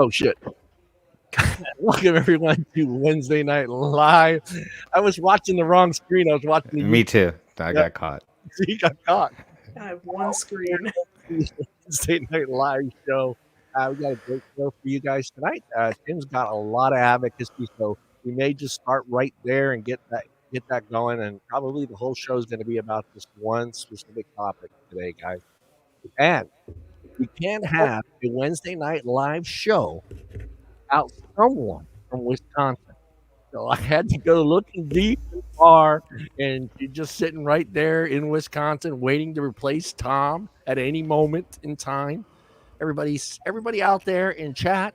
Oh shit! Welcome everyone to Wednesday Night Live. I was watching the wrong screen. I was watching the Me too. I Yeah. got caught. He got caught. I have one screen. Wednesday Night Live show. We got a great show for you guys tonight. Tim's got a lot of advocacy, so we may just start right there and get that going. And probably the whole show is going to be about this one specific topic today, guys. And we can't have a Wednesday Night Live show without someone from Wisconsin. So I had to go looking deep and far, and you're just sitting right there in Wisconsin, waiting to replace Tom at any moment in time. Everybody out there in chat,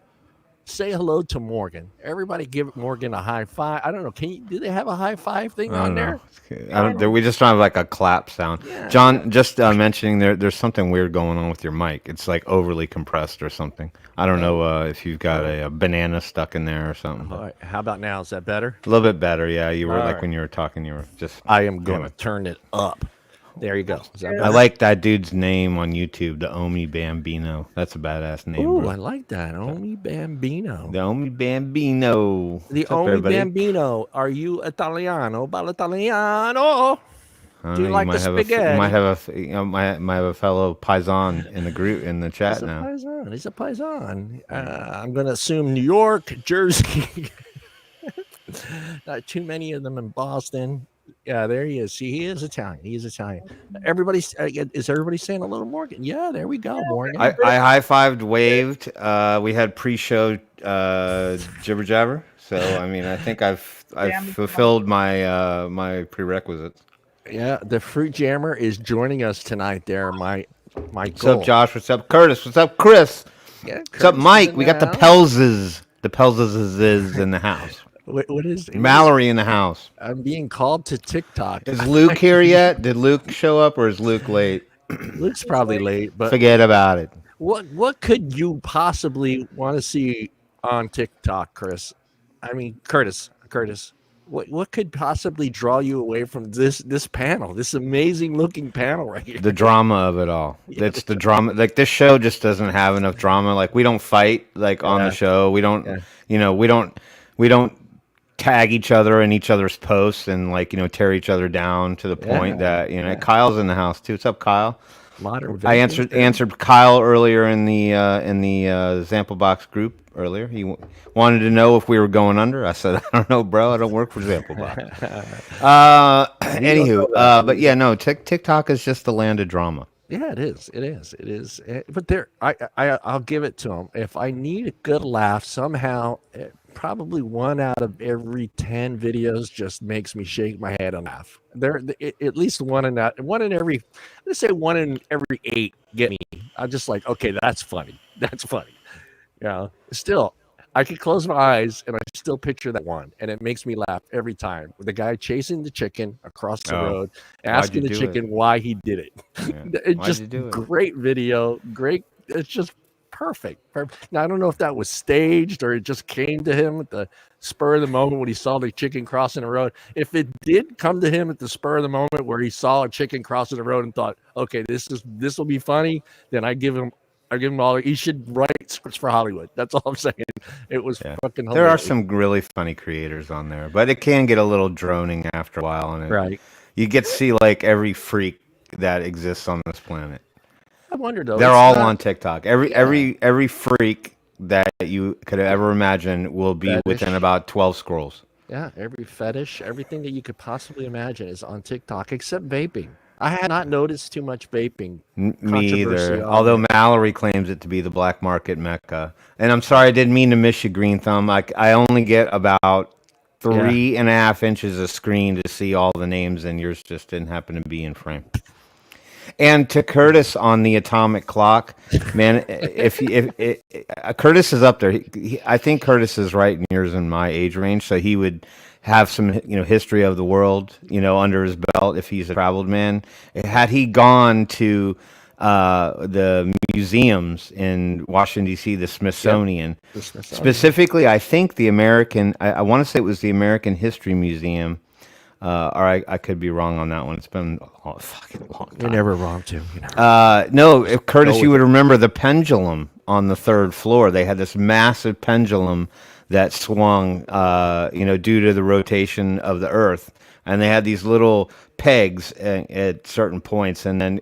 say hello to Morgan. Everybody give Morgan a high five. I don't know. Do they have a high five thing I on don't there? know. We just don't have like a clap sound. Yeah. John, just mentioning there's something weird going on with your mic. It's like overly compressed or something. I don't know if you've got a banana stuck in there or something. All right. How about now? Is that better? A little bit better, yeah. You were All like right. when you were talking, you were just. I am going to turn it up. There you go. Is that I better? like that dude's name on YouTube, the Omi Bambino. That's a badass name. Ooh, bro. I like that. Omi Bambino. The Omi Bambino. The What's up, Omi everybody? Bambino. Are you Italiano? Ball'Italiano? I don't Do you know, like the might have spaghetti? you might have a fellow paisan in the group in the chat He's a now. paisan. He's a paisan. I'm going to assume New York, Jersey. Not too many of them in Boston. Yeah, there he is. See, he is Italian. He is Italian. Is everybody saying hello to Morgan? Yeah, there we go, Morgan. I high-fived, waved. We had pre-show jibber jabber. So I mean, I think I've fulfilled my my prerequisites. Yeah, the fruit jammer is joining us tonight. There, my What's goal. up, Josh? What's up, Curtis? What's up, Chris? Yeah, What's up, Curtis is Mike? in We got the house. Pelzes. The Pelzes is in the house. What is Mallory in the house. I'm being called to TikTok. Is Luke here yet? Did Luke show up, or is Luke late? Luke's probably late, but Forget about it. what could you possibly want to see on TikTok, Chris? I mean, Curtis. What could possibly draw you away from this panel, this amazing looking panel right here? The drama of it all. That's the drama. Like this show just doesn't have enough drama. Like we don't fight like on the show. We don't. Yeah. You know, we don't tag each other in each other's posts and like tear each other down to the point that Kyle's in the house too. What's up, Kyle? Modern. I answered Kyle earlier in the ZampleBox group earlier. He wanted to know if we were going under. I said, I don't know, bro. I don't work for ZampleBox. Anywho, but yeah, no. TikTok is just the land of drama. Yeah, it is. But I'll give it to him. If I need a good laugh, somehow, probably 1 out of every 10 videos just makes me shake my head and laugh. At least one in every 8 get me. I'm just like, okay, that's funny. Yeah. Still, I can close my eyes and I still picture that one, and it makes me laugh every time. With the guy chasing the chicken across the road, asking the chicken why he did it. Yeah. It's just great video, great. It's just perfect. Now I don't know if that was staged or it just came to him at the spur of the moment when he saw the chicken crossing the road. If it did come to him at the spur of the moment where he saw a chicken crossing the road and thought, okay, this will be funny, then I give him all. He should write scripts for Hollywood. That's all I'm saying. It was fucking hilarious. There are some really funny creators on there, but it can get a little droning after a while, and you get to see like every freak that exists on this planet. I wonder though. They're all on TikTok. Every freak that you could ever imagine will be within about 12 scrolls. Yeah, every fetish, everything that you could possibly imagine is on TikTok, except vaping. I had not noticed too much vaping. Me either. Although Mallory claims it to be the black market mecca. And I'm sorry, I didn't mean to miss you, Green Thumb. I only get about 3.5 inches of screen to see all the names, and yours just didn't happen to be in frame. And to Curtis on the atomic clock, man, if Curtis is up there, I think Curtis is right near in my age range, so he would have some history of the world under his belt if he's a traveled man. Had he gone to the museums in Washington D.C., the Smithsonian, specifically, I think the American. I want to say it was the American History Museum. Or I could be wrong on that one. It's been a fucking long time. You're never wrong, too. No, if Curtis, you would remember the pendulum on the third floor. They had this massive pendulum that swung, due to the rotation of the Earth, and they had these little pegs at certain points, and then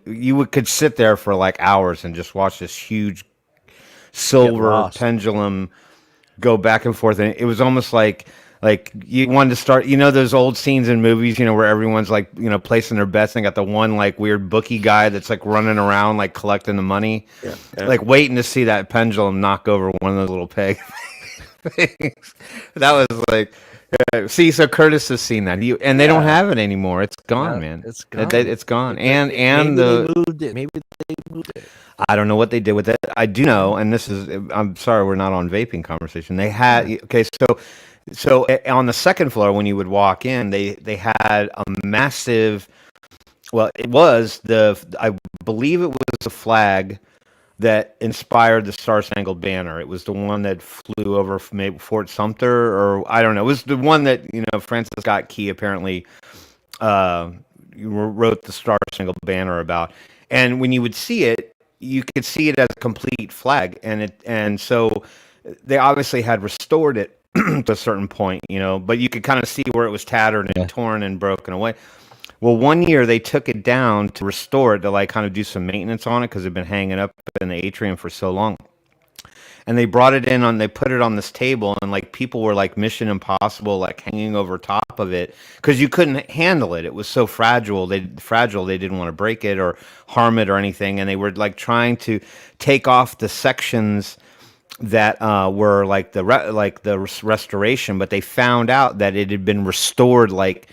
could sit there for like hours and just watch this huge Get silver lost. pendulum go back and forth, and it was almost like you wanted to start, those old scenes in movies, where everyone's like, placing their bets, and got the one like weird bookie guy that's like running around like collecting the money, like waiting to see that pendulum knock over one of those little peg things. That was like, see, so Curtis has seen that, and they don't have it anymore. It's gone, man. It's gone. It's gone. And maybe the they moved it. Maybe they moved it. I don't know what they did with it. I do know, and this is, I'm sorry, we're not on vaping conversation. They had, okay, so on the second floor, when you would walk in, they had a massive, well, it was I believe it was the flag that inspired the Star Spangled Banner. It was the one that flew over maybe Fort Sumter, or I don't know. It was the one that, Francis Scott Key apparently wrote the Star Spangled Banner about. And when you would see it, you could see it as a complete flag, and so they obviously had restored it to a certain point, but you could kind of see where it was tattered and torn and broken away. Well, one year they took it down to restore it, to like kind of do some maintenance on it, because it'd been hanging up in the atrium for so long. And they brought it in they put it on this table, and like people were like Mission Impossible, like hanging over top of it, because you couldn't handle it. It was so fragile. They didn't want to break it or harm it or anything. And they were like trying to take off the sections that were like the restoration, but they found out that it had been restored like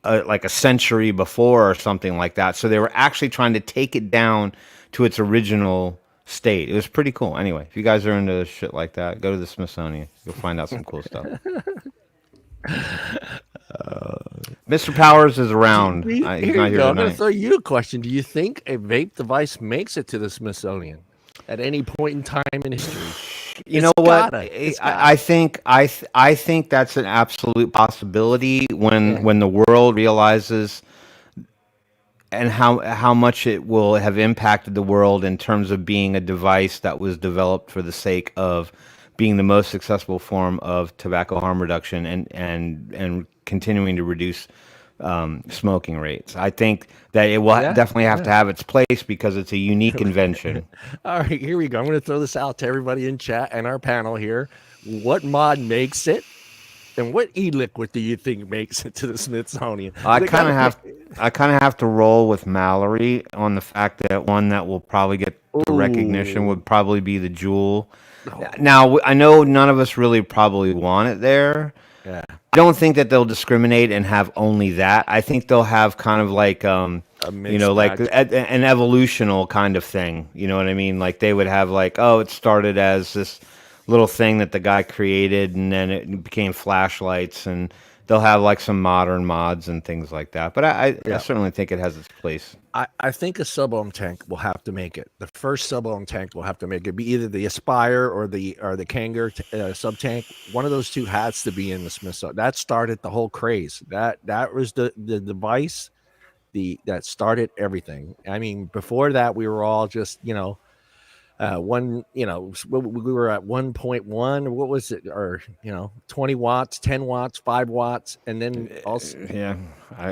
a century before or something like that. So they were actually trying to take it down to its original state. It was pretty cool. Anyway, if you guys are into shit like that, go to the Smithsonian. You'll find out some cool stuff. Mr. Powers is around. He's not here I'm going to tonight. throw you a question. Do you think a vape device makes it to the Smithsonian at any point in time in history? You know what? I think that's an absolute possibility when the world realizes and how much it will have impacted the world in terms of being a device that was developed for the sake of being the most successful form of tobacco harm reduction and continuing to reduce smoking rates. I think that it will definitely have to have its place because it's a unique invention. All right, here we go. I'm going to throw this out to everybody in chat and our panel here. What mod makes it? And what e-liquid do you think makes it to the Smithsonian? I kind of have to roll with Mallory on the fact that one that will probably get the recognition would probably be the Juul. Now, I know none of us really probably want it there. Yeah. I don't think that they'll discriminate and have only that. I think they'll have kind of like, like an evolutional kind of thing. You know what I mean? Like they would have like, it started as this little thing that the guy created, and then it became flashlights, and they'll have like some modern mods and things like that. But I certainly think it has its place. I think a sub-ohm tank will have to make it. The first sub-ohm tank will have to make it. Be either the Aspire or the Kanger sub tank. One of those two has to be in the Smithsonian. That started the whole craze. That was the device that started everything. I mean, before that, we were all just we were at 1.1, what was it, or 20 watts, 10 watts, 5 watts, and then also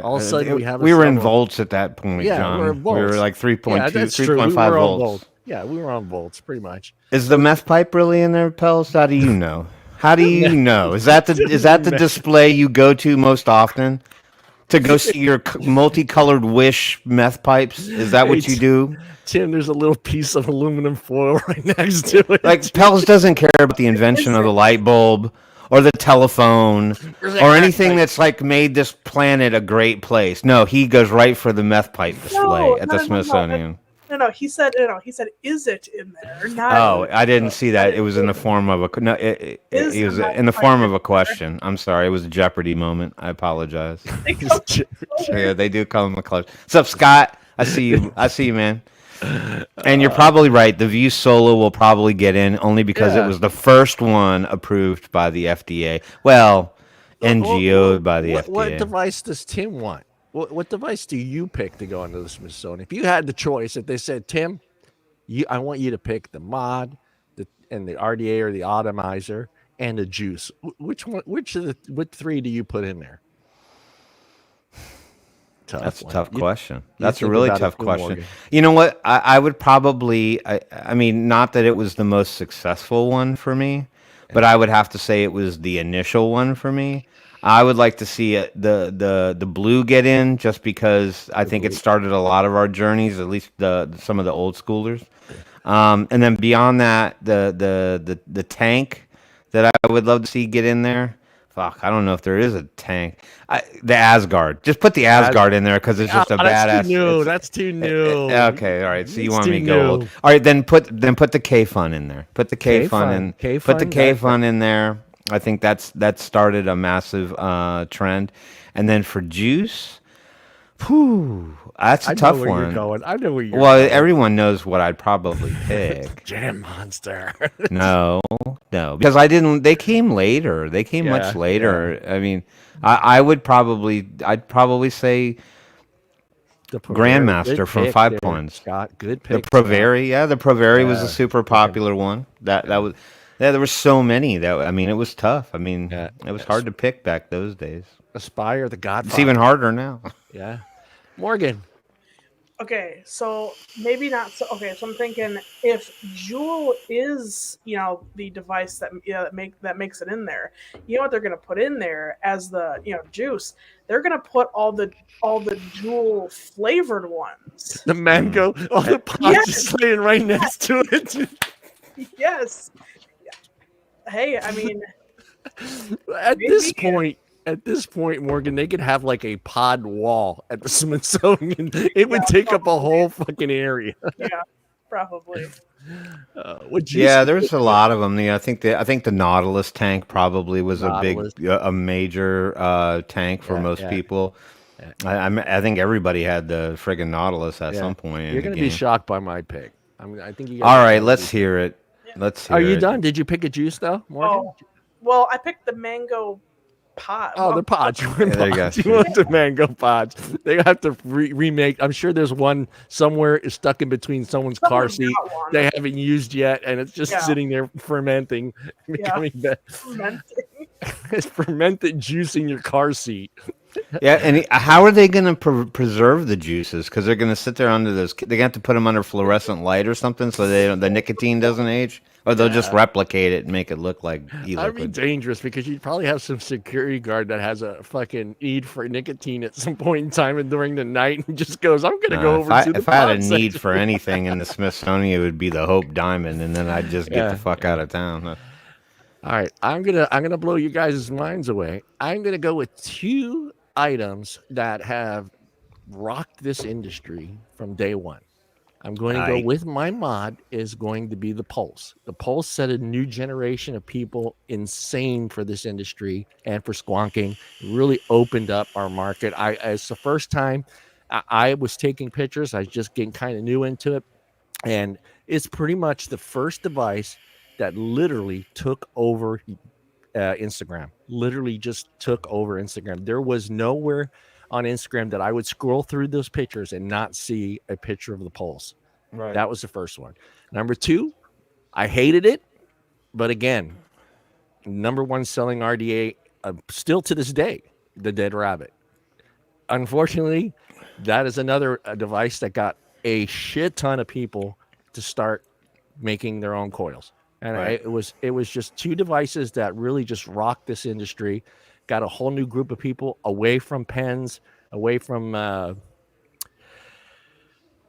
all of a sudden we were in volts at that point. John. we were like 3.2, 3.5 volts. Yeah, we were on volts pretty much. Is the meth pipe really in there, Pels? How do you know? How do you know? Is that the display you go to most often to go see your multicolored Wish meth pipes? Is that what you do? Tim, there's a little piece of aluminum foil right next to it. Like Pels doesn't care about the invention of the light bulb or the telephone or anything that's like made this planet a great place. No, he goes right for the meth pipe display at the Smithsonian. No. He said, is it in there? I didn't see that. It was in the form of it was in the form of a question. I'm sorry. It was a Jeopardy moment. I apologize. Yeah, they do call him a question. What's up, Scott? I see you, man. And you're probably right. The View Solo will probably get in only because it was the first one approved by the FDA. Well, NGO'd by the FDA. What device does Tim want? What device do you pick to go into the Smithsonian? If you had the choice, if they said, Tim, I want you to pick the mod, and the RDA or the atomizer and the juice. Which one? What three do you put in there? That's a One. tough question. You That's a think really about it tough too, question. Morgan. You know what? I would probably, I mean, not that it was the most successful one for me, but I would have to say it was the initial one for me. I would like to see the blue get in just because I think it blue. started a lot of our journeys, at least some of the old schoolers. And then beyond that, the tank that I would love to see get in there. Fuck, I don't know if there is a tank. The Asgard. Just put the Asgard in there because it's just a That's too badass. new. It's That's too new. okay. All right. So you It's want too me to go old? new. All right. Then put the K Fun in there. Put the K Fun in. Put the K-Fun, K Fun in there. I think that started a massive trend. And then for juice, whew, that's a I know tough where you're one. going. I know where you're Well, going. everyone knows what I'd probably pick. Jam Monster. No, because I didn't. They came later. They came much Yeah, later. I mean, I'd probably say the Provera, Grandmaster good from pick Five there, Points. Scott. Good The pick, Scott. Provari, yeah, the Provari was a Yeah, super fucking popular one. That was, yeah. There were so many that I mean, it was tough. I mean, yeah. it was hard to pick back those days. Aspire, the It's Godfather. even harder now. Yeah, Morgan. Okay, so maybe not so. Okay, so I'm thinking if Juul is, the device that makes it in there, you know what they're gonna put in there as the juice. They're gonna put all the Juul flavored ones. The mango. Oh, the pot just laying right next to it. Yes. Hey, I mean, At this maybe. point, Morgan, they could have like a pod wall at the Smithsonian. It would take up a whole fucking area. Yeah, probably. Would you? Yeah, there's a lot of them. Yeah, I think the Nautilus tank probably was Nautilus. a major tank for most people. I think everybody had the friggin' Nautilus at some point. You're gonna be shocked by my pick. I think you. All right, let's hear it. Let's hear Are you it. done? Did you pick a juice though, Morgan? Oh, well, I picked the mango pod. Oh, the pods. You want there you go. You want the mango pods. They have to remake. I'm sure there's one somewhere stuck in between someone's car Someone's seat got one. they haven't used yet, and it's just sitting there fermenting, becoming Fermenting. it's fermented juice in your car seat. Yeah, and how are they going to preserve the juices? Because they're going to sit there under those. They're going to have to put them under fluorescent light or something, so the nicotine doesn't age, or they'll just replicate it and make it look like e-liquid. That'd be dangerous because you'd probably have some security guard that has a fucking need for nicotine at some point in time and during the night and just goes, "I'm going to go over to the." If I had a need for anything in the Smithsonian, it would be the Hope Diamond, and then I'd just get the fuck out of town. All right, I'm gonna blow you guys' minds away. I'm gonna go with two items that have rocked this industry from day one. I'm going to go with my mod is going to be the Pulse. The Pulse set a new generation of people insane for this industry and for squonking. It really opened up our market. It's the first time I was taking pictures. I was just getting kind of new into it. And it's pretty much the first device that literally took over Instagram. Literally just took over Instagram. There was nowhere on Instagram that I would scroll through those pictures and not see a picture of the Pulse. Right. That was the first one. Number two, I hated it, but again, number one selling RDA still to this day, the Dead Rabbit. Unfortunately, that is another device that got a shit ton of people to start making their own coils. And it was just two devices that really just rocked this industry, got a whole new group of people away from pens, away from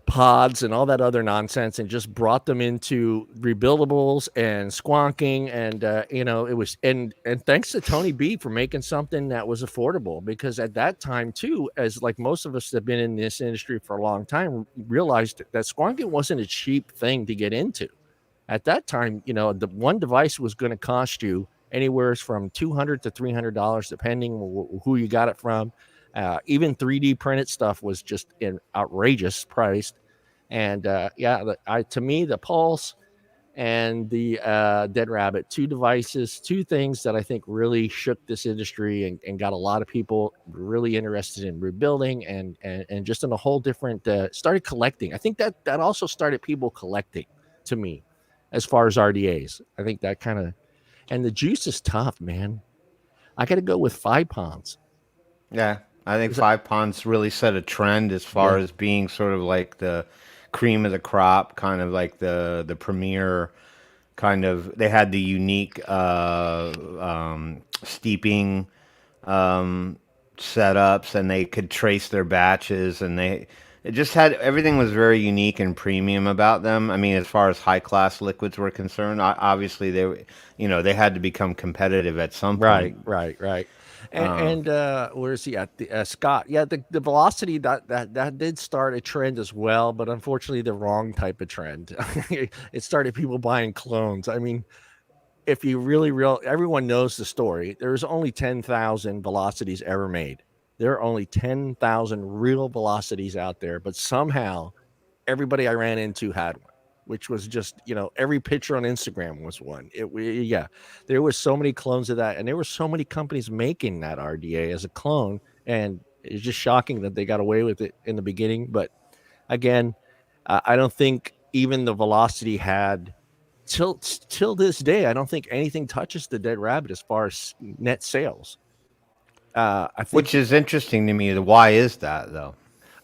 pods and all that other nonsense, and just brought them into rebuildables and squonking. And it was and thanks to Tony B for making something that was affordable, because at that time too, as like most of us that have been in this industry for a long time, realized that squonking wasn't a cheap thing to get into. At that time, the one device was going to cost you anywhere from $200 to $300, depending who you got it from. Even 3D printed stuff was just an outrageous price. And to me, the Pulse and the Dead Rabbit. Two devices, two things that I think really shook this industry and got a lot of people really interested in rebuilding and just in a whole different started collecting. I think that also started people collecting to me as far as RDAs. I think that kind of, and the juice is tough, man. I got to go with 5 pounds. Yeah, I think Is it? Five Ponds really set a trend as far Yeah. as being sort of like the cream of the crop, kind of like the premier kind of. They had the unique steeping um, setups, and they could trace their batches, and they it just had everything was very unique and premium about them. I mean, as far as high class liquids were concerned, obviously they had to become competitive at some Right, point. right, right. Um, Where is he at? Scott. Yeah, the velocity that did start a trend as well, but unfortunately the wrong type of trend. It started people buying clones. I mean, if you really real everyone knows the story. There's only 10,000 velocities ever made. There are only 10,000 real velocities out there, but somehow everybody I ran into had one, which was just, every picture on Instagram was one. Yeah, there was so many clones of that, and there were so many companies making that RDA as a clone, and it's just shocking that they got away with it in the beginning. But again, I don't think even the Velocity had till this day. I don't think anything touches the Dead Rabbit as far as net sales. I think which is interesting to me. Why is that though?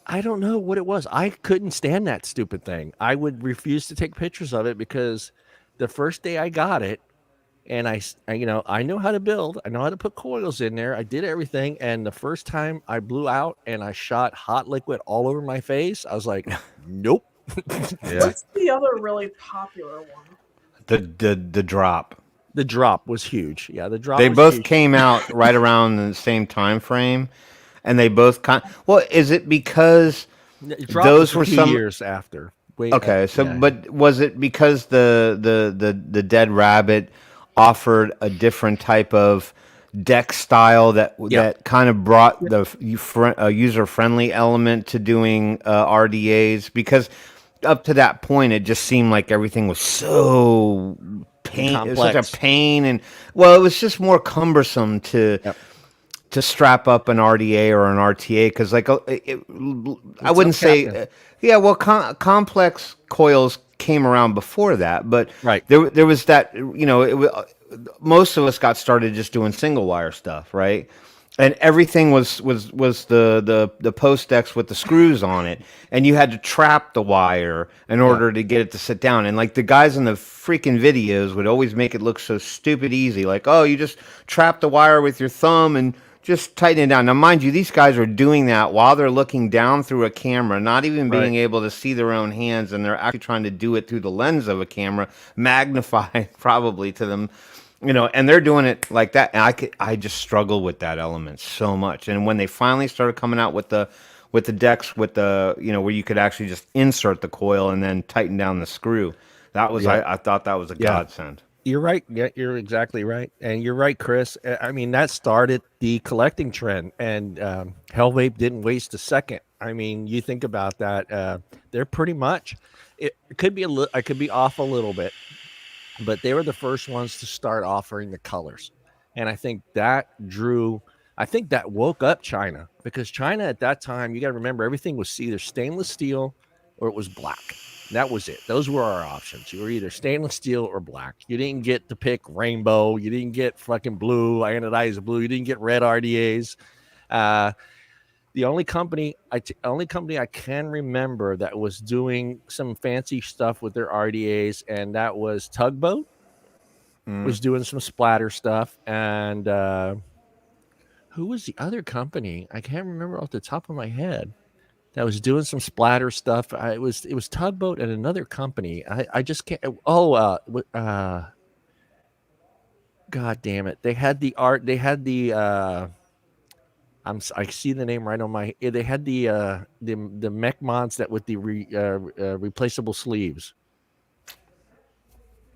I don't know what it was. I couldn't stand that stupid thing. I would refuse to take pictures of it because the first day I got it, and I know how to build. I know how to put coils in there. I did everything, and the first time I blew out and I shot hot liquid all over my face, I was like, nope. Yeah, What's the other really popular one? the drop. The drop was huge. Yeah, the drop They was both huge. came out right around the same time frame, and they both Well, is it because The drop was those a were few some? years after. Wait, Okay, so yeah, but was it because the Dead Rabbit offered a different type of deck style yep, that kind of brought Yep. the user friendly element to doing RDAs? Because up to that point, it just seemed like everything was so pain. It was such a complex. pain, and well, it was just more cumbersome Yep, to strap up an RDA or an RTA because I what's up, wouldn't say Captain? yeah, well, complex coils came around before that, but Right. there was that, most of us got started just doing single wire stuff, right? And everything was the post decks with the screws on it, and you had to trap the wire in Yep. order to get it to sit down. And like the guys in the freaking videos would always make it look so stupid easy, like, oh, you just trap the wire with your thumb and just tighten it down. Now, mind you, these guys are doing that while they're looking down through a camera, not even Right. being able to see their own hands, and they're actually trying to do it through the lens of a camera, magnified probably to them, and they're doing it like that. And I just struggle with that element so much. And when they finally started coming out with the decks with the where you could actually just insert the coil and then tighten down the screw, that was Yep. I thought that was a Yeah. godsend. You're right. Yeah, you're exactly right. And you're right, Chris. I mean, that started the collecting trend, and Hell Vape didn't waste a second. I mean, you think about that. They're pretty much. It could be I could be off a little bit, but they were the first ones to start offering the colors, and I think that drew. I think that woke up China, because China at that time, you got to remember, everything was either stainless steel or it was black. That was it. Those were our options. You were either stainless steel or black. You didn't get to pick rainbow. You didn't get fucking blue, anodized blue. You didn't get red RDAs. Uh, the only company I can remember that was doing some fancy stuff with their RDAs, and that was Tugboat, Mm. was doing some splatter stuff. And who was the other company? I can't remember off the top of my head that was doing some splatter stuff. It was Tugboat and another company. I just can't. Oh, God damn it! They had the art. They had the. I see the name right on my. They had the mech mods that with the replaceable sleeves.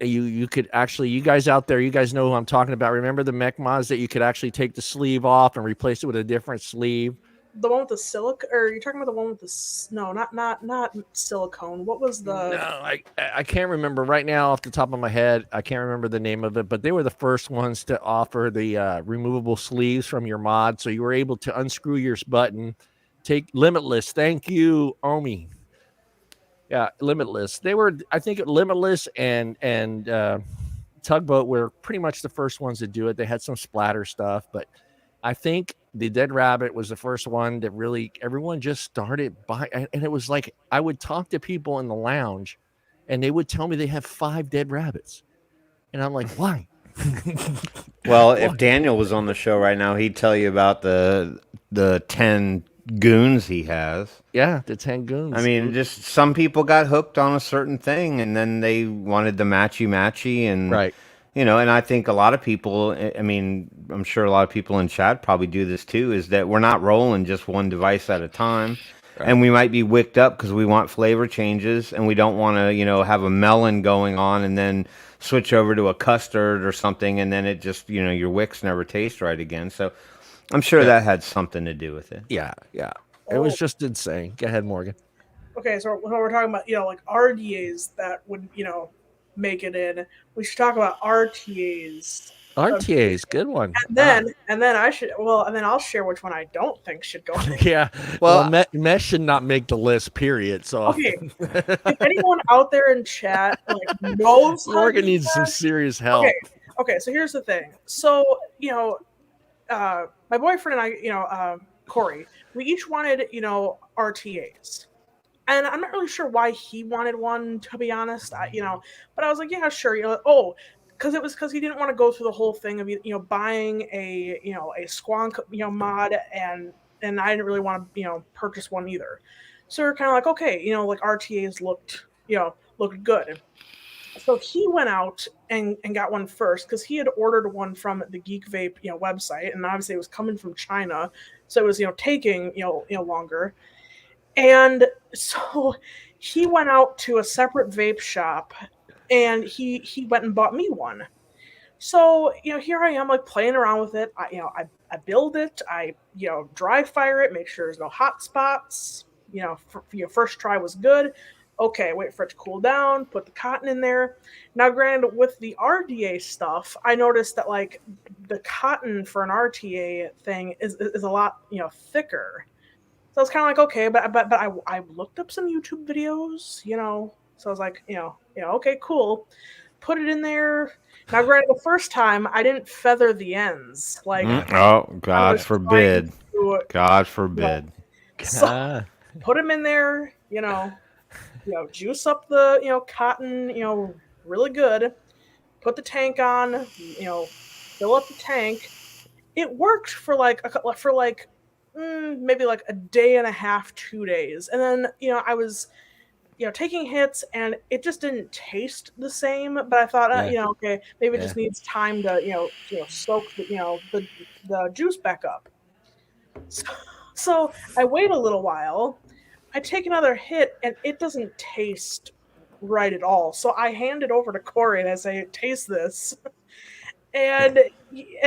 You could actually, you guys out there, you guys know who I'm talking about. Remember the mech mods that you could actually take the sleeve off and replace it with a different sleeve. the one with the silic, or you're talking about the one with the no, not silicone. What was No, the? I can't remember right now off the top of my head. I can't remember the name of it, but they were the first ones to offer the removable sleeves from your mod, so you were able to unscrew your button, take Limitless. Thank you, Omi. Yeah, Limitless. They were, I think, Limitless and Tugboat were pretty much the first ones to do it. They had some splatter stuff, but I think the Dead Rabbit was the first one that really everyone just started by, and it was like I would talk to people in the lounge, and they would tell me they have 5 dead rabbits, and I'm like, why? Well, if Daniel was on the show right now, he'd tell you about the 10 goons he has. Yeah, the 10 goons. I mean, just some people got hooked on a certain thing, and then they wanted the matchy, and right. and I think a lot of people. I mean, I'm sure a lot of people in chat probably do this too. Is that we're not rolling just one device at a time, and we might be wicked up because we want flavor changes, and we don't want to, have a melon going on, and then switch over to a custard or something, and then it just, your wicks never taste right again. So, I'm sure that had something to do with it. Yeah. It was just insane. Go ahead, Morgan. Okay, so we're talking about like RDAs that would make it in. We should talk about RTAs. RTAs, good one. And then I'll share which one I don't think should go in. Yeah. Well, mesh should not make the list, period. So okay, if anyone out there in chat knows, Morgan needs some serious help. Okay. So here's the thing. So my boyfriend and I, Corey, we each wanted RTAs. And I'm not really sure why he wanted one, to be honest. But I was like, yeah, sure. Because he didn't want to go through the whole thing of buying a Squonk mod, and I didn't really want to purchase one either. So we're kind of like, okay, like RTAs looked good. So he went out and got one first because he had ordered one from the Geek Vape website, and obviously it was coming from China, so it was taking longer. And so he went out to a separate vape shop, and he went and bought me one. So here I am playing around with it. I build it. I dry fire it, make sure there's no hot spots. First try was good. Okay, wait for it to cool down, put the cotton in there. Now, granted, with the RDA stuff, I noticed that the cotton for an RTA thing is a lot thicker. So I was kind of okay, but I looked up some YouTube videos, So I was like, okay, cool. Put it in there. Now, granted, the first time I didn't feather the ends. Oh, God forbid! God forbid! So, put them in there. Juice up the cotton. Really good. Put the tank on. Fill up the tank. It worked for maybe a day and a half, 2 days, and then I was taking hits, and it just didn't taste the same. But I thought, okay, maybe it just needs time to soak the juice back up. So I wait a little while. I take another hit, and it doesn't taste right at all. So I hand it over to Corey, and I say, "Taste this." And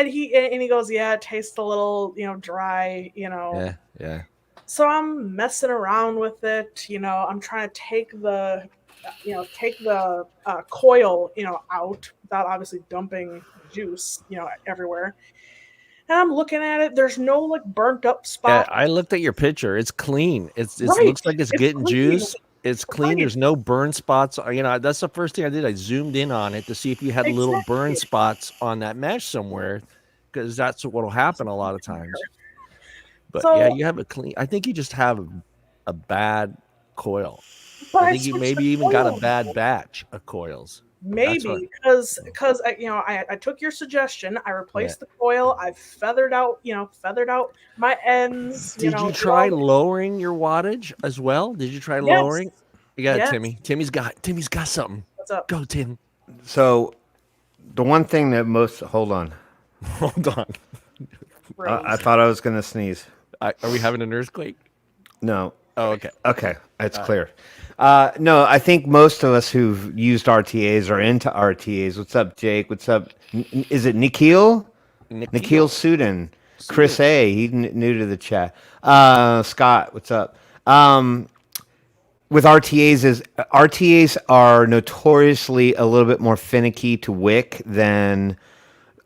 he goes, yeah, it tastes a little dry, Yeah. So I'm messing around with it, I'm trying to take the coil out without obviously dumping juice everywhere. And I'm looking at it. There's no burnt up spot. Yeah, I looked at your picture. It's clean. It right. looks like it's getting clean. Juice. It's clean. Right. There's no burn spots. That's the first thing I did. I zoomed in on it to see if you had little burn spots on that mesh somewhere, because that's what will happen a lot of times. But yeah, you have a clean. I think you just have a bad coil. But I think you maybe even got a bad batch of coils. Maybe because I took your suggestion. I replaced the coil. I feathered out my ends. Did you try lowering your wattage as well? Did you try lowering? You got it, Timmy. Timmy's got something. What's up? Go, Tim. So the one thing that hold on. I thought I was gonna sneeze. Are we having an earthquake? No. Oh, okay. Okay, it's clear. No, I think most of us who've used RTAs are into RTAs. What's up, Jake? What's up? Is it Nikhil? Nikhil Sudin. Chris A. He's new to the chat. Scott, what's up? With RTAs are notoriously a little bit more finicky to wick than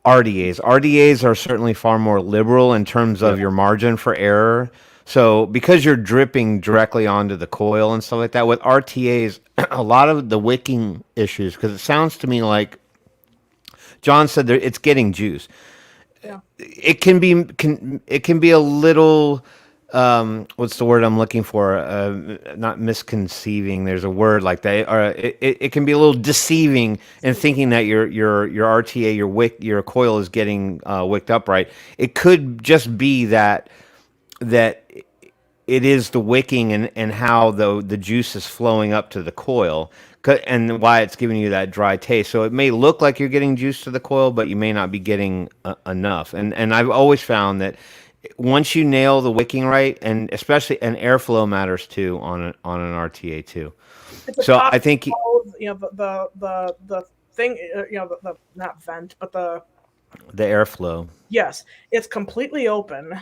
RDAs. RDAs are certainly far more liberal in terms of Yeah. your margin for error. So because you're dripping directly onto the coil and stuff like that, with RTAs, a lot of the wicking issues, because it sounds to me like John said it's getting juice. Yeah. It can be a little what's the word I'm looking for? Not misconceiving. There's a word like that. Or it can be a little deceiving in thinking that your RTA your coil is getting wicked up right. It could just be that it is the wicking and how the juice is flowing up to the coil and why it's giving you that dry taste. So it may look like you're getting juice to the coil, but you may not be getting enough. And I've always found that once you nail the wicking right, and especially and airflow matters too on an RTA too. So I think the thing, the not vent, but the airflow. Yes, it's completely open.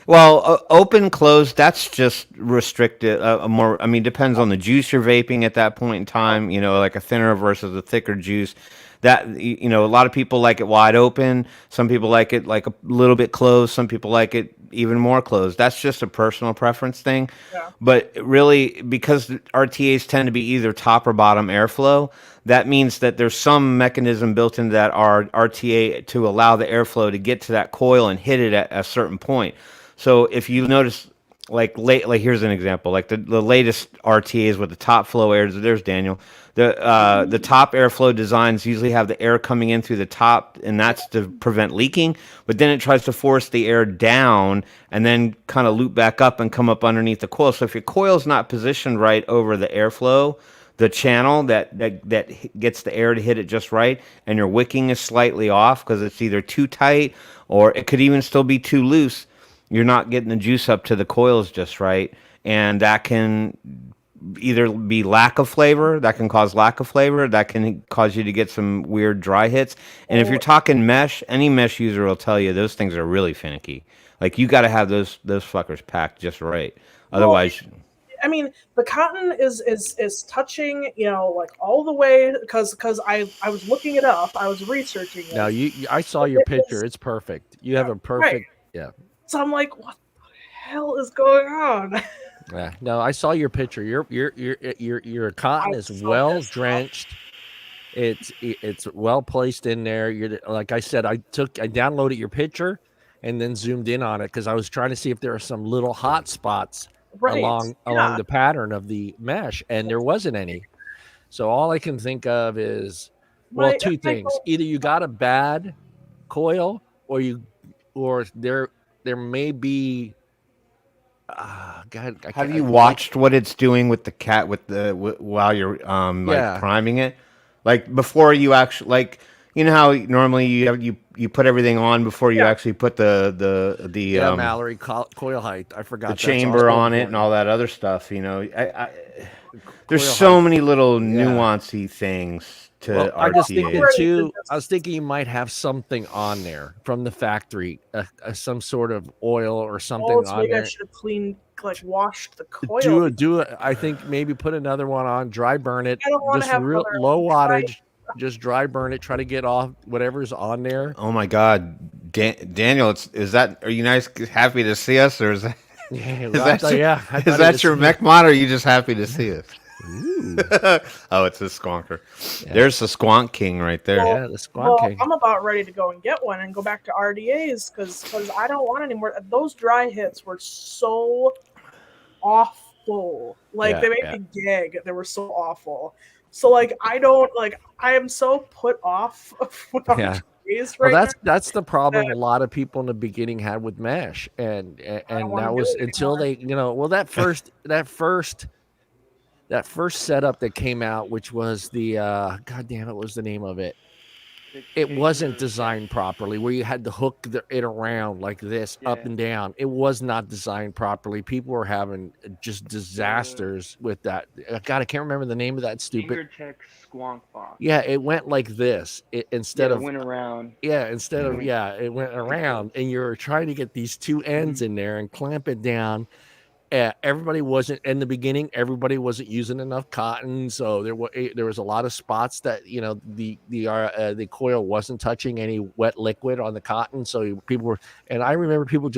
Well, open, closed, that's just restricted. More, I mean, depends on the juice you're vaping at that point in time. Like a thinner versus a thicker juice. That a lot of people like it wide open. Some people like it like a little bit closed. Some people like it even more closed. That's just a personal preference thing. Yeah. But really, because RTAs tend to be either top or bottom airflow, that means that there's some mechanism built into that RTA to allow the airflow to get to that coil and hit it at a certain point. So if you notice, like here's an example, like the latest RTAs with the top flow air. There's Daniel. The top airflow designs usually have the air coming in through the top, and that's to prevent leaking. But then it tries to force the air down and then kind of loop back up and come up underneath the coil. So if your coil's not positioned right over the airflow, the channel that gets the air to hit it just right, and your wicking is slightly off because it's either too tight or it could even still be too loose, you're not getting the juice up to the coils just right, and that can either be lack of flavor, that can cause lack of flavor, that can cause you to get some weird dry hits. And if you're talking mesh, any mesh user will tell you those things are really finicky. Like you got to have those fuckers packed just right, otherwise. I mean, the cotton is touching, like all the way because I was looking it up, I was researching it. Now I saw your picture. It's perfect. You have a perfect, right. Yeah. So I'm like, what the hell is going on? Yeah. No, I saw your picture. Your cotton is well drenched. It's well placed in there. You're like I said, I downloaded your picture and then zoomed in on it because I was trying to see if there are some little hot spots along the pattern of the mesh, and there wasn't any. So all I can think of is two things: either you got a bad coil, or there may be. God, have you watched what it's doing with the cat while you're priming it? Like before you actually how normally you put everything on before you actually put the Mallory coil height. I forgot the chamber on it and all that other stuff. There's so many little nuancy things to RTA. I was thinking you might have something on there from the factory, some sort of oil or something on maybe there. I should have cleaned, washed the coil. Do it. I think maybe put another one on, dry burn it. I don't want just to have real low wattage. Just dry burn it. Try to get off whatever's on there. Oh my God, Daniel! Are you guys happy to see us, or is that? Is that your mech mod, or are you just happy to see us? Oh, it's a squonker. Yeah. There's the Squonk King right there. The Squonk King. I'm about ready to go and get one and go back to RDAs because I don't want any more. Those dry hits were so awful. They made me gag. They were so awful. So I am so put off with RDAs right now. That's the problem a lot of people in the beginning had with mesh, and that was until they that first setup that came out, which was the God damn it, what was the name of it? it wasn't designed properly, where you had to hook it around like this, up and down. It was not designed properly. People were having just disasters with that. God, I can't remember the name of that stupid. Squonk box. Yeah, it went like this instead of it went around. Yeah, it went around, and you're trying to get these two ends in there and clamp it down. Everybody wasn't in the beginning. Everybody wasn't using enough cotton, so there was a lot of spots that the coil wasn't touching any wet liquid on the cotton. So people were, and I remember people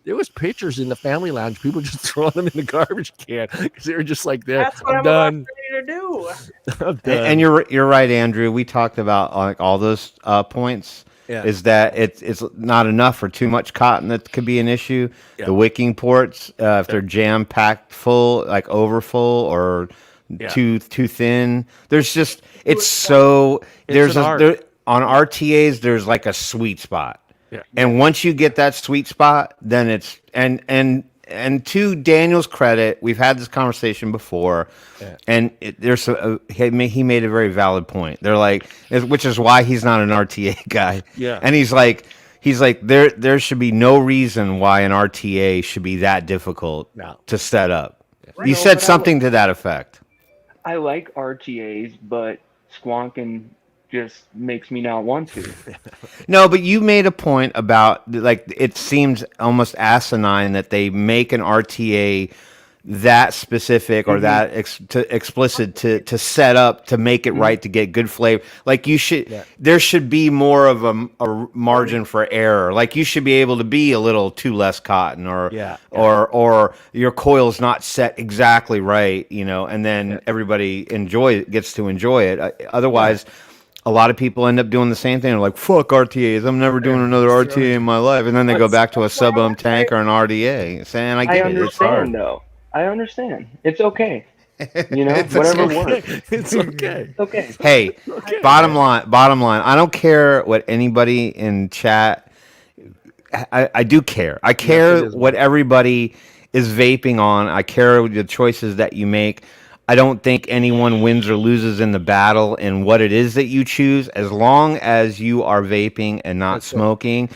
there was pictures in the family lounge. People just throwing them in the garbage can because they were just like, "There, That's what I'm done." ready to do. I'm done. And you're right, Andrew. We talked about like all those points. Yeah. Is that it's not enough or too much cotton that could be an issue. Yeah. The wicking ports, if they're jam packed full, like over full or too thin, there's just on RTAs there's like a sweet spot. Yeah. And once you get that sweet spot, then it's and to Daniel's credit, we've had this conversation before, and he made a very valid point. They're like, which is why he's not an RTA guy. Yeah, and he's like, there should be no reason why an RTA should be that difficult to set up. Right. He said something to that effect. I like RTAs, but squonking just makes me not want to. No, but you made a point about like it seems almost asinine that they make an RTA that specific or that explicit to set up to make it right to get good flavor. Like there should be more of a margin for error. Like you should be able to be a little too less cotton or your coil's not set exactly right, and then everybody gets to enjoy it. Otherwise. A lot of people end up doing the same thing. They're like, fuck RTAs. I'm never doing another RTA in my life. And then they go back to a sub-ohm tank or an RDA. Saying, I get it. It's hard. Though. I understand. It's okay. Whatever works. It's okay. Okay. Hey, bottom line. I don't care what anybody in chat. I do care. I care what everybody is vaping on. I care the choices that you make. I don't think anyone wins or loses in the battle in what it is that you choose, as long as you are vaping and not smoking.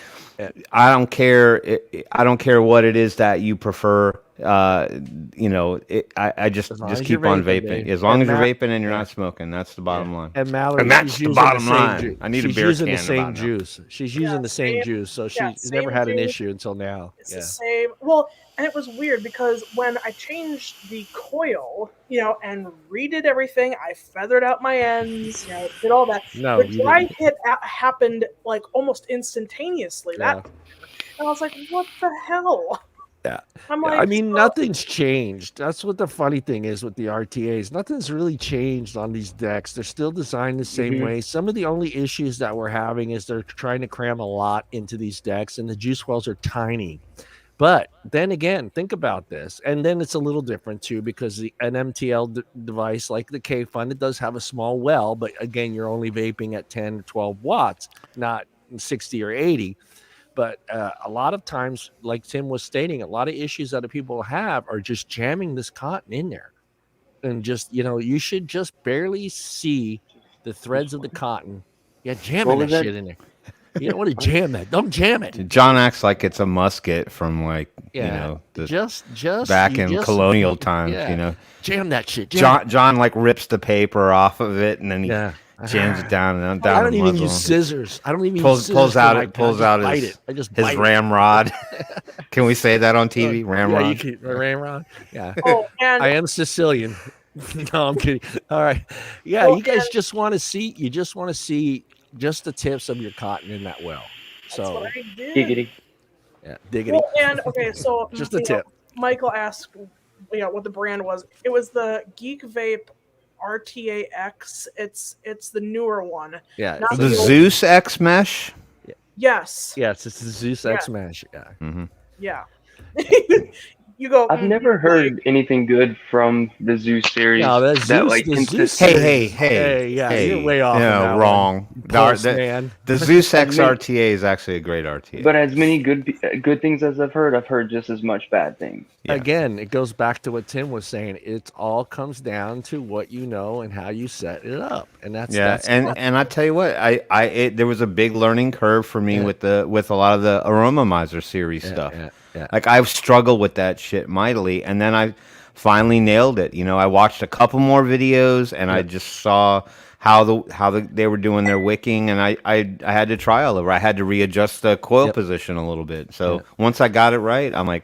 I don't care. I don't care what it is that you prefer. I just keep on vaping. As long as you're vaping and you're not smoking, that's the bottom line. And Mallory, and that's the bottom line. I need a beer can. She's using the same juice. She's using the same juice, so she's never had an issue until now. It's the same. Well, and it was weird because when I changed the coil, and redid everything, I feathered out my ends, did all that. No, the dry hit happened like almost instantaneously. And I was like, what the hell? Yeah. I'm like, I mean, nothing's changed. That's what the funny thing is with the RTAs. Nothing's really changed on these decks. They're still designed the same way. Some of the only issues that we're having is they're trying to cram a lot into these decks, and the juice wells are tiny. But then again, think about this. And then it's a little different too, because an MTL device like the K-Fun, it does have a small well, but again, you're only vaping at 10 or 12 watts, not 60 or 80. But a lot of times, like Tim was stating, a lot of issues that people have are just jamming this cotton in there. And just, you should just barely see the threads of the cotton. Yeah, jamming that shit in there. You don't want to jam that. Don't jam it. John acts like it's a musket from just back in colonial times. Jam that shit. John like rips the paper off of it and then he jams it down and down. I don't even use scissors. I don't even pulls out his ramrod. Can we say that on TV? Ramrod. Yeah, ramrod. Yeah. Oh, and I am Sicilian. No, I'm kidding. All right. Yeah, you guys just want to see. You just want to see just the tips of your cotton in that well. That's what I did. Diggity. Yeah, diggity. Well, and okay, so just a tip. Michael asked, what the brand was. It was the Geek Vape RTA X. It's the newer one. Yeah, the Zeus X mesh. Yes. Yes, it's the Zeus X mesh. Yeah. Mm-hmm. Yeah. You go. I've never heard anything good from the Zeus series No, the that Zeus, like the Zeus consistent. series. Yeah, you're way off on that wrong. one. Pulse, man. The Zeus X many- RTA is actually a great RTA. But as many good things as I've heard just as much bad things. Yeah. Again, it goes back to what Tim was saying. It all comes down to what you know and how you set it up, and that's and I tell you what, there was a big learning curve for me with a lot of the Aromomizer series stuff. Like I've struggled with that shit mightily, and then I finally nailed it. You know, I watched a couple more videos, and I just saw how they were doing their wicking, and I had to try all over. I had to readjust the coil position a little bit. So once I got it right, I'm like,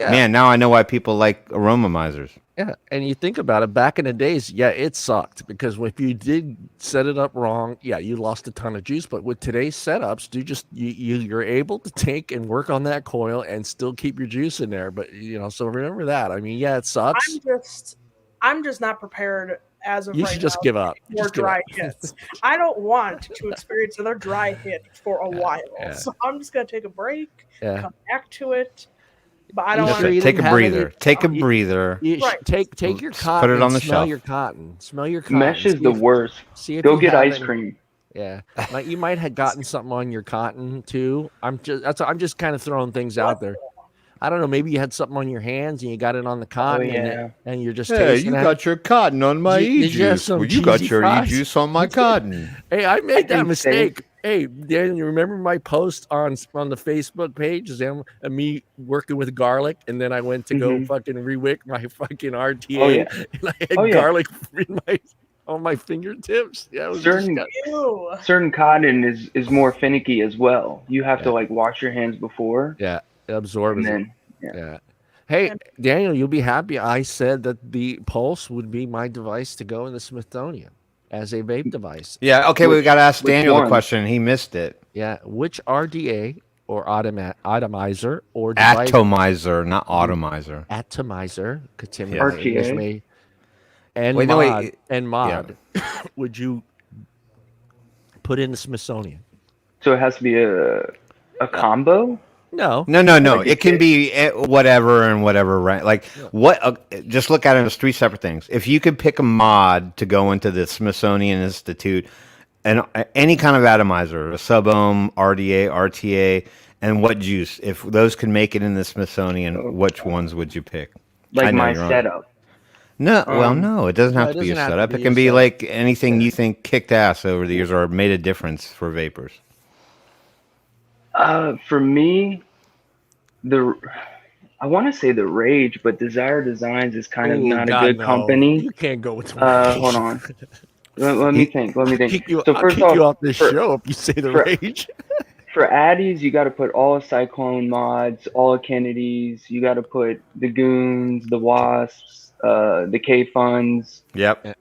man, now I know why people like Aromomizers. Yeah, and you think about it, back in the days, it sucked because if you did set it up wrong, you lost a ton of juice. But with today's setups, you're able to take and work on that coil and still keep your juice in there. But so remember that. I mean, it sucks. I'm just not prepared as of you right should just now give up. More just dry hits. I don't want to experience another dry hit for a while, so I'm just gonna take a break, come back to it. But I don't want to take a breather. Take a breather. Take your cotton. Put it on the smell shelf. Your cotton. Smell your cotton. Mesh is the worst. Go get ice cream. Yeah, you might have gotten something on your cotton too. I'm just kind of throwing things out there. I don't know. Maybe you had something on your hands and you got it on the cotton, and you're just tasting you got your cotton on my e-juice. You got your e-juice on my cotton. Hey, I made that mistake. Hey, Dan, you remember my post on the Facebook page? Me working with garlic, and then I went to go fucking rewick my fucking RTA, and I had garlic on my fingertips. Yeah, it was certain cotton is more finicky as well. You have to wash your hands before. Yeah, it absorbs it. Hey, Daniel, you'll be happy. I said that the Pulse would be my device to go in the Smithsonian as a vape device. Yeah, okay, we got to ask Daniel the question. He missed it. Yeah, which RDA or atomizer or device? Atomizer, not automizer. Atomizer, RTA. And mod would you put in the Smithsonian? So it has to be a combo? No. It can be whatever and whatever, right? Like just look at it as three separate things. If you could pick a mod to go into the Smithsonian Institute, and any kind of atomizer, a sub-ohm, RDA, RTA, and what juice, if those could make it in the Smithsonian, which ones would you pick? Like my setup. No, no, it doesn't have to be a setup. It can be like anything you think kicked ass over the years or made a difference for vapors. For me, I want to say the Rage, but Desire Designs is kind of not a good company. You can't go with Rage. Hold on. Let me think. I'll kick you off this show if you say the Rage. For Addies, you got to put all Cyclone mods, all Kennedys. You got to put the Goons, the Wasps, the K-Funds. Yep.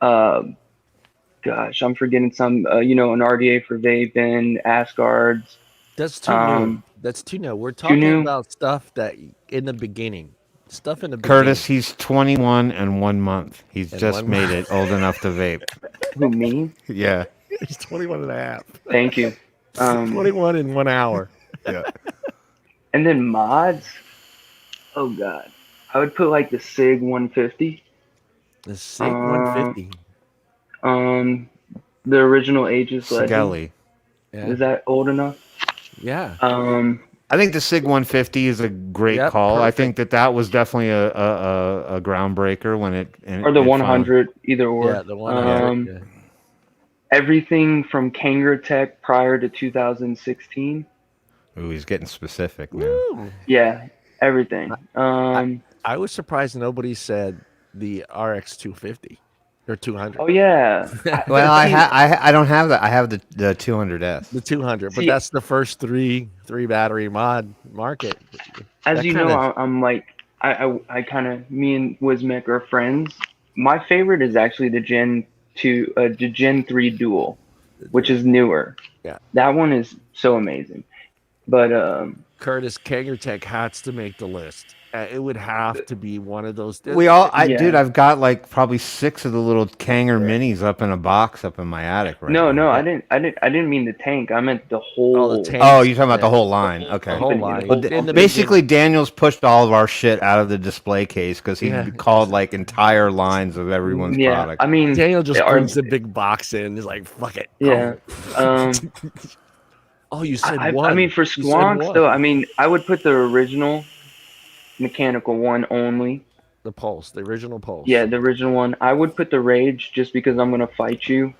Gosh, I'm forgetting some. An RDA for Vaping, Asgards. That's too new. That's too new. We're talking about stuff that in the beginning. Stuff in the Curtis, beginning. he's 21 and 1 month. He's just made it old enough to vape. Who, me? Yeah. He's 21 and a half. Thank you. 21 in 1 hour. Yeah. And then mods. Oh God, I would put like the Sig 150. The Sig 150. The original Aegis Legend. Skelly. Yeah. Is that old enough? Yeah. I think the Sig 150 is a great call. Perfect. I think that was definitely a groundbreaker when it or the 100, either or. Yeah, the 100. Everything from Kangaroo prior to 2016. Ooh, he's getting specific, man. Woo. Yeah, everything. I was surprised nobody said the RX 250 or 200. Oh yeah. Well, I don't have that. I have the 200S. The 200, but that's the first three battery mod market. As you know, I'm like I kind of, me and Wismic are friends. My favorite is actually the Gen 3 Dual, which is newer. Yeah, that one is so amazing. But Curtis, Kangaroo has to make the list. It would have to be one of those. Dude, I've got like probably 6 of the little Kanger minis up in a box up in my attic right now. No, I didn't mean the tank. I meant the whole. the tank. Oh, you're talking about the whole line. Okay. The whole line. Basically, Daniel's pushed all of our shit out of the display case because he called like entire lines of everyone's product. I mean, Daniel just brings the big box in. He's like, fuck it. Yeah. Oh, you said one. I mean, for squonks, though, I mean, I would put the original mechanical one only. The Pulse, the original Pulse. Yeah, the original one. I would put the Rage just because I'm gonna fight you.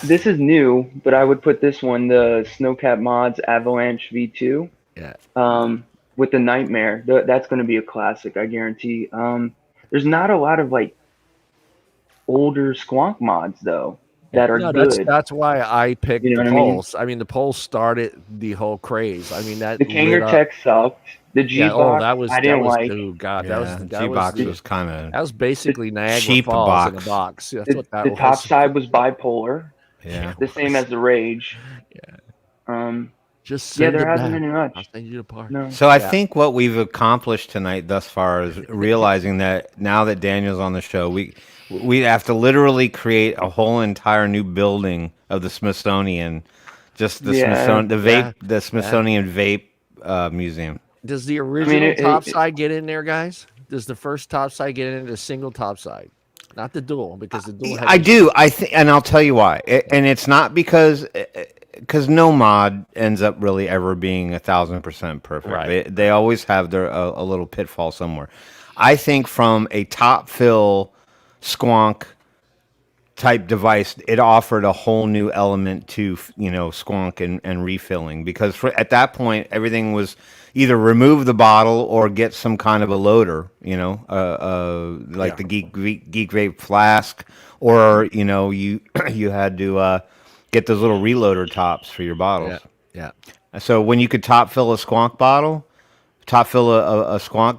This is new, but I would put this one, the Snowcat Mods Avalanche V2. Yeah. With the Nightmare. That's gonna be a classic, I guarantee. There's not a lot of like older squonk mods though that are good. That's why I picked the Pulse. I mean, the Pulse started the whole craze. I mean, that the Kanger Tech sucked. The G-Box, I didn't like. Oh God, the G-Box was kind of. That was basically Niagara cheap Falls box. in a box. That's what that the was. top side was bipolar. Yeah. The same as the Rage. Yeah. Just there hasn't been much. I'll send you the part. No. So I think what we've accomplished tonight thus far is realizing that now that Daniel's on the show, we have to literally create a whole entire new building of the Smithsonian, just the the Smithsonian Vape Museum. Does the original topside get in there, guys? Does the first topside get into the single topside? Not the dual, because the dual. I do. I think, and I'll tell you why. And it's not because no mod ends up really ever being 1,000% perfect. Right. They always have their a little pitfall somewhere. I think from a top fill squonk type device, it offered a whole new element to squonk and refilling, because at that point everything was either remove the bottle or get some kind of a loader, like the Geek Vape flask, or you had to get those little reloader tops for your bottles. Yeah. So when you could top fill a squonk bottle, top fill a squonk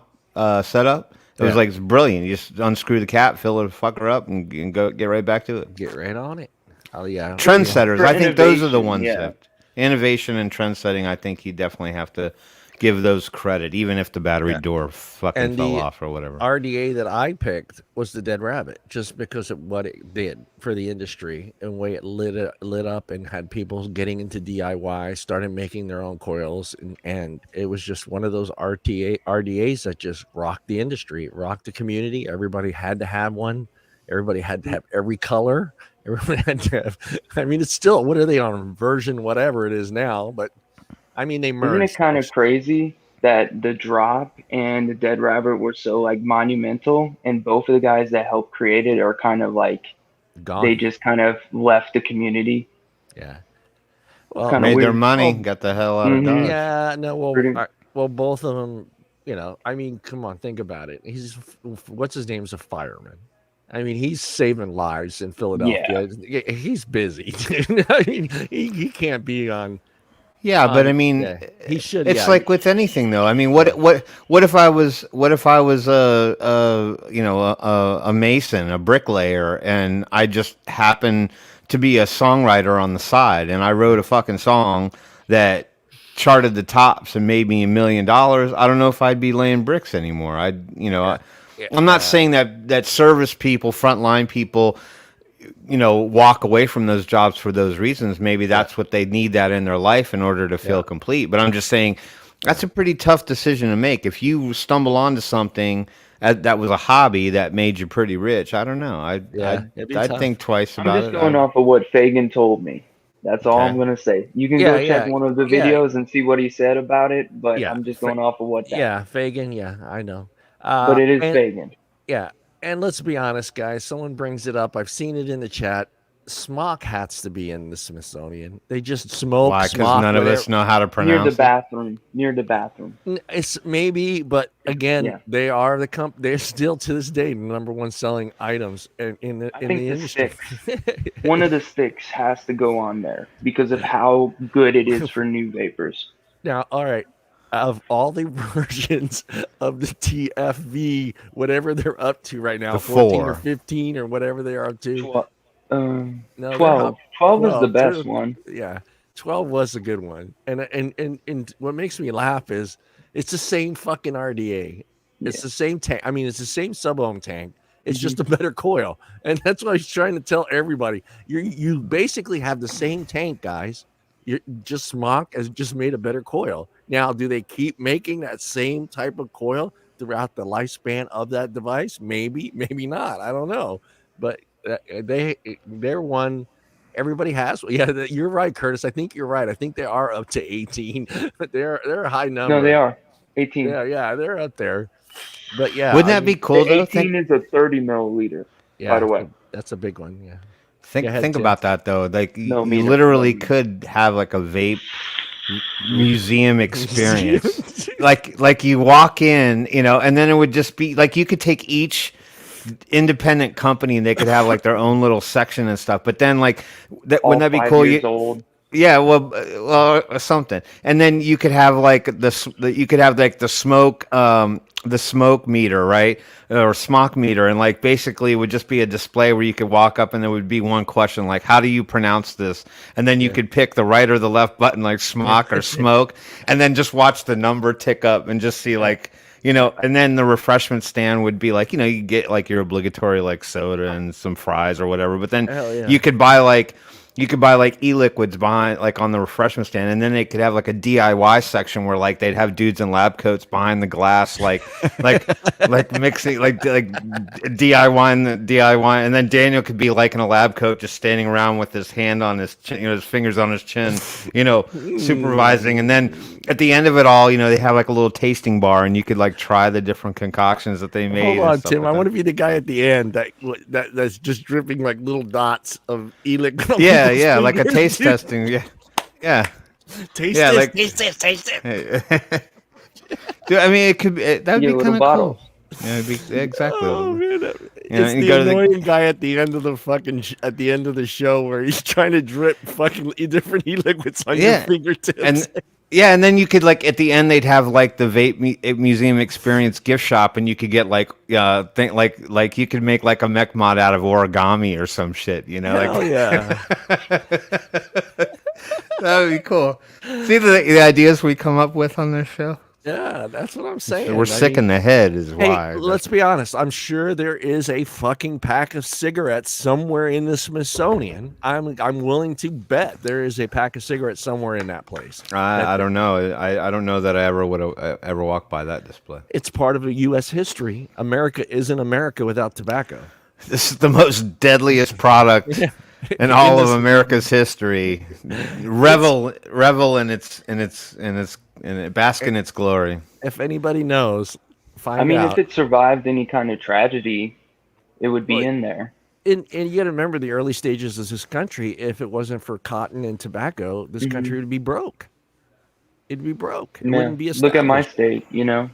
setup, it was like, it's brilliant. You just unscrew the cap, fill the fucker up, and go get right back to it. Get right on it. Oh yeah. Trendsetters. I think those are the ones that innovation and trend setting. I think you definitely have to give those credit, even if the battery door fucking fell off or whatever. RDA that I picked was the Dead Rabbit, just because of what it did for the industry and the way it lit up and had people getting into DIY, started making their own coils, and it was just one of those RDAs that just rocked the industry, rocked the community. Everybody had to have one. Everybody had to have every color. Everybody had to have. I mean, it's still, what are they on, version whatever it is now? But I mean, they merged. Isn't it kind of crazy that the Drop and the Dead Rabbit were so like monumental, and both of the guys that helped create it are kind of like gone? They just kind of left the community. Yeah. Well, made their money, got the hell out of Dodge. Yeah, no, well, both of them, I mean, come on, think about it. What's his name's a fireman. I mean, he's saving lives in Philadelphia. Yeah. He's busy. I mean, he can't be on. Yeah, but I mean, he should. It's like with anything, though. I mean, what if I was a mason, a bricklayer, and I just happened to be a songwriter on the side, and I wrote a fucking song that charted the tops and made me $1 million? I don't know if I'd be laying bricks anymore. I'm not saying that service people, frontline people, walk away from those jobs for those reasons. Maybe that's what they need that in their life in order to feel complete. But I'm just saying that's a pretty tough decision to make. If you stumble onto something that was a hobby that made you pretty rich, I don't know. I'd think twice about it. I'm just going off of what Fagan told me. That's all I'm going to say. You can go check one of the videos and see what he said about it, but I'm just going off of what that. Yeah, Fagan, I know. But it is Fagan. Yeah. And let's be honest, guys. Someone brings it up. I've seen it in the chat. Smock has to be in the Smithsonian. They just smoke. Why? Because none of us know how to pronounce Near the bathroom. It's maybe, but again, they are they're still to this day the #1 selling items in the industry. One of the sticks has to go on there because of how good it is for new vapors. Now, all right. Of all the versions of the TFV, whatever they're up to right now, 14 or 15 or whatever they are up to. 12. 12 is the best one. Yeah. 12 was a good one. And what makes me laugh is it's the same fucking RDA. It's the same tank. I mean, it's the same sub-ohm tank. It's just a better coil. And that's what he's trying to tell everybody. You basically have the same tank, guys. You just Smock has just made a better coil. Now, do they keep making that same type of coil throughout the lifespan of that device? Maybe, maybe not. I don't know. But they're one everybody has. Yeah, you're right, Curtis. I think you're right. I think they are up to 18. they're a high number. No, they are 18. Yeah, they're up there. But yeah, wouldn't that be cool though? 18 is a 30 milliliter. By the way, that's a big one. Yeah. Think about that though. Like No, you literally could have like a vape museum experience. like you walk in, and then it would just be like you could take each independent company and they could have like their own little section and stuff. But then like wouldn't that be cool? Old. Yeah, well, something. And then you could have like the smoke meter, right? Or smock meter, and like basically it would just be a display where you could walk up and there would be one question like, how do you pronounce this? And then you could pick the right or the left button, like smock or smoke, and then just watch the number tick up and just see like, and then the refreshment stand would be like, you get like your obligatory like soda and some fries or whatever, but then you could buy like e-liquids behind, like on the refreshment stand, and then they could have like a DIY section where like they'd have dudes in lab coats behind the glass, like mixing, like DIY, and then Daniel could be like in a lab coat, just standing around with his hand on his chin, his fingers on his chin, supervising, and then at the end of it all, they have like a little tasting bar, and you could like try the different concoctions that they made. Hold on, Tim. I want to be the guy at the end that's just dripping like little dots of e-liquid. Yeah, like a taste testing. Yeah. Taste it. Dude, I mean, it could be that'd be kind of cool. Yeah, it'd be exactly. Oh man, it's the annoying guy at the end of the show where he's trying to drip fucking different e-liquids on your fingertips. And then you could like at the end they'd have like the vape museum experience gift shop, and you could get like like you could make like a mech mod out of origami or some shit, Hell yeah. That would be cool. See the ideas we come up with on this show. Yeah, that's what I'm saying. We're sick in the head is why. Hey, let's be honest. I'm sure there is a fucking pack of cigarettes somewhere in the Smithsonian. I'm willing to bet there is a pack of cigarettes somewhere in that place. I don't know. I don't know that I ever would have ever walked by that display. It's part of a U.S. history. America isn't America without tobacco. This is the most deadliest product in all of America's history. Revel in its bask in its glory. If anybody knows, find out. If it survived any kind of tragedy, it would be in there. And you got to remember the early stages of this country. If it wasn't for cotton and tobacco, this country would be broke. It'd be broke. It wouldn't be established. Look at my state, Yeah,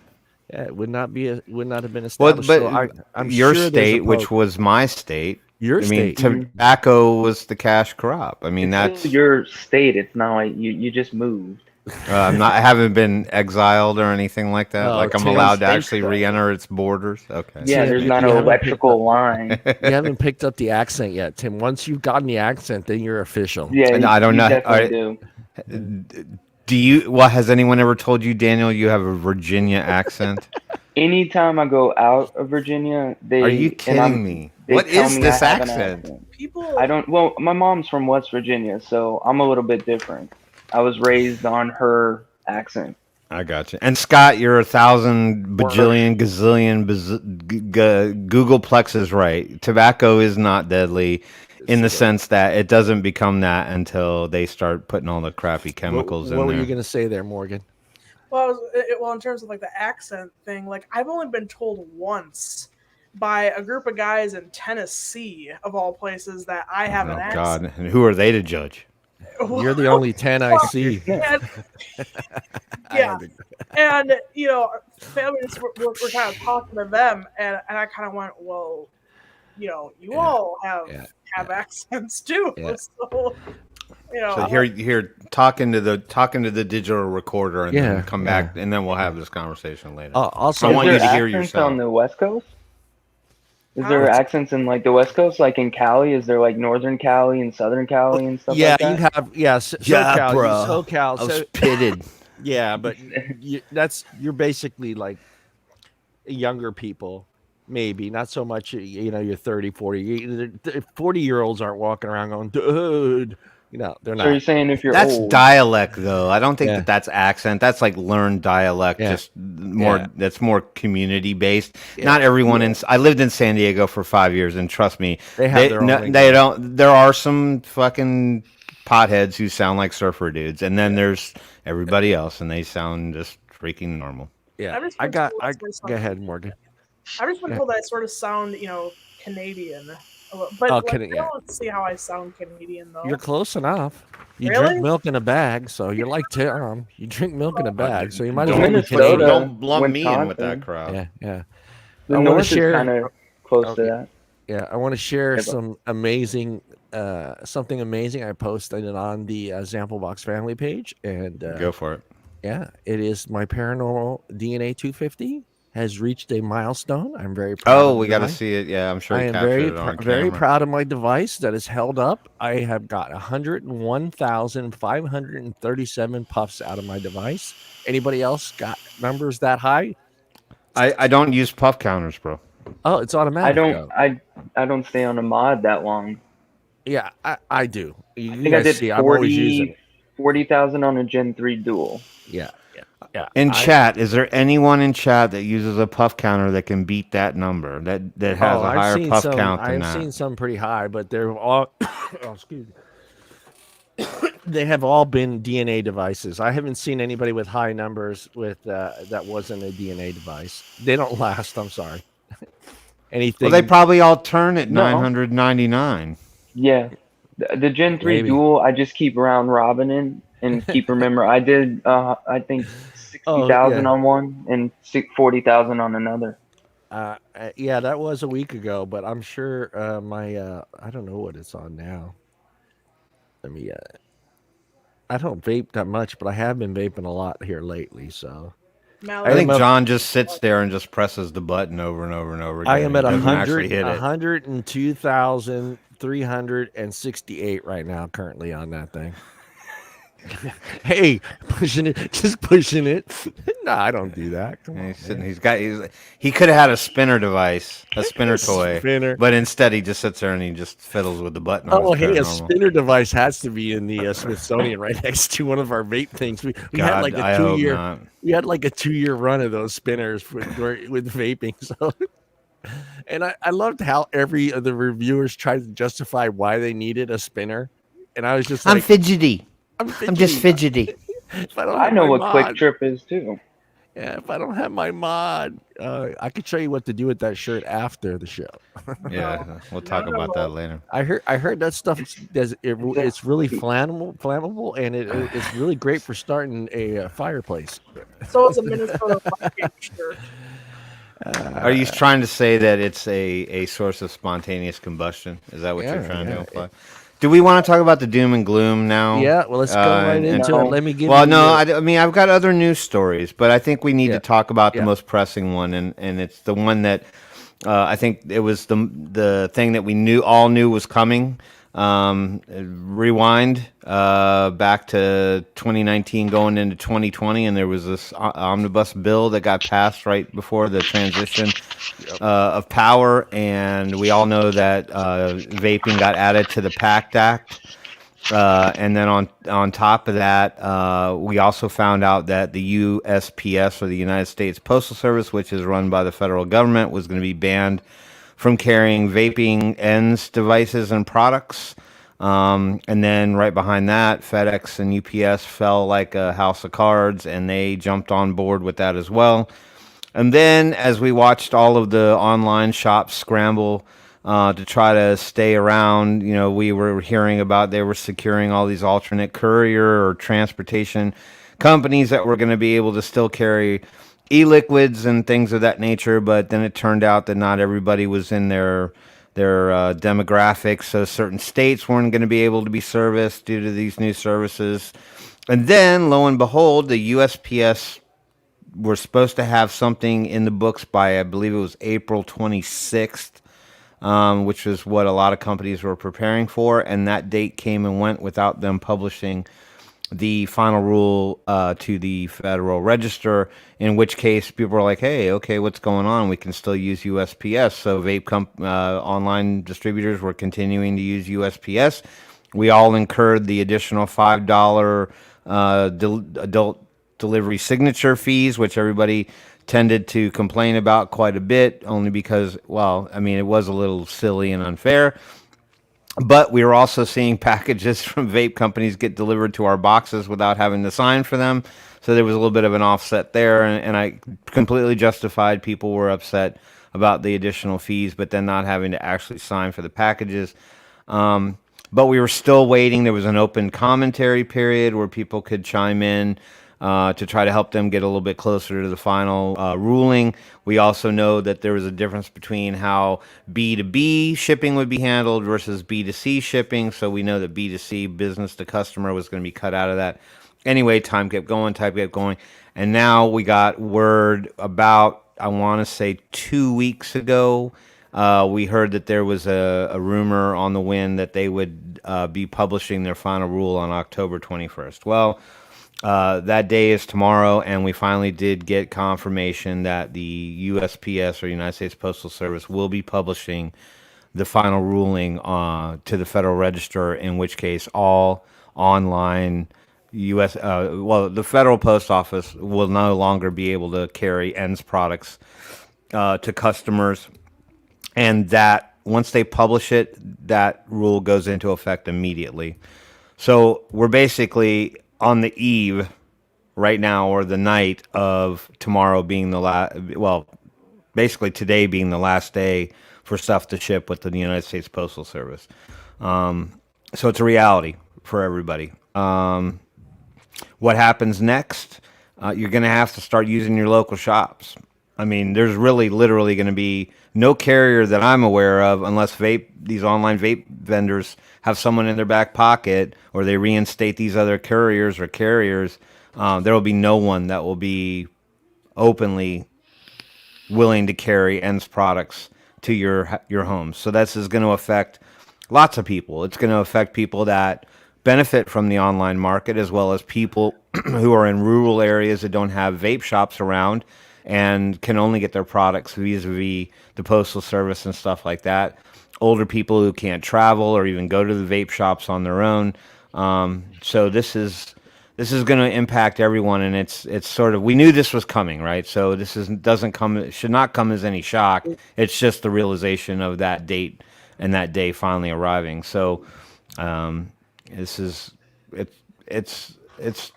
it would not have been established. But I'm your sure state, which was my state. Your state. Tobacco was the cash crop. That's your state. It's not like you just moved. I haven't been exiled or anything like that. I'm allowed to actually re-enter its borders. Okay. Yeah, there's not an electrical line. You haven't picked up the accent yet, Tim. Once you've gotten the accent, then you're official. Yeah, I don't know. Definitely do you? Well, has anyone ever told you, Daniel, you have a Virginia accent? Anytime I go out of Virginia, are you kidding me? What is this accent? People, I don't. Well, my mom's from West Virginia, so I'm a little bit different. I was raised on her accent. I got you. And Scott, you're 1,000 bajillion gazillion Googleplex is right. Tobacco is not deadly in the sense that it doesn't become that until they start putting all the crappy chemicals in there. What were you going to say there, Morgan? Well, in terms of like the accent thing, like I've only been told once by a group of guys in Tennessee, of all places, that I have an accent. God, and who are they to judge? You're the only 10 I see. And, yeah, and families were kind of talking to them, and I kind of went, well, you all have accents too, so. So here, talking to the digital recorder, and then come back, and then we'll have this conversation later. Also, I want you to hear yourself on the West Coast. Is there Huh? accents in like the West Coast, like in Cali? Is there like Northern Cali and Southern Cali and stuff Yeah, like you that? have Yeah, SoCal, bro. I was So pitted. yeah, but you're basically like younger people, maybe not so much. You're 30, 40. 40-year-olds aren't walking around going, dude. They're So you're not. saying if you're That's old, dialect, though. I don't think Yeah, that that's accent. That's like learned dialect, yeah, just more. yeah, That's more community based. yeah. Not everyone yeah. I lived in San Diego for 5 years, and trust me, They have their own they lingo. don't. There are some fucking potheads who sound like surfer dudes, and then there's everybody else, and they sound just freaking normal. Yeah, I've just been told I sort of go sound, ahead, Morgan. I've just been Yeah. told that I sort of sound, Canadian. But Oh, like, kidding. I Yeah, don't see how I sound Canadian though. you're close enough. You drink Really? milk in a bag, so you're like Tom. You drink milk in a bag, so you might as well Don't be Canadian. Minnesota, don't lump me in with that Wisconsin, crowd. Yeah, yeah. the I want to North is kind share. of close Oh, to that. yeah, I want to share Yeah, but some amazing, something amazing I posted it on the ZampleBox family page, and Go for it. yeah, it is my paranormal DNA 250 has reached a milestone. I'm very proud Oh, of we the got to device. see it. Yeah, I'm sure I he am captured it on very camera. proud of my device that is held up. I have got 101,537 puffs out of my device. Anybody else got numbers that high? I don't use puff counters, bro. Oh, it's I automatic. don't I don't stay on a mod that long. Yeah, I do. I You think I guys did see, I'm always using it. 40,000 on a Gen 3 Dual. Yeah, yeah. In chat, is there anyone in chat that uses a puff counter that can beat that number? That has a higher puff count than I've that? seen some pretty high, but they're all. Oh, excuse me. They have all been DNA devices. I haven't seen anybody with high numbers with that wasn't a DNA device. They don't last. I'm sorry. Anything? Well, they probably all turn at No. 999. Yeah. The Gen 3 Maybe. Dual, I just keep round robining and keep remember. I did, I think, 60,000 yeah. on one and 40,000 on another. Yeah, that was a week ago, but I'm sure my I don't know what it's on now. Let me. I don't vape that much, but I have been vaping a lot here lately. So I think am John just sits there and just presses the button over and over and over again. I am at He doesn't actually hit it. 102,368 right now, currently on that thing. Hey, just pushing it. No, I don't do that. Come on, He's sitting. He could have had a spinner device, a spinner toy, Spinner. but instead he just sits there and he just fiddles with the button. Oh, on his hey, a paranormal. spinner device has to be in the Smithsonian right next to one of our vape things. We had God, like I a hope 2 year. not. We had like a 2 year run of those spinners with vaping. So, and I loved how every of the reviewers tried to justify why they needed a spinner, and I was just like, I'm fidgety. I'm I'm just fidgety. If I don't I have know my what mod, Quick Trip is too. Yeah, if I don't have my mod, I could show you what to do with that shirt after the show. Yeah, we'll talk about that later. I heard that stuff it's really flammable, and it's really great for starting a fireplace. So it's a Minnesota Viking shirt. Are you trying to say that it's a source of spontaneous combustion? Is that what you're trying to imply? Do we want to talk about the doom and gloom now? Yeah, well, let's go right into it. Let me give Well, you no, I mean, I've got other news stories, but I think we need to talk about the most pressing one, and it's the one that I think it was the thing that we all knew was coming. Rewind back to 2019 going into 2020, and there was this omnibus bill that got passed right before the transition of power, and we all know that vaping got added to the PACT Act. And then on top of that, we also found out that the USPS, or the United States Postal Service, which is run by the federal government, was going to be banned from carrying vaping ends, devices, and products. And then right behind that, FedEx and UPS fell like a house of cards, and they jumped on board with that as well. And then as we watched all of the online shops scramble to try to stay around, we were hearing about they were securing all these alternate courier or transportation companies that were going to be able to still carry e-liquids and things of that nature, but then it turned out that not everybody was in their demographics, so certain states weren't going to be able to be serviced due to these new services. And then, lo and behold, the USPS were supposed to have something in the books by, I believe it was April 26th, which is what a lot of companies were preparing for. And that date came and went without them publishing the final rule to the Federal Register, in which case people are like, hey, okay, what's going on? We can still use USPS. So online distributors were continuing to use USPS. We all incurred the additional $5 adult delivery signature fees, which everybody tended to complain about quite a bit, only because, well, I mean, it was a little silly and unfair. But we were also seeing packages from vape companies get delivered to our boxes without having to sign for them. So there was a little bit of an offset there, and I completely justified. People were upset about the additional fees, but then not having to actually sign for the packages. But we were still waiting. There was an open commentary period where people could chime in to try to help them get a little bit closer to the final ruling. We also know that there was a difference between how B2B shipping would be handled versus B2C shipping. So we know that B2C, business to customer, was going to be cut out of that. Anyway, time kept going. And now we got word about, I want to say 2 weeks ago, we heard that there was a rumor on the wind that they would be publishing their final rule on October 21st. Well, that day is tomorrow, and we finally did get confirmation that the USPS, or United States Postal Service, will be publishing the final ruling to the Federal Register, in which case all online the Federal Post Office will no longer be able to carry ENDS products to customers. And that once they publish it, that rule goes into effect immediately. So we're basically on the eve right now, or the night of tomorrow being the last, well, basically today being the last day for stuff to ship with the United States Postal Service. So it's a reality for everybody. What happens next? You're going to have to start using your local shops. I mean, there's really literally going to be no carrier that I'm aware of, unless these online vape vendors have someone in their back pocket, or they reinstate these other couriers or carriers. There will be no one that will be openly willing to carry ENDS products to your homes. So this is going to affect lots of people. It's going to affect people that benefit from the online market, as well as people who are in rural areas that don't have vape shops around and can only get their products vis-a-vis the Postal Service and stuff like that. Older people who can't travel or even go to the vape shops on their own. So this is going to impact everyone, and it's sort of, we knew this was coming, right? So this it should not come as any shock. It's just the realization of that date and that day finally arriving. So it's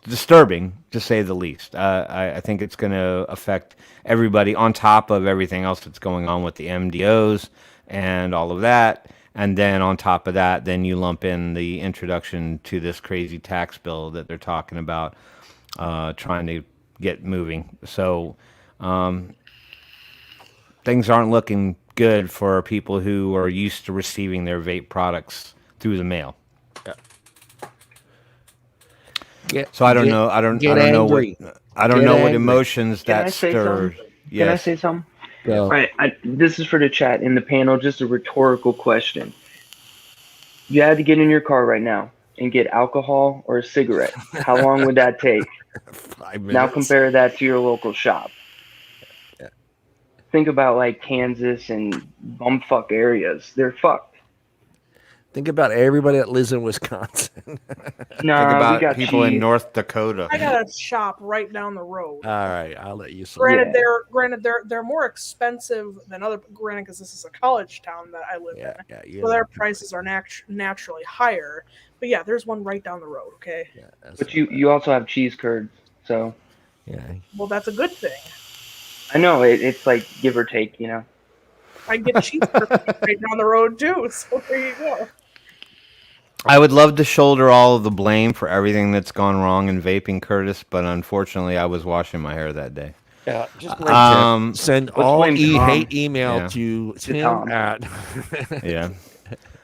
disturbing, to say the least. I think it's going to affect everybody, on top of everything else that's going on with the MDOs and all of that. And then on top of that, then you lump in the introduction to this crazy tax bill that they're talking about, trying to get moving. So things aren't looking good for people who are used to receiving their vape products through the mail. So I don't know. I don't know what emotions that stirs. Can I say something? All right. This is for the chat in the panel. Just a rhetorical question. You had to get in your car right now and get alcohol or a cigarette. How long would that take? 5 minutes. Now compare that to your local shop. Yeah. Think about like Kansas and bumfuck areas. They're fucked. Think about everybody that lives in Wisconsin. No, Think about we got people in cheese. North Dakota. I got a shop right down the road. All right, I'll let you. Granted, they're more expensive than other. Granted, because this is a college town that I live in, so their prices are naturally higher. But yeah, there's one right down the road. Okay. Yeah, But you also have cheese curds, so. Yeah. Well, that's a good thing. I know it's like give or take, you know. I can get cheese curds right down the road too. So there you go. I would love to shoulder all of the blame for everything that's gone wrong in vaping, Curtis, but unfortunately, I was washing my hair that day. Yeah, just send all hate email to Tim at. Yeah.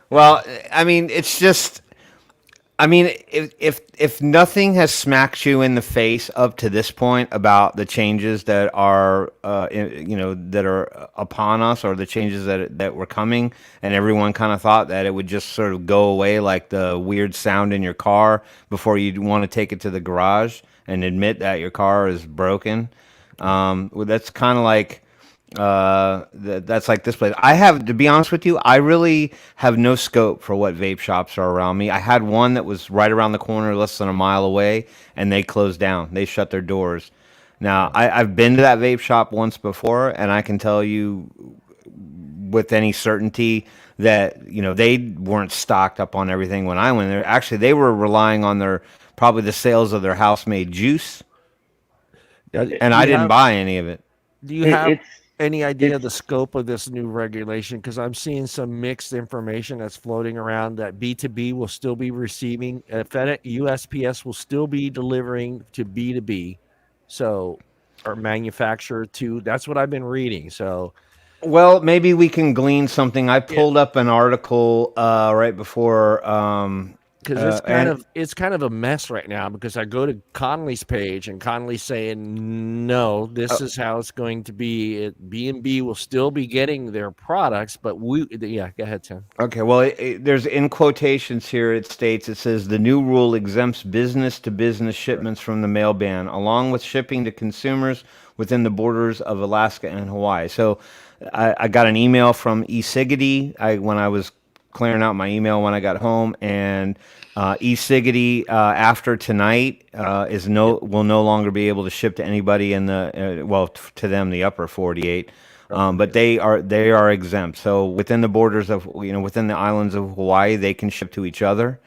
Well, I mean, it's just, I mean, if nothing has smacked you in the face up to this point about the changes that are that are upon us, or the changes that were coming, and everyone kind of thought that it would just sort of go away like the weird sound in your car before you want to take it to the garage and admit that your car is broken. Well, that's kind of like that's like this place. I have, to be honest with you, I really have no scope for what vape shops are around me. I had one that was right around the corner, less than a mile away, and they closed down. They shut their doors. Now, I've been to that vape shop once before, and I can tell you with any certainty that they weren't stocked up on everything when I went there. Actually, they were relying on probably the sales of their house-made juice, and I didn't buy any of it. Do you have It's any idea of the scope of this new regulation? Because I'm seeing some mixed information that's floating around that B2B will still be receiving, FedEx, USPS will still be delivering to B2B, so, or manufacturer to. That's what I've been reading. So, well, maybe we can glean something. I pulled up an article right before. Because it's kind of a mess right now, because I go to Conley's page and Conley's saying, no, this is how it's going to be. B&B will still be getting their products, but go ahead, Tim. Okay, well, there's in quotations here, it says the new rule exempts business-to-business shipments from the mail ban, along with shipping to consumers within the borders of Alaska and Hawaii. So I got an email from e-Siggity when I was clearing out my email when I got home, and e-Siggity after tonight will no longer be able to ship to anybody in the to them, the upper 48. But they are exempt. So within the borders of within the islands of Hawaii, they can ship to each other,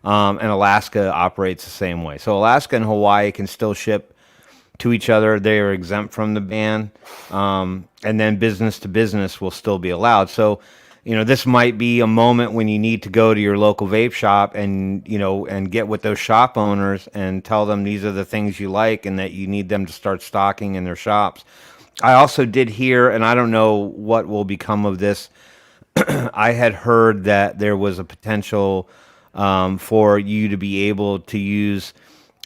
and Alaska operates the same way. So Alaska and Hawaii can still ship to each other. They are exempt from the ban, and then business to business will still be allowed. So this might be a moment when you need to go to your local vape shop and get with those shop owners and tell them these are the things you like and that you need them to start stocking in their shops. I also did hear, and I don't know what will become of this, I had heard that there was a potential for you to be able to use,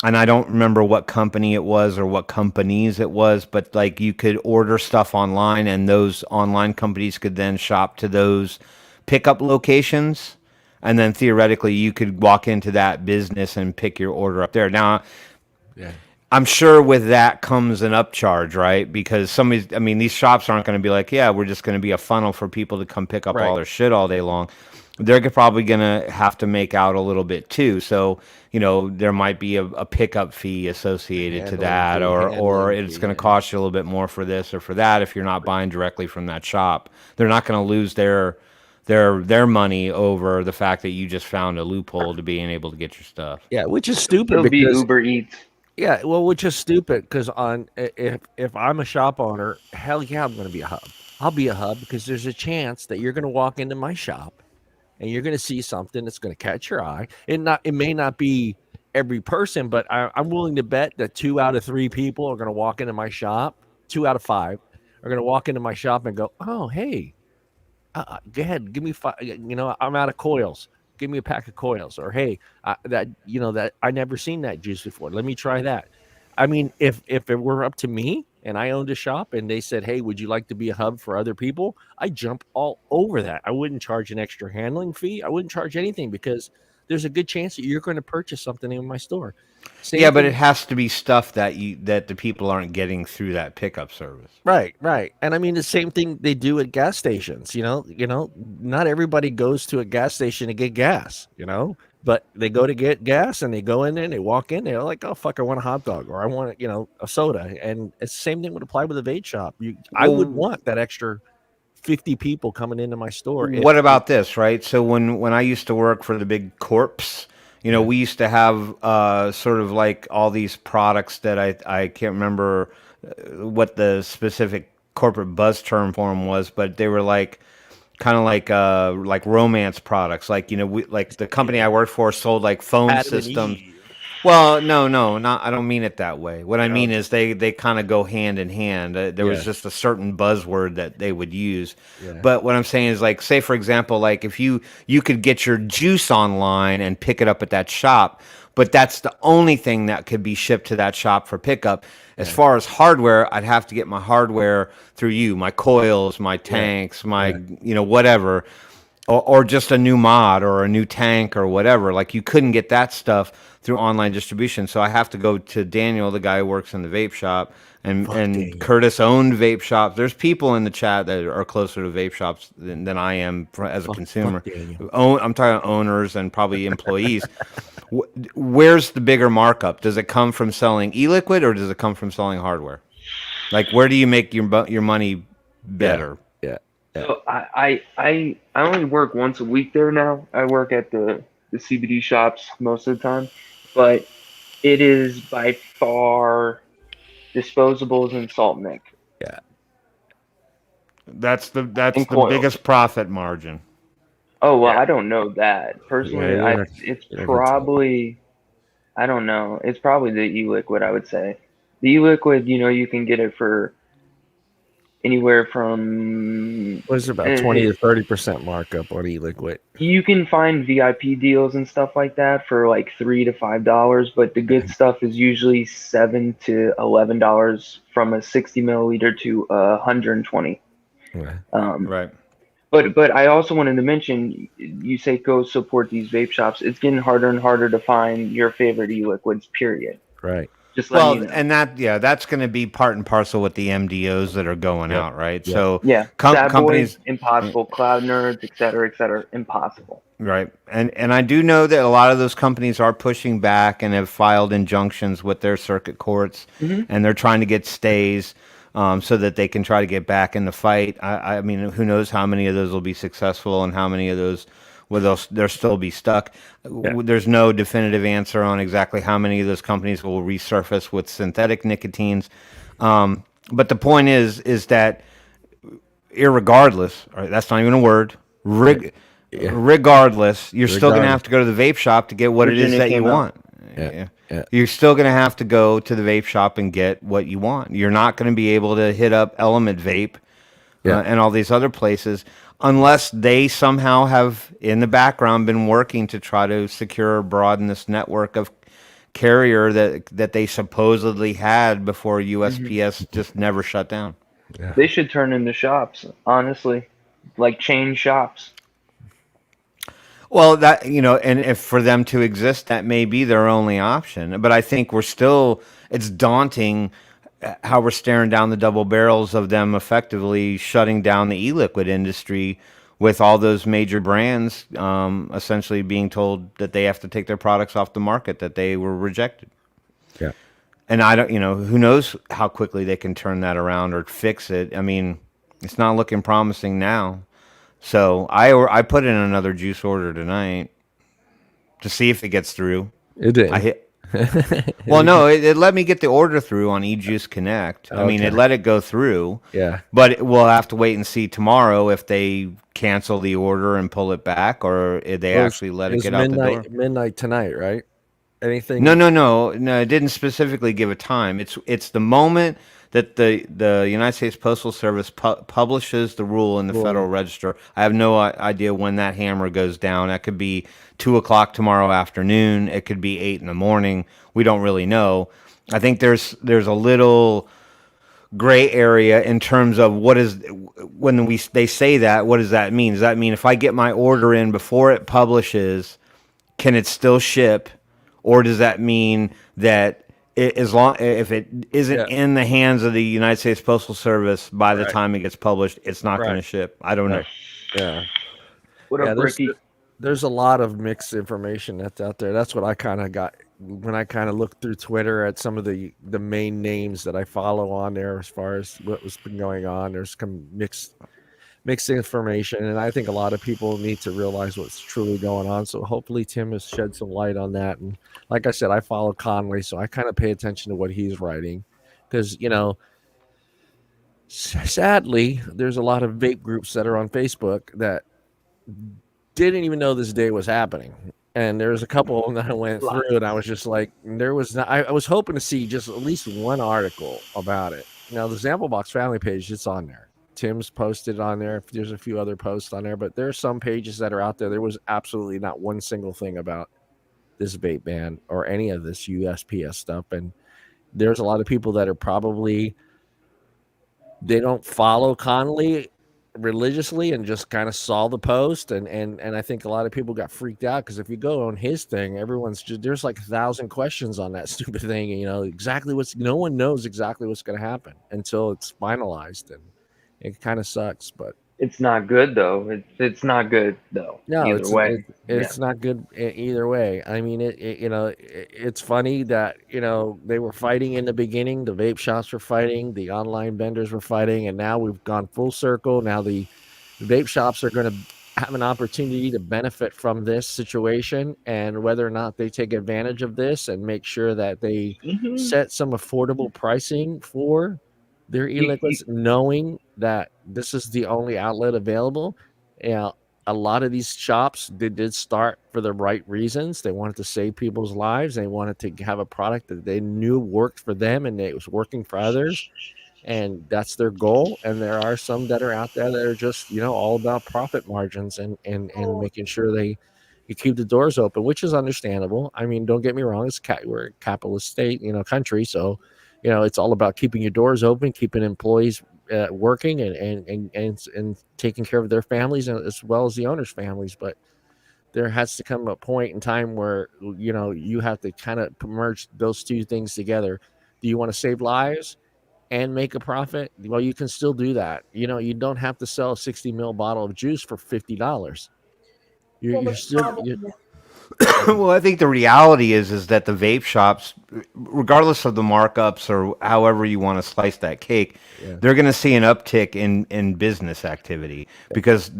and I don't remember what company it was or what companies it was, but like you could order stuff online and those online companies could then shop to those pickup locations. And then theoretically you could walk into that business and pick your order up there. Now, I'm sure with that comes an upcharge, right? Because these shops aren't going to be like, yeah, we're just going to be a funnel for people to come pick up all their shit all day long. They're probably going to have to make out a little bit too. So, there might be a pickup fee associated to that, or it's going to cost you a little bit more for this or for that if you're not buying directly from that shop. They're not going to lose their money over the fact that you just found a loophole to being able to get your stuff. Yeah, which is stupid. It'll be Uber Eats. Yeah, well, which is stupid because if I'm a shop owner, hell yeah, I'm going to be a hub. I'll be a hub because there's a chance that you're going to walk into my shop and you're going to see something that's going to catch your eye. It may not be every person, but I'm willing to bet that 2 out of 3 people are going to walk into my shop. 2 out of 5 are going to walk into my shop and go, "Oh, hey, go ahead, give me 5. I'm out of coils. Give me a pack of coils." Or, "Hey, that I never seen that juice before. Let me try that." I mean, if it were up to me and I owned a shop and they said, "Hey, would you like to be a hub for other people?" I'd jump all over that. I wouldn't charge an extra handling fee. I wouldn't charge anything because there's a good chance that you're going to purchase something in my store. But it has to be stuff that the people aren't getting through that pickup service. Right. And I mean the same thing they do at gas stations. Not everybody goes to a gas station to get gas. But they go to get gas and they go in there and they walk in. They're like, "Oh fuck, I want a hot dog or I want a soda." And it's the same thing would apply with a vape shop. I would want that extra 50 people coming into my store. What about this, right? So when I used to work for the big corps, we used to have sort of like all these products that I can't remember what the specific corporate buzz term for them was, but they were like kind of like romance products. Like, like the company I worked for sold like phone systems. Well, no, not. I don't mean it that way. What I mean Okay. is they kind of go hand in hand. There was just a certain buzzword that they would use. Yeah. But what I'm saying is, like, say for example, like if you could get your juice online and pick it up at that shop, but that's the only thing that could be shipped to that shop for pickup. As far as hardware, I'd have to get my hardware through you, my coils, my tanks, my whatever. Or just a new mod or a new tank or whatever. Like you couldn't get that stuff through online distribution. So I have to go to Daniel, the guy who works in the vape shop, and Daniel. Curtis owned vape shops. There's people in the chat that are closer to vape shops than I am as a consumer. I'm talking owners and probably employees. Where's the bigger markup? Does it come from selling e-liquid or does it come from selling hardware? Like where do you make your money better? So I only work once a week there now. I work at the CBD shops most of the time, but it is by far disposables and salt nick. Yeah. That's the coils. biggest profit margin. Oh well, I don't know that personally. Yeah, It's probably, I don't know. It's probably the e-liquid. I would say the e-liquid. You can get it for anywhere from What is it, about 20 to 30% markup on e-liquid? You can find VIP deals and stuff like that for like $3 to $5, but the good stuff is usually $7 to $11 from a 60 milliliter to 120. Right. But I also wanted to mention, you say go support these vape shops. It's getting harder and harder to find your favorite e-liquids. Period. Right. Just well, you know. and that's going to be part and parcel with the MDOs that are going out, right? Yep. So companies, impossible, cloud nerds, et cetera, impossible. Right, and I do know that a lot of those companies are pushing back and have filed injunctions with their circuit courts, and they're trying to get stays so that they can try to get back in the fight. I mean, who knows how many of those will be successful and how many of those will they'll still be stuck. There's no definitive answer on exactly how many of those companies will resurface with synthetic nicotines. But the point is that irregardless, right, that's not even a word, regardless, you're still going to have to go to the vape shop to get what it is that you want. You're still going to have to go to the vape shop and get what you want. You're not going to be able to hit up Element Vape and all these other places unless they somehow have in the background been working to try to secure or broaden this network of carrier that they supposedly had before USPS just never shut down. They should turn into shops, honestly, like chain shops. Well, that, and if for them to exist, that may be their only option. But I think it's daunting how we're staring down the double barrels of them effectively shutting down the e-liquid industry with all those major brands essentially being told that they have to take their products off the market, that they were rejected. Yeah. And I don't, who knows how quickly they can turn that around or fix it. I mean, it's not looking promising now. So I put in another juice order tonight to see if it gets through. It did. I hit. Well, no, it let me get the order through on eJuice Connect. I mean, it let it go through. Yeah. But we'll have to wait and see tomorrow if they cancel the order and pull it back, or if they actually let it get out the door. Midnight tonight, right? Anything? No. It didn't specifically give a time. It's the moment that the United States Postal Service publishes the rule in the Federal Register. I have no idea when that hammer goes down. That could be 2:00 tomorrow afternoon. It could be 8 in the morning. We don't really know. I think there's a little gray area in terms of what is when they say that. What does that mean? Does that mean if I get my order in before it publishes, can it still ship, or does that mean that if it isn't in the hands of the United States Postal Service by the time it gets published, it's not going to ship? I don't know. Yeah. What up, Ricky? There's a lot of mixed information that's out there. That's what I kind of got when I kind of looked through Twitter at some of the main names that I follow on there as far as what was been going on. There's some mixed information, and I think a lot of people need to realize what's truly going on. So hopefully Tim has shed some light on that. And like I said, I follow Conway, so I kind of pay attention to what he's writing because, sadly, there's a lot of vape groups that are on Facebook that didn't even know this day was happening. And there's a couple of them that I went through, and I was just like, there was not. I was hoping to see just at least one article about it. Now the ZampleBox family page, it's on there. Tim's posted on there. There's a few other posts on there, but there are some pages that are out there. There was absolutely not one single thing about this vape ban or any of this USPS stuff. And there's a lot of people that are probably, they don't follow Connolly religiously and just kind of saw the post. And I think a lot of people got freaked out because if you go on his thing, everyone's just, there's like 1,000 questions on that stupid thing. And, you know, exactly no one knows exactly what's going to happen until it's finalized. And it kind of sucks, but it's not good though. It's not good though. no, Either way, it's not good either way. I mean, it's funny that, you know, they were fighting in the beginning. The vape shops were fighting, the online vendors were fighting, and now we've gone full circle. Now the vape shops are going to have an opportunity to benefit from this situation, and whether or not they take advantage of this and make sure that they set some affordable pricing for their e-liquids, knowing that this is the only outlet available. And a lot of these shops, they did start for the right reasons. They wanted to save people's lives. They wanted to have a product that they knew worked for them and it was working for others. And that's their goal. And there are some that are out there that are just, you know, all about profit margins and making sure you keep the doors open, which is understandable. I mean, don't get me wrong. We're a capitalist state, you know, country. So, you know, it's all about keeping your doors open, keeping employees working and taking care of their families as well as the owners' families. But there has to come a point in time where, you know, you have to kind of merge those two things together. Do you want to save lives and make a profit? Well, you can still do that. You know, you don't have to sell a 60 ml bottle of juice for $50. You're still... Well, I think the reality is that the vape shops, regardless of the markups or however you want to slice that cake, they're going to see an uptick in business activity because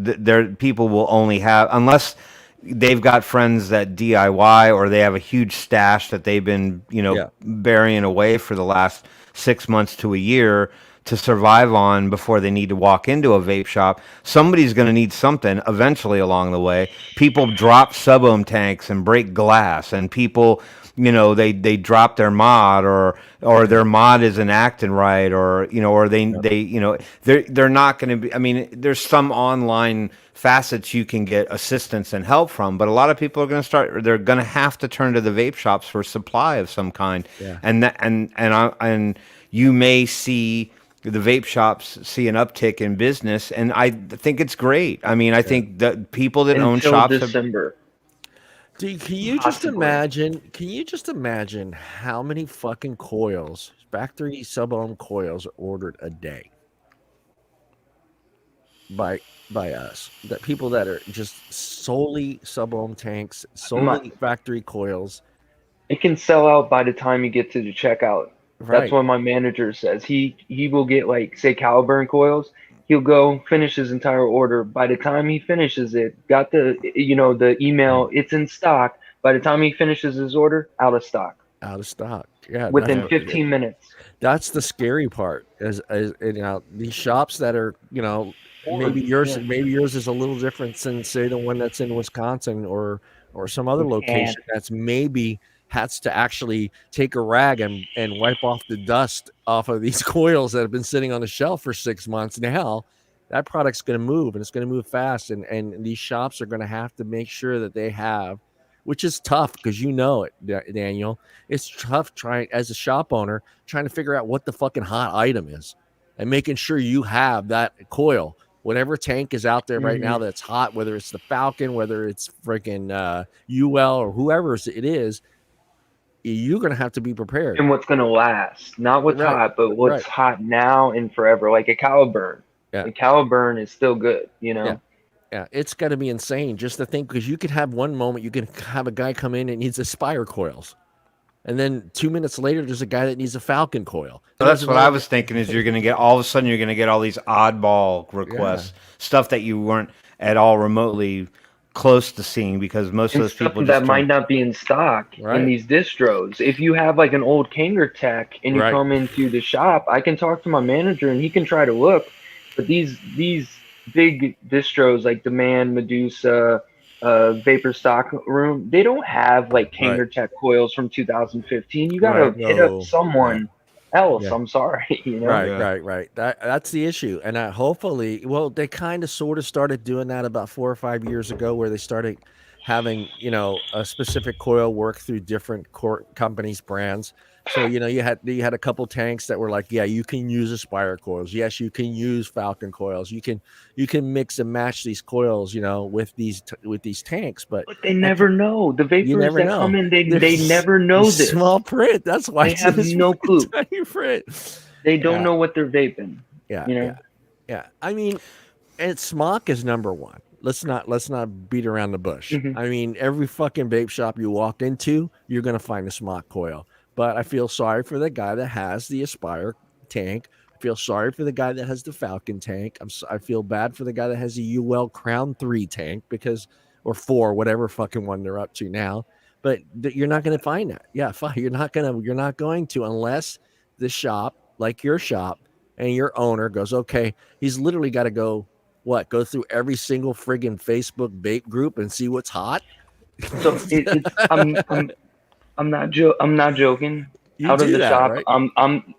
people will only have, unless they've got friends that DIY or they have a huge stash that they've been, you know, burying away for the last 6 months to a year to survive on before they need to walk into a vape shop. Somebody's going to need something eventually along the way. People drop sub-ohm tanks and break glass, and people, you know, they drop their mod or their mod isn't acting right, or, you know, or they you know, they're not going to be, I mean, there's some online facets you can get assistance and help from, but a lot of people are going to they're going to have to turn to the vape shops for supply of some kind. And you may see the vape shops see an uptick in business, and I think it's great. I mean, I think that people that own shops December. Can you just imagine? Can you just imagine how many fucking coils, factory sub-ohm coils, are ordered a day by us? That people that are just solely sub-ohm tanks, solely factory coils. It can sell out by the time you get to the checkout. Right. That's what my manager says. He will get, like, say, Caliburn coils. He'll go finish his entire order. By the time he finishes it, got the, you know, the email, it's in stock. By the time he finishes his order, out of stock. Out of stock. Yeah. Within 15 minutes. That's the scary part. Is you know, these shops that are, you know, maybe yours is a little different than, say, the one that's in Wisconsin or some other location that's maybe has to actually take a rag and wipe off the dust off of these coils that have been sitting on the shelf for 6 months. Now that product's going to move, and it's going to move fast. And these shops are going to have to make sure that they have, which is tough because you know it, Daniel. It's tough trying as a shop owner, trying to figure out what the fucking hot item is and making sure you have that coil. Whatever tank is out there right now that's hot, whether it's the Falcon, whether it's freaking UL or whoever it is, you're going to have to be prepared. And what's going to last, not what's hot, but what's hot now and forever, like a Caliburn. Yeah. A Caliburn is still good, you know? Yeah, it's got to be insane just to think, because you could have one moment, you can have a guy come in and needs Aspire coils. And then 2 minutes later, there's a guy that needs a Falcon coil. So that's what I was thinking, is you're going to get, all of a sudden, you're going to get all these oddball requests, stuff that you weren't at all remotely close to seeing, because most of those people that might not be in stock in these distros. If you have like an old Kanger Tech and you come into the shop, I can talk to my manager and he can try to look. But these big distros like Demand, Medusa, vapor stock room, they don't have like Right. Kanger Tech coils from 2015. You Right. gotta hit up No. someone else. Yeah. I'm sorry, you know. Right, Yeah. right. That's the issue, and hopefully, well, they kind of sort of started doing that about 4 or 5 years ago, where they started having a specific coil work through different companies' brands. So you had a couple tanks that were like, yeah, you can use Aspire coils. Yes, you can use Falcon coils. You can mix and match these coils, with these tanks, but But they never know. The you vapors never that come know. in, they There's never know this. small print. That's why They it's have this no clue. tiny print. They don't Yeah. know what they're vaping. Yeah, You know. yeah. I mean, and smock is number one. Let's not beat around the bush. Mhm. I mean, every fucking vape shop you walk into, you're gonna find a smock coil. But I feel sorry for the guy that has the Aspire tank. I feel sorry for the guy that has the Falcon tank. I feel bad for the guy that has the UL Crown 3 tank or 4, whatever fucking one they're up to now. But you're not going to find that. Yeah, fine. You're not going to unless the shop, like your shop, and your owner goes, okay, he's literally got to go through every single friggin' Facebook vape group and see what's hot. So it's I'm not joking. You Out of do the that, shop, right?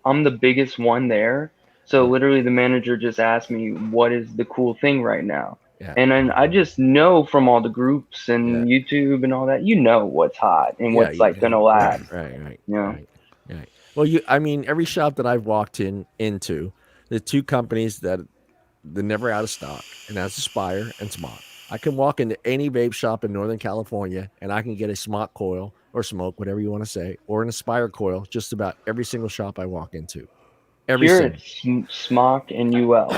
I'm the biggest one there. So Yeah. literally, the manager just asked me, "What is the cool thing right now?" Yeah. And then I just know from all the groups and YouTube and all that, what's hot and what's like gonna last. Right. Yeah. Right. Well, I mean, every shop that I've walked into, the two companies that they're never out of stock, and that's Aspire and Smock. I can walk into any vape shop in Northern California and I can get a Smock coil or smoke, whatever you want to say, or an Aspire coil, just about every single shop I walk into. Every Here single. it's Smock and UL.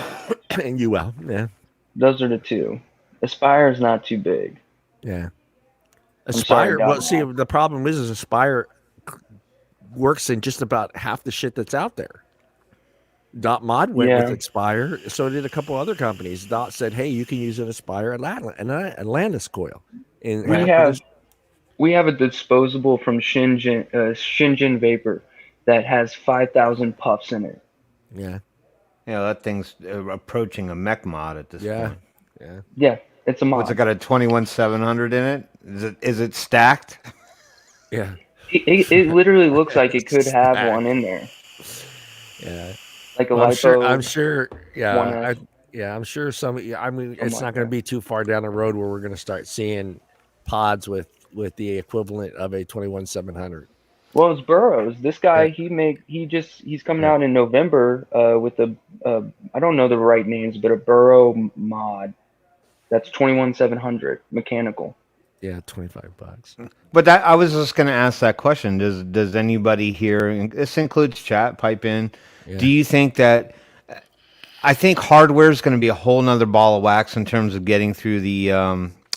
And UL, yeah. Those are the two. Aspire is not too big. Yeah. sorry, Aspire, well, Dom. see, the problem is Aspire works in just about half the shit that's out there. Dot Mod went with Aspire, so did a couple other companies. Dot said, "Hey, you can use an Aspire Atlantis coil." We have a disposable from Shingen Vapor that has 5,000 puffs in it. Yeah, that thing's approaching a mech mod at this point. Yeah, it's a mod. What's it got, a 21700 in it? Is it stacked? Yeah. It literally looks like it could have one in there. Yeah. Like a lipo. I'm sure. Yeah. I'm sure some. I mean, it's not going to be too far down the road where we're going to start seeing pods with the equivalent of a 21700. Well, it's Burroughs. This guy, he's coming out in November with I don't know the right names, but a Burrow mod. That's 21700 mechanical. Yeah, $25. But I was just going to ask that question. Does anybody here, and this includes chat, pipe in? Yeah. Do you think that? I think hardware is going to be a whole nother ball of wax in terms of getting through the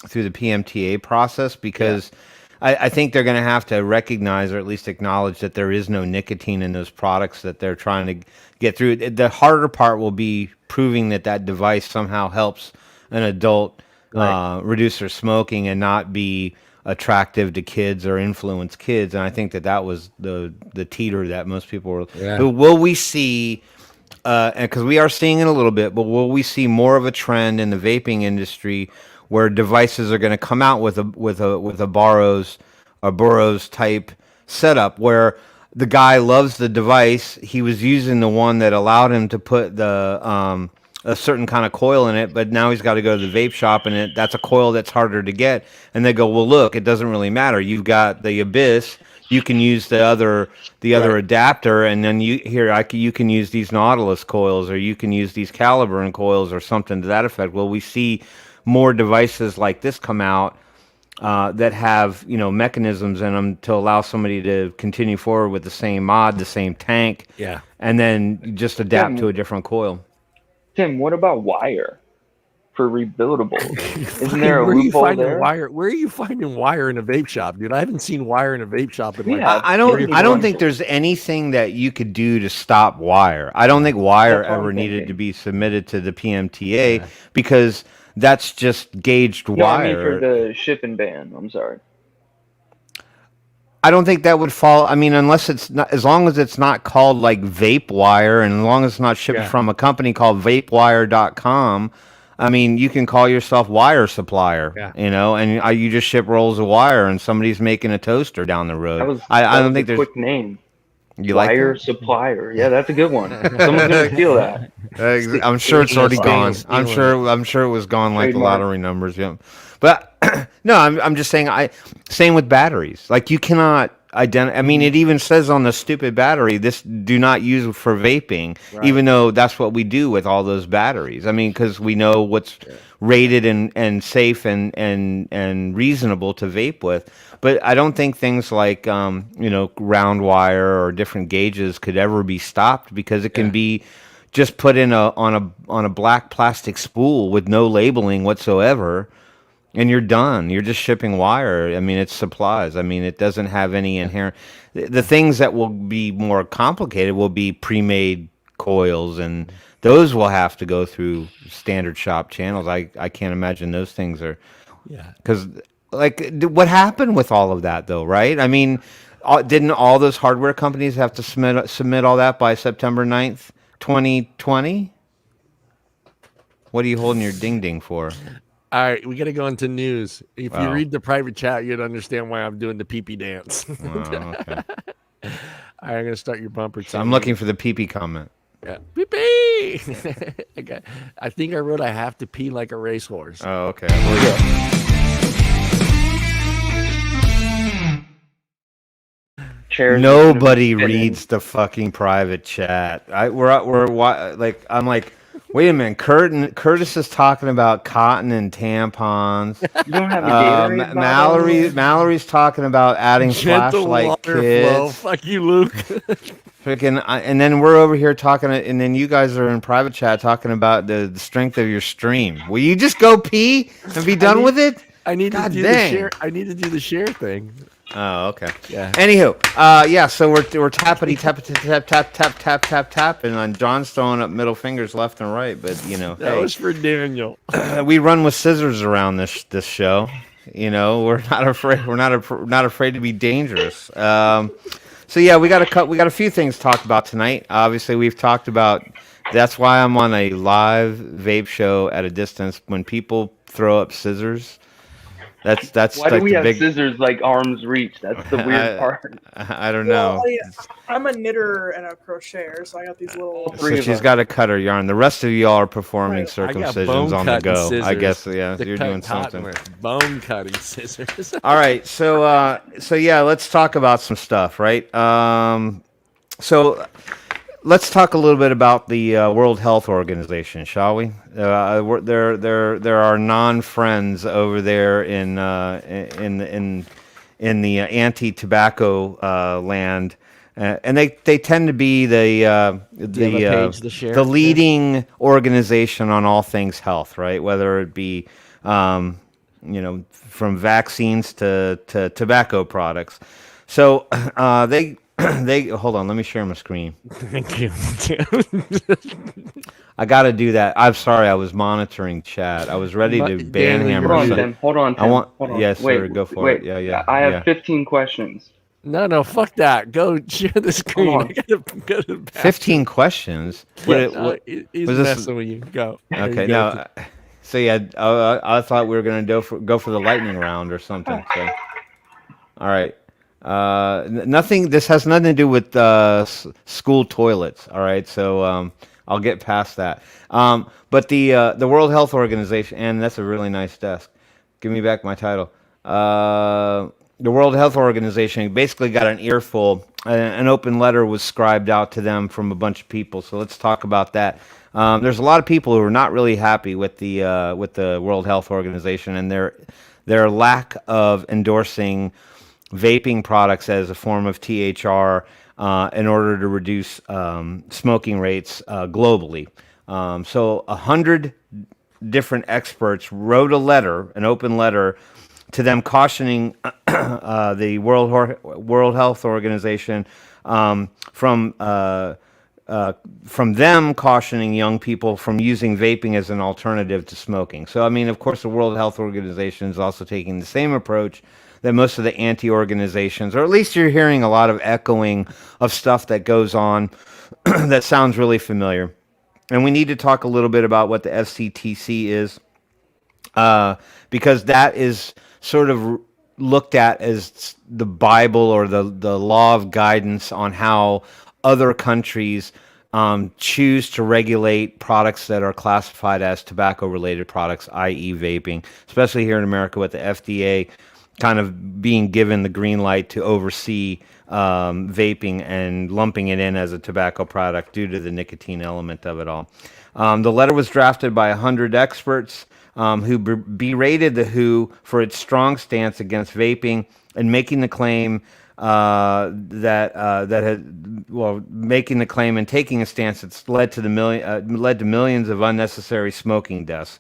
PMTA process, because I think they're going to have to recognize, or at least acknowledge, that there is no nicotine in those products that they're trying to get through. The harder part will be proving that device somehow helps an adult reduce their smoking and not be attractive to kids or influence kids. And I think that was the teeter that most people were. Yeah. But will we see? And because we are seeing it a little bit, but will we see more of a trend in the vaping industry where devices are going to come out with a Burroughs type setup, where the guy loves the device, he was using the one that allowed him to put the a certain kind of coil in it, but now he's got to go to the vape shop, and that's a coil that's harder to get. And they go, well, look, it doesn't really matter. You've got the Abyss. You can use the other adapter, and then you can use these Nautilus coils, or you can use these Caliburn coils, or something to that effect. Well, we see more devices like this come out that have mechanisms in them to allow somebody to continue forward with the same mod, the same tank, and then just adapt to a different coil. Tim, what about wire for rebuildables? Isn't there a loophole there? Where are you finding wire in a vape shop, dude? I haven't seen wire in a vape shop in I don't think there's anything that you could do to stop wire. I don't think wire ever needed to be submitted to the PMTA because that's just gauged wire. I mean for the shipping ban. I'm sorry. I don't think that would fall. I mean, unless it's not, as long as it's not called like vape wire, and as long as it's not shipped from a company called vapewire.com, I mean, you can call yourself wire supplier, Yeah. you know, and you just ship rolls of wire, and somebody's making a toaster down the road. I don't think a there's. quick name. You like Wire that? supplier. Yeah, that's a good one. Someone's gonna steal that. I'm sure it's already gone. I'm stealing sure it was gone like the Trademark. lottery numbers. Yeah, but no, I'm just saying. Same with batteries. Like you cannot identify. I mean, it even says on the stupid battery, this do not use for vaping, even though that's what we do with all those batteries. I mean, because we know what's rated and safe and reasonable to vape with. But I don't think things like round wire or different gauges could ever be stopped because it can be just put in on a black plastic spool with no labeling whatsoever, and you're done. You're just shipping wire. I mean, it's supplies. I mean, it doesn't have any inherent. The things that will be more complicated will be pre-made coils, and those will have to go through standard shop channels. I can't imagine those things are. Yeah. Because what happened with all of that, though, right? I mean, didn't all those hardware companies have to submit all that by September 9th, 2020? What are you holding your ding-ding for? All right, we got to go into news. If you read the private chat, you'd understand why I'm doing the pee-pee dance. Oh, okay. All right, I'm going to start your bumper. So I'm looking for the pee-pee comment. Yeah. Pee-pee! I think I wrote, I have to pee like a racehorse. Oh, okay. I believe it. Nobody reads the fucking private chat. I'm like, wait a minute. Curtis is talking about cotton and tampons. You don't have a Gatorade Mallory's talking about adding Gentle flashlight water kits. flow. Fuck you, Luke. Freaking, and then we're over here talking, and then you guys are in private chat talking about the strength of your stream. Will you just go pee and be done with it? I need to do the share. I need to do the share thing. Oh, okay. Yeah. Anywho, so we're tappity tap, and John's throwing up middle fingers left and right, but that was for Daniel. We run with scissors around this show. We're not afraid. We're not afraid to be dangerous. So yeah, we got a few things to talk about tonight. Obviously, we've talked about. That's why I'm on a live vape show at a distance. When people throw up scissors. That's why do we have scissors like arm's reach? That's the weird part. I don't know. I'm a knitter and a crocheter, so I got these little. So she's got to cut her yarn. The rest of y'all are performing circumcisions on the go. Scissors. I guess you're doing something. Bone cutting scissors. All right, so yeah, let's talk about some stuff, right? So let's talk a little bit about the World Health Organization, shall we? There are non-friends over there in the anti-tobacco land, and they tend to be the leading organization on all things health, right? Whether it be from vaccines to tobacco products. So they hold on. Let me share my screen. Thank you. I got to do that. I'm sorry. I was monitoring chat. I was ready to ban him. Hold on, Tim. Hold on. Yes, sir. Go for it. Yeah. I have 15 questions. No, fuck that. Go share the screen. I gotta go to the 15 questions. He's messing with you. Go. Okay. Now, so yeah, I thought we were gonna go for the lightning round or something. So, all right. Nothing. This has nothing to do with school toilets. All right. So I'll get past that. But the World Health Organization, and that's a really nice desk. Give me back my title. The World Health Organization basically got an earful. An open letter was scribed out to them from a bunch of people. So let's talk about that. There's a lot of people who are not really happy with the World Health Organization and their lack of endorsing vaping products as a form of THR in order to reduce smoking rates globally. So 100 different experts wrote an open letter, to them cautioning the World Health Organization from them cautioning young people from using vaping as an alternative to smoking. So, I mean, of course, the World Health Organization is also taking the same approach that most of the anti-organizations, or at least you're hearing a lot of echoing of stuff that goes on that sounds really familiar. and we need to talk a little bit about what the FCTC is, because that is sort of looked at as the Bible or the law of guidance on how other countries choose to regulate products that are classified as tobacco-related products, i.e., vaping, especially here in America with the FDA kind of being given the green light to oversee vaping and lumping it in as a tobacco product due to the nicotine element of it all. The letter was drafted by 100 experts who berated the WHO for its strong stance against vaping and making the claim making the claim and taking a stance that's led to millions of unnecessary smoking deaths.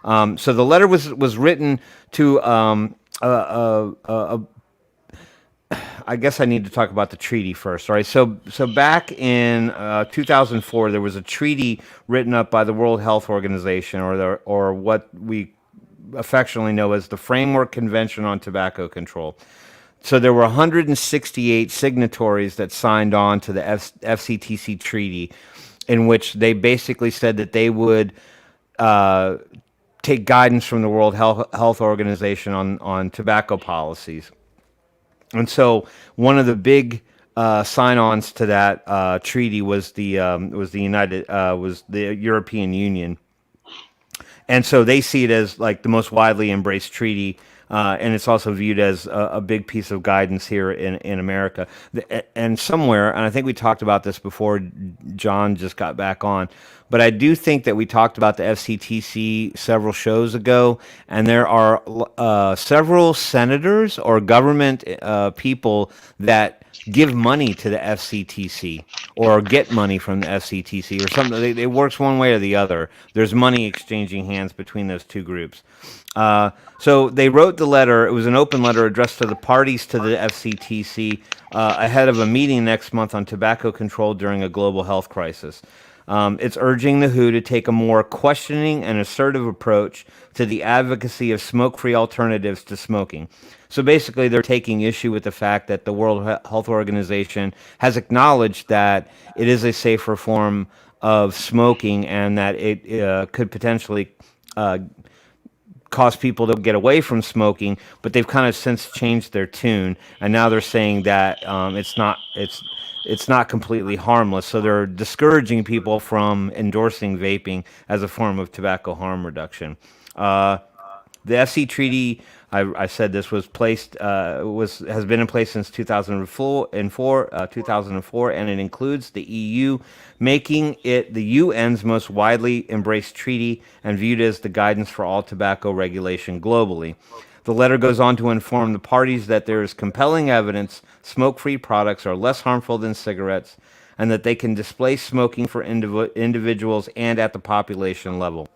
So the letter was written to I guess I need to talk about the treaty first, right? So back in 2004, there was a treaty written up by the World Health Organization, or what we affectionately know as the Framework Convention on Tobacco Control. So there were 168 signatories that signed on to the FCTC treaty, in which they basically said that they would take guidance from the World Health Organization on tobacco policies. And so one of the big sign-ons to that treaty was the European Union, and so they see it as like the most widely embraced treaty, and it's also viewed as a big piece of guidance here in America. And somewhere, and I think we talked about this before John just got back on, but I do think that we talked about the FCTC several shows ago, and there are several senators or government people that give money to the FCTC or get money from the FCTC or something. It works one way or the other. There's money exchanging hands between those two groups. So they wrote the letter. It was an open letter addressed to the parties to the FCTC ahead of a meeting next month on tobacco control during a global health crisis. It's urging the WHO to take a more questioning and assertive approach to the advocacy of smoke-free alternatives to smoking. So basically, they're taking issue with the fact that the World Health Organization has acknowledged that it is a safer form of smoking and that it could potentially cause people to get away from smoking, but they've kind of since changed their tune, and now they're saying that it's not completely harmless. So they're discouraging people from endorsing vaping as a form of tobacco harm reduction. The FC treaty, I said this was has been in place since 2004, and it includes the EU, making it the UN's most widely embraced treaty and viewed as the guidance for all tobacco regulation globally. The letter goes on to inform the parties that there is compelling evidence smoke-free products are less harmful than cigarettes, and that they can displace smoking for individuals and at the population level.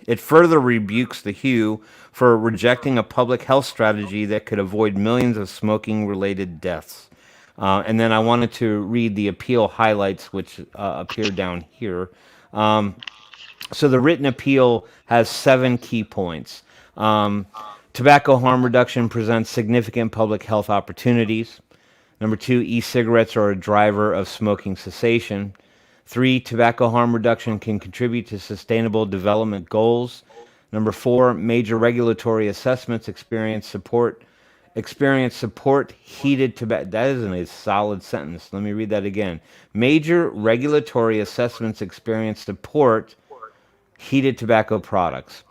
It further rebukes the WHO for rejecting a public health strategy that could avoid millions of smoking-related deaths. And then I wanted to read the appeal highlights, which appear down here. So the written appeal has 7 key points. Tobacco harm reduction presents significant public health opportunities. Number 2, e-cigarettes are a driver of smoking cessation. 3, tobacco harm reduction can contribute to sustainable development goals. Number 4, major regulatory assessments experience support heated tobacco. That isn't a solid sentence. Let me read that again. Major regulatory assessments experience support heated tobacco products.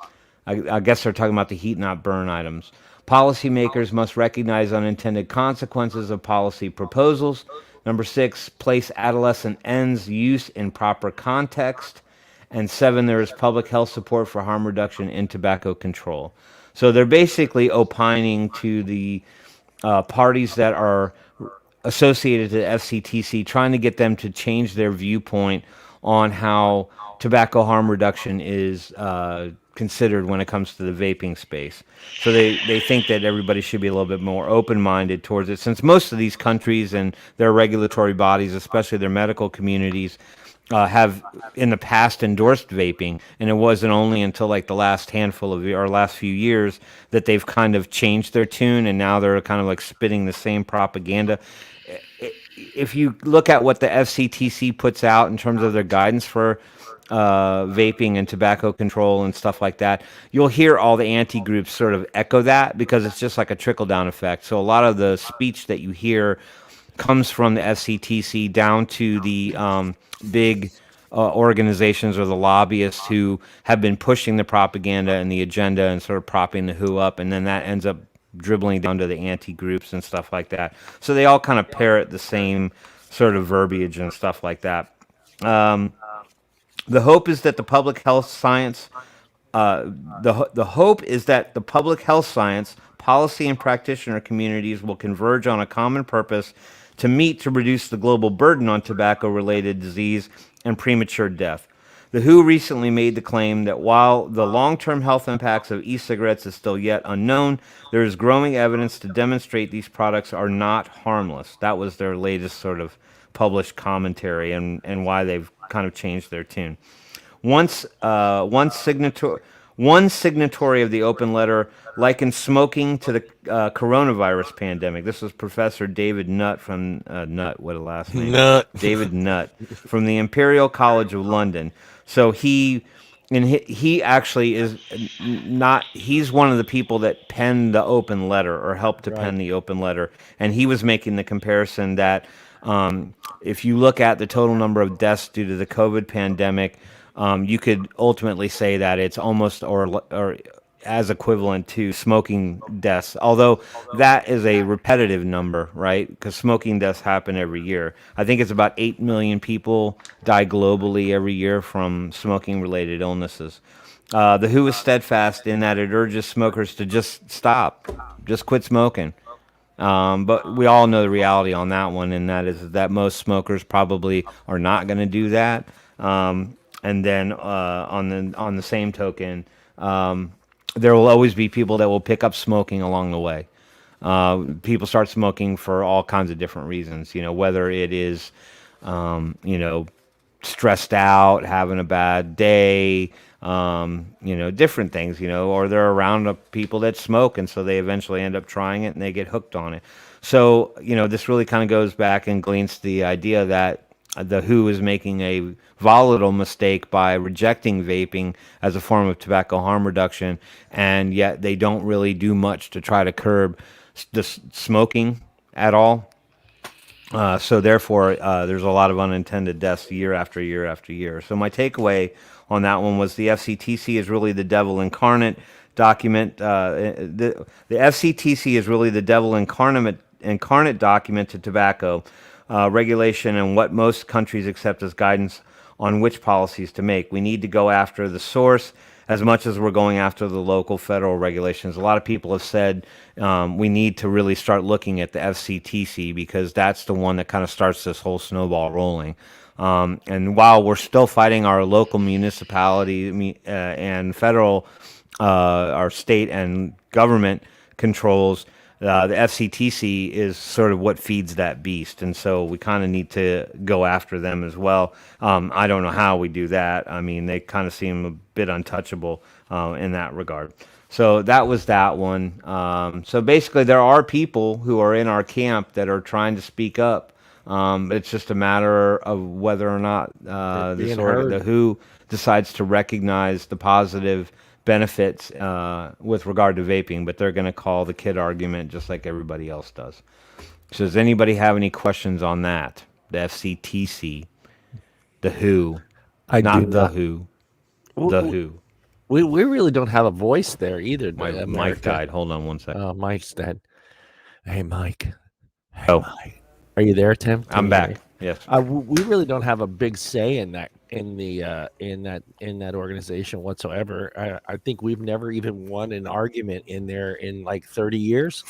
I guess they're talking about the heat not burn items. Policymakers must recognize unintended consequences of policy proposals. Number 6, place adolescent ends use in proper context. And 7, there is public health support for harm reduction in tobacco control. So they're basically opining to the parties that are associated to the FCTC, trying to get them to change their viewpoint on how tobacco harm reduction is considered when it comes to the vaping space. So they think that everybody should be a little bit more open-minded towards it, since most of these countries and their regulatory bodies, especially their medical communities, have in the past endorsed vaping, and it wasn't only until like the last handful of or last few years that they've kind of changed their tune, and now they're kind of like spitting the same propaganda. If you look at what the FCTC puts out in terms of their guidance for vaping and tobacco control and stuff like that, you'll hear all the anti-groups sort of echo that because it's just like a trickle-down effect. So a lot of the speech that you hear comes from the FCTC down to the big organizations or the lobbyists who have been pushing the propaganda and the agenda and sort of propping the WHO up, and then that ends up dribbling down to the anti-groups and stuff like that. So they all kind of parrot the same sort of verbiage and stuff like that. The hope is that the public health science the hope is that the public health science, policy, and practitioner communities will converge on a common purpose to meet to reduce the global burden on tobacco-related disease and premature death. The WHO recently made the claim that while the long-term health impacts of e-cigarettes is still yet unknown, there is growing evidence to demonstrate these products are not harmless. That was their latest sort of published commentary and why they've kind of changed their tune. One signatory of the open letter likened smoking to the coronavirus pandemic. This was Professor David Nutt from Nutt. What a last name! Nutt. David Nutt from the Imperial College of London. So he actually is not. He's one of the people that penned the open letter or helped to pen the open letter, and he was making the comparison that if you look at the total number of deaths due to the COVID pandemic. You could ultimately say that it's almost or as equivalent to smoking deaths, although that is a repetitive number, right? Because smoking deaths happen every year. I think it's about 8 million people die globally every year from smoking-related illnesses. The WHO is steadfast in that it urges smokers to just stop, just quit smoking. But we all know the reality on that one, and that is that most smokers probably are not going to do that. And then on the same token, there will always be people that will pick up smoking along the way. People start smoking for all kinds of different reasons, whether it is, stressed out, having a bad day, different things, or they're around people that smoke, and so they eventually end up trying it and they get hooked on it. So, this really kind of goes back and gleans to the idea that the WHO is making a volatile mistake by rejecting vaping as a form of tobacco harm reduction, and yet they don't really do much to try to curb the smoking at all. So therefore, there's a lot of unintended deaths year after year after year. So my takeaway on that one was the FCTC is really the devil incarnate document. The FCTC is really the devil incarnate document to tobacco regulation and what most countries accept as guidance on which policies to make. We need to go after the source as much as we're going after the local federal regulations. A lot of people have said we need to really start looking at the FCTC because that's the one that kind of starts this whole snowball rolling. And while we're still fighting our local municipality and federal, our state and government controls, the FCTC is sort of what feeds that beast, and so we kind of need to go after them as well. I don't know how we do that. I mean, they kind of seem a bit untouchable in that regard. So that was that one. So basically, there are people who are in our camp that are trying to speak up. It's just a matter of whether or not the WHO decides to recognize the positive benefits with regard to vaping, but they're going to call the kid argument just like everybody else does. So does anybody have any questions on that? The FCTC, the WHO, WHO, the WHO. We really don't have a voice there either. My mic died. Hold on one second. Oh, Mike's dead. Hey, Mike. Oh, Mike. Are you there, Tim? I'm back. Yes. We really don't have a big say in that in that organization whatsoever. I think we've never even won an argument in there in like 30 years.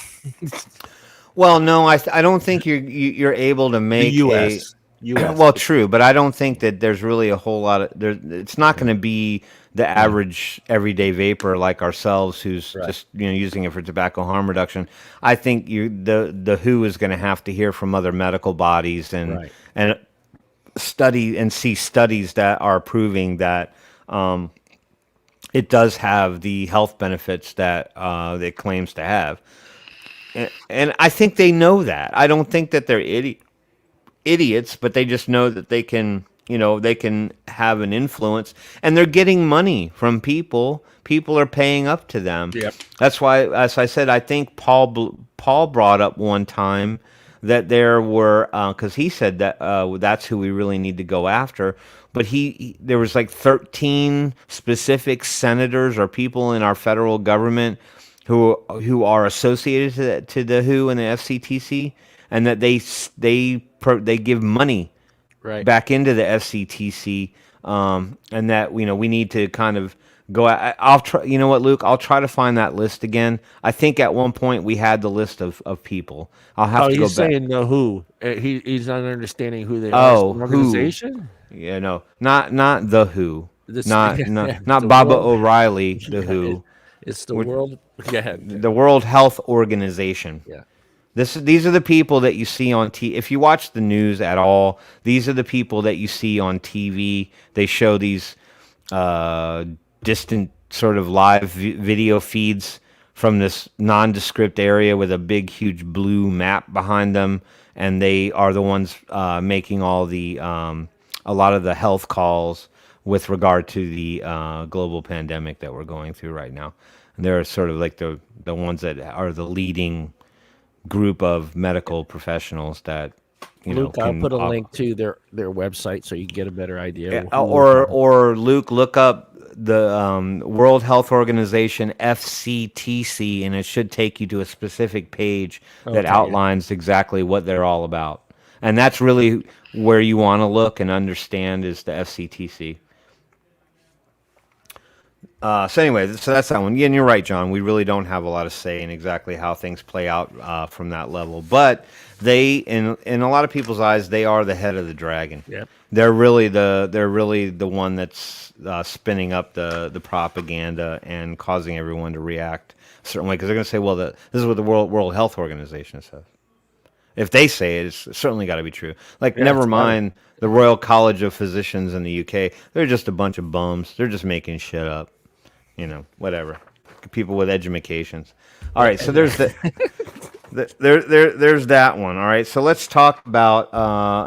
Well, no, I don't think you're able to make the US. Well, true, but I don't think that there's really a whole lot of there. It's not going to be the average everyday vapor like ourselves who's just using it for tobacco harm reduction. I think the WHO is going to have to hear from other medical bodies and study and see studies that are proving that it does have the health benefits that it claims to have. And I think they know that. I don't think that they're idiots, but they just know that they can they can have an influence, and they're getting money from people. People are paying up to them. Yep. That's why, as I said, I think Paul brought up one time that there were, because he said that that's who we really need to go after. But there was like 13 specific senators or people in our federal government who are associated to the WHO and the FCTC, and that they give money back into the FCTC, and that we need to kind of go. I'll try. You know what, Luke? I'll try to find that list again. I think at one point we had the list of people. I'll have to go back. He's saying the WHO. He's not understanding who they are. Oh, As an organization. WHO. Yeah, no, not the WHO. Not the Baba world. O'Reilly. The WHO. It's the world. Yeah. The World Health Organization. Yeah. These are the people that you see on TV. If you watch the news at all, these are the people that you see on TV. They show these distant sort of live video feeds from this nondescript area with a big, huge blue map behind them, and they are the ones making all the a lot of the health calls with regard to the global pandemic that we're going through right now. And they're sort of like the ones that are the leading group of medical professionals that Luke, I'll put a link to their website so you can get a better idea. Or Luke, look up the World Health Organization FCTC, and it should take you to a specific page that outlines exactly what they're all about. And that's really where you want to look and understand is the FCTC. So anyway, so that's that one. Yeah, and you're right, John. We really don't have a lot of say in exactly how things play out from that level. But they, in a lot of people's eyes, they are the head of the dragon. Yep. They're really the one that's spinning up the propaganda and causing everyone to react a certain way, because they're going to say, well, this is what the World Health Organization says. If they say it, it's certainly got to be true. Like, never mind the Royal College of Physicians in the UK. They're just a bunch of bums. They're just making shit up. Whatever. People with educations. All right, so there's there's that one. All right, so let's talk about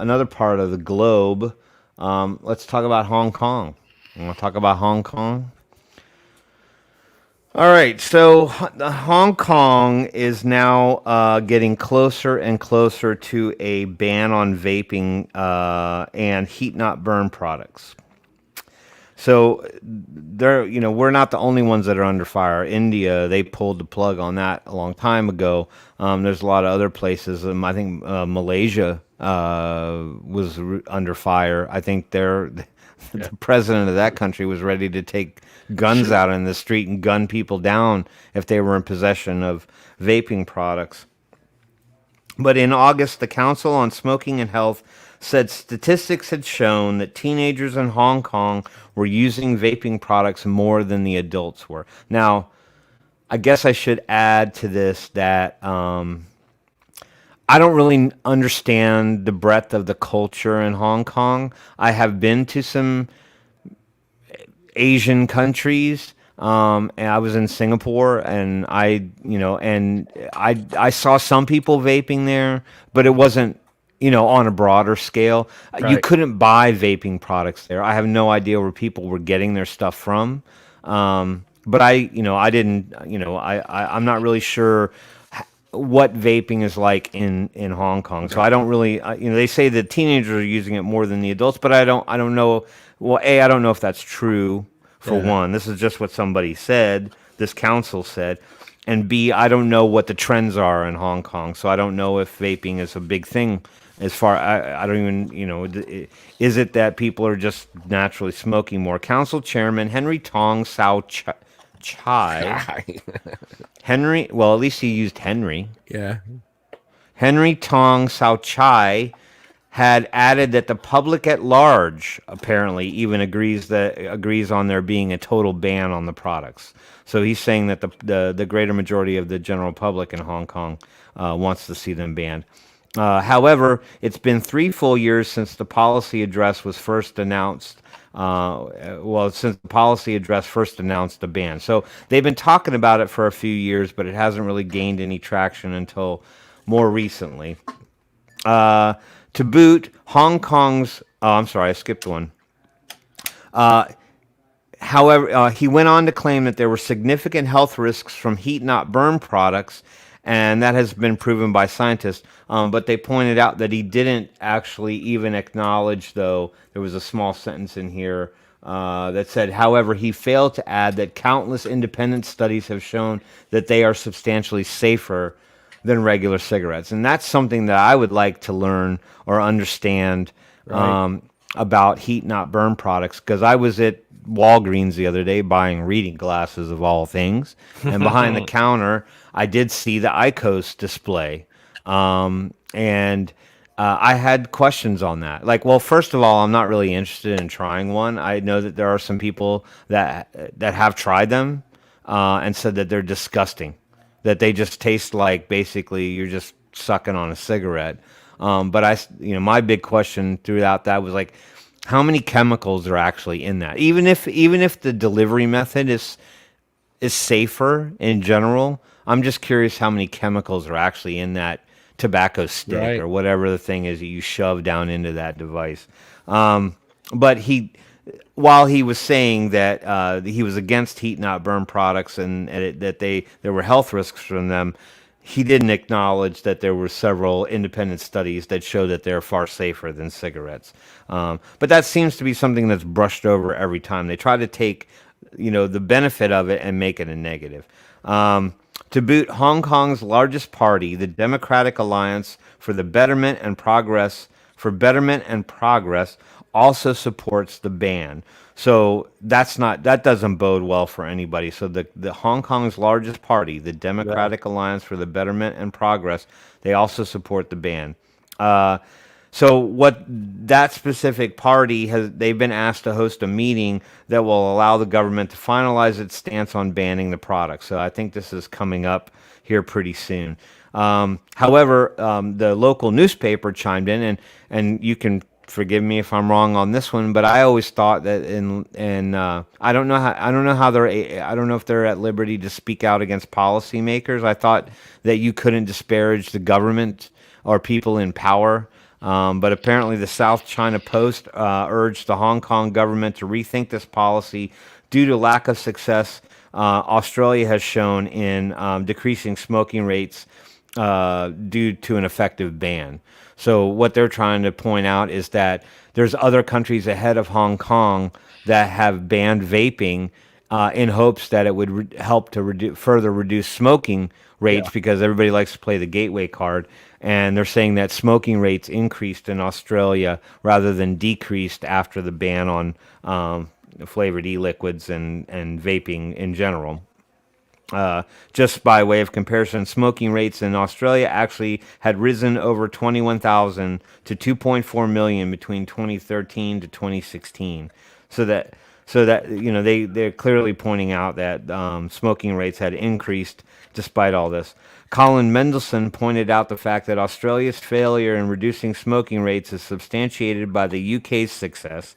another part of the globe. Let's talk about Hong Kong. You want to talk about Hong Kong? All right, so Hong Kong is now getting closer and closer to a ban on vaping and heat-not-burn products. So we're not the only ones that are under fire. India, they pulled the plug on that a long time ago. There's a lot of other places. I think Malaysia was under fire. I think the president of that country was ready to take guns out in the street and gun people down if they were in possession of vaping products. But in August, the Council on Smoking and Health said statistics had shown that teenagers in Hong Kong were using vaping products more than the adults were. Now, I guess I should add to this that I don't really understand the breadth of the culture in Hong Kong. I have been to some Asian countries, and I was in Singapore, and I saw some people vaping there, but it wasn't on a broader scale. You couldn't buy vaping products there. I have no idea where people were getting their stuff from. But I'm not really sure what vaping is like in Hong Kong. So I don't really, they say that teenagers are using it more than the adults, but I don't know. Well, I don't know if that's true, for one. This is just what somebody said, this council said. And B, I don't know what the trends are in Hong Kong. So I don't know if vaping is a big thing. As far, I don't even, is it that people are just naturally smoking more? Council Chairman Henry Tong Sao Chai. Henry, well, at least he used Henry. Yeah. Henry Tong Sao Chai had added that the public at large apparently even agrees on there being a total ban on the products. So he's saying that the greater majority of the general public in Hong Kong wants to see them banned. However, it's been 3 full years since the policy address was first announced. Since the policy address first announced the ban. So they've been talking about it for a few years, but it hasn't really gained any traction until more recently. To boot, Hong Kong's. Oh, I'm sorry, I skipped one. However, he went on to claim that there were significant health risks from heat not burn products, and that has been proven by scientists. But they pointed out that he didn't actually even acknowledge, though, there was a small sentence in here that said, however, he failed to add that countless independent studies have shown that they are substantially safer than regular cigarettes. And that's something that I would like to learn or understand about heat not burn products, because I was at Walgreens the other day buying reading glasses of all things, and behind the counter I did see the IQOS display, and I had questions on that. Like, well, first of all, I'm not really interested in trying one. I know that there are some people that have tried them and said that they're disgusting, that they just taste like basically you're just sucking on a cigarette. But my big question throughout that was like, how many chemicals are actually in that? Even if the delivery method is safer in general, I'm just curious how many chemicals are actually in that tobacco stick or whatever the thing is that you shove down into that device. But while he was saying that he was against heat not burn products and that there were health risks from them, he didn't acknowledge that there were several independent studies that show that they're far safer than cigarettes. But that seems to be something that's brushed over every time. They try to take, the benefit of it and make it a negative. To boot, Hong Kong's largest party, the Democratic Alliance for the Betterment and Progress, also supports the ban. So that doesn't bode well for anybody. So the Hong Kong's largest party, the Democratic Alliance for the Betterment and Progress, they also support the ban. So what that specific party they've been asked to host a meeting that will allow the government to finalize its stance on banning the product. So I think this is coming up here pretty soon. However, the local newspaper chimed in, and you can forgive me if I'm wrong on this one, but I always thought that I don't know if they're at liberty to speak out against policymakers. I thought that you couldn't disparage the government or people in power. But apparently the South China Post urged the Hong Kong government to rethink this policy due to lack of success Australia has shown in decreasing smoking rates due to an effective ban. So what they're trying to point out is that there's other countries ahead of Hong Kong that have banned vaping in hopes that it would help to further reduce smoking rates, because everybody likes to play the gateway card. And they're saying that smoking rates increased in Australia rather than decreased after the ban on flavored e-liquids and vaping in general. Just by way of comparison, smoking rates in Australia actually had risen over 21,000 to 2.4 million between 2013 to 2016. So that they're clearly pointing out that smoking rates had increased despite all this. Colin Mendelsohn pointed out the fact that Australia's failure in reducing smoking rates is substantiated by the UK's success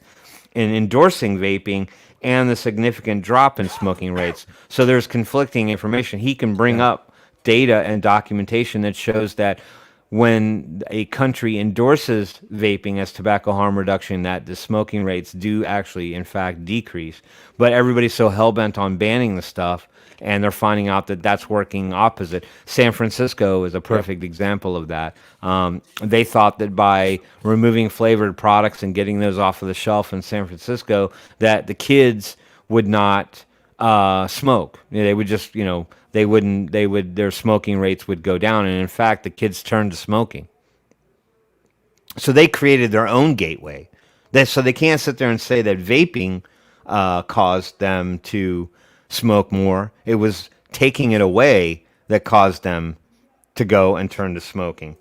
in endorsing vaping and the significant drop in smoking rates. So there's conflicting information. He can bring up data and documentation that shows that when a country endorses vaping as tobacco harm reduction, that the smoking rates do actually, in fact, decrease. But everybody's so hell-bent on banning the stuff, and they're finding out that that's working opposite. San Francisco is a perfect example of that. They thought that by removing flavored products and getting those off of the shelf in San Francisco, that the kids would not smoke. They would just, their smoking rates would go down. And in fact, the kids turned to smoking. So they created their own gateway. So they can't sit there and say that vaping caused them to smoke more. It was taking it away that caused them to go and turn to smoking.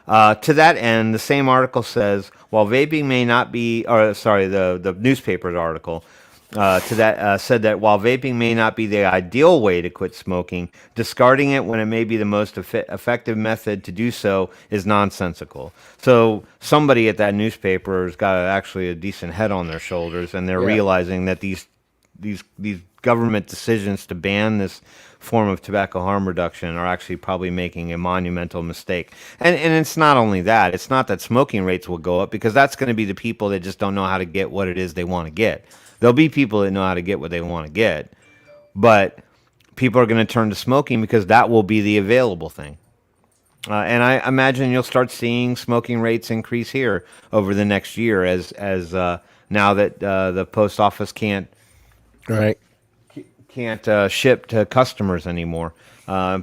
To that end, the same article says, while vaping may not be, the newspaper's article said that while vaping may not be the ideal way to quit smoking, discarding it when it may be the most effective method to do so is nonsensical. So somebody at that newspaper has got actually a decent head on their shoulders, and they're realizing that these these government decisions to ban this form of tobacco harm reduction are actually probably making a monumental mistake. And it's not only that. It's not that smoking rates will go up, because that's going to be the people that just don't know how to get what it is they want to get. There'll be people that know how to get what they want to get, but people are going to turn to smoking because that will be the available thing. And I imagine you'll start seeing smoking rates increase here over the next year as now that the post office can't ship to customers anymore.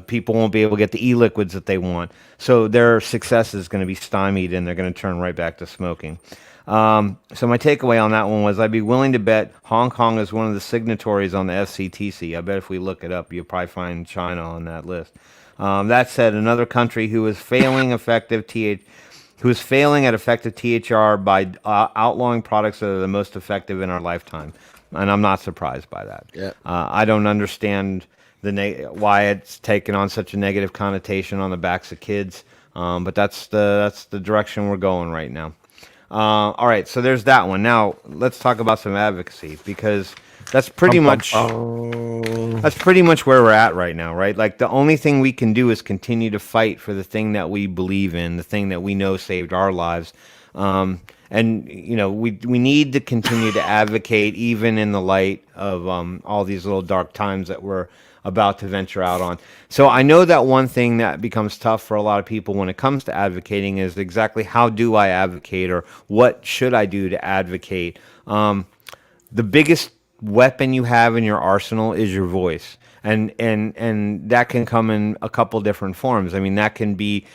People won't be able to get the e-liquids that they want. So their success is going to be stymied, and they're going to turn right back to smoking. So my takeaway on that one was I'd be willing to bet Hong Kong is one of the signatories on the FCTC. I bet if we look it up, you'll probably find China on that list. That said, another country who is failing at effective THR by outlawing products that are the most effective in our lifetime. And I'm not surprised by that. Yeah. I don't understand why it's taken on such a negative connotation on the backs of kids, but that's the direction we're going right now. All right, so there's that one. Now let's talk about some advocacy, because that's pretty much where we're at right now, right? Like, the only thing we can do is continue to fight for the thing that we believe in, the thing that we know saved our lives. And we need to continue to advocate, even in the light of all these little dark times that we're about to venture out on. So I know that one thing that becomes tough for a lot of people when it comes to advocating is exactly how do I advocate, or what should I do to advocate? The biggest weapon you have in your arsenal is your voice, and that can come in a couple different forms. I mean, that can be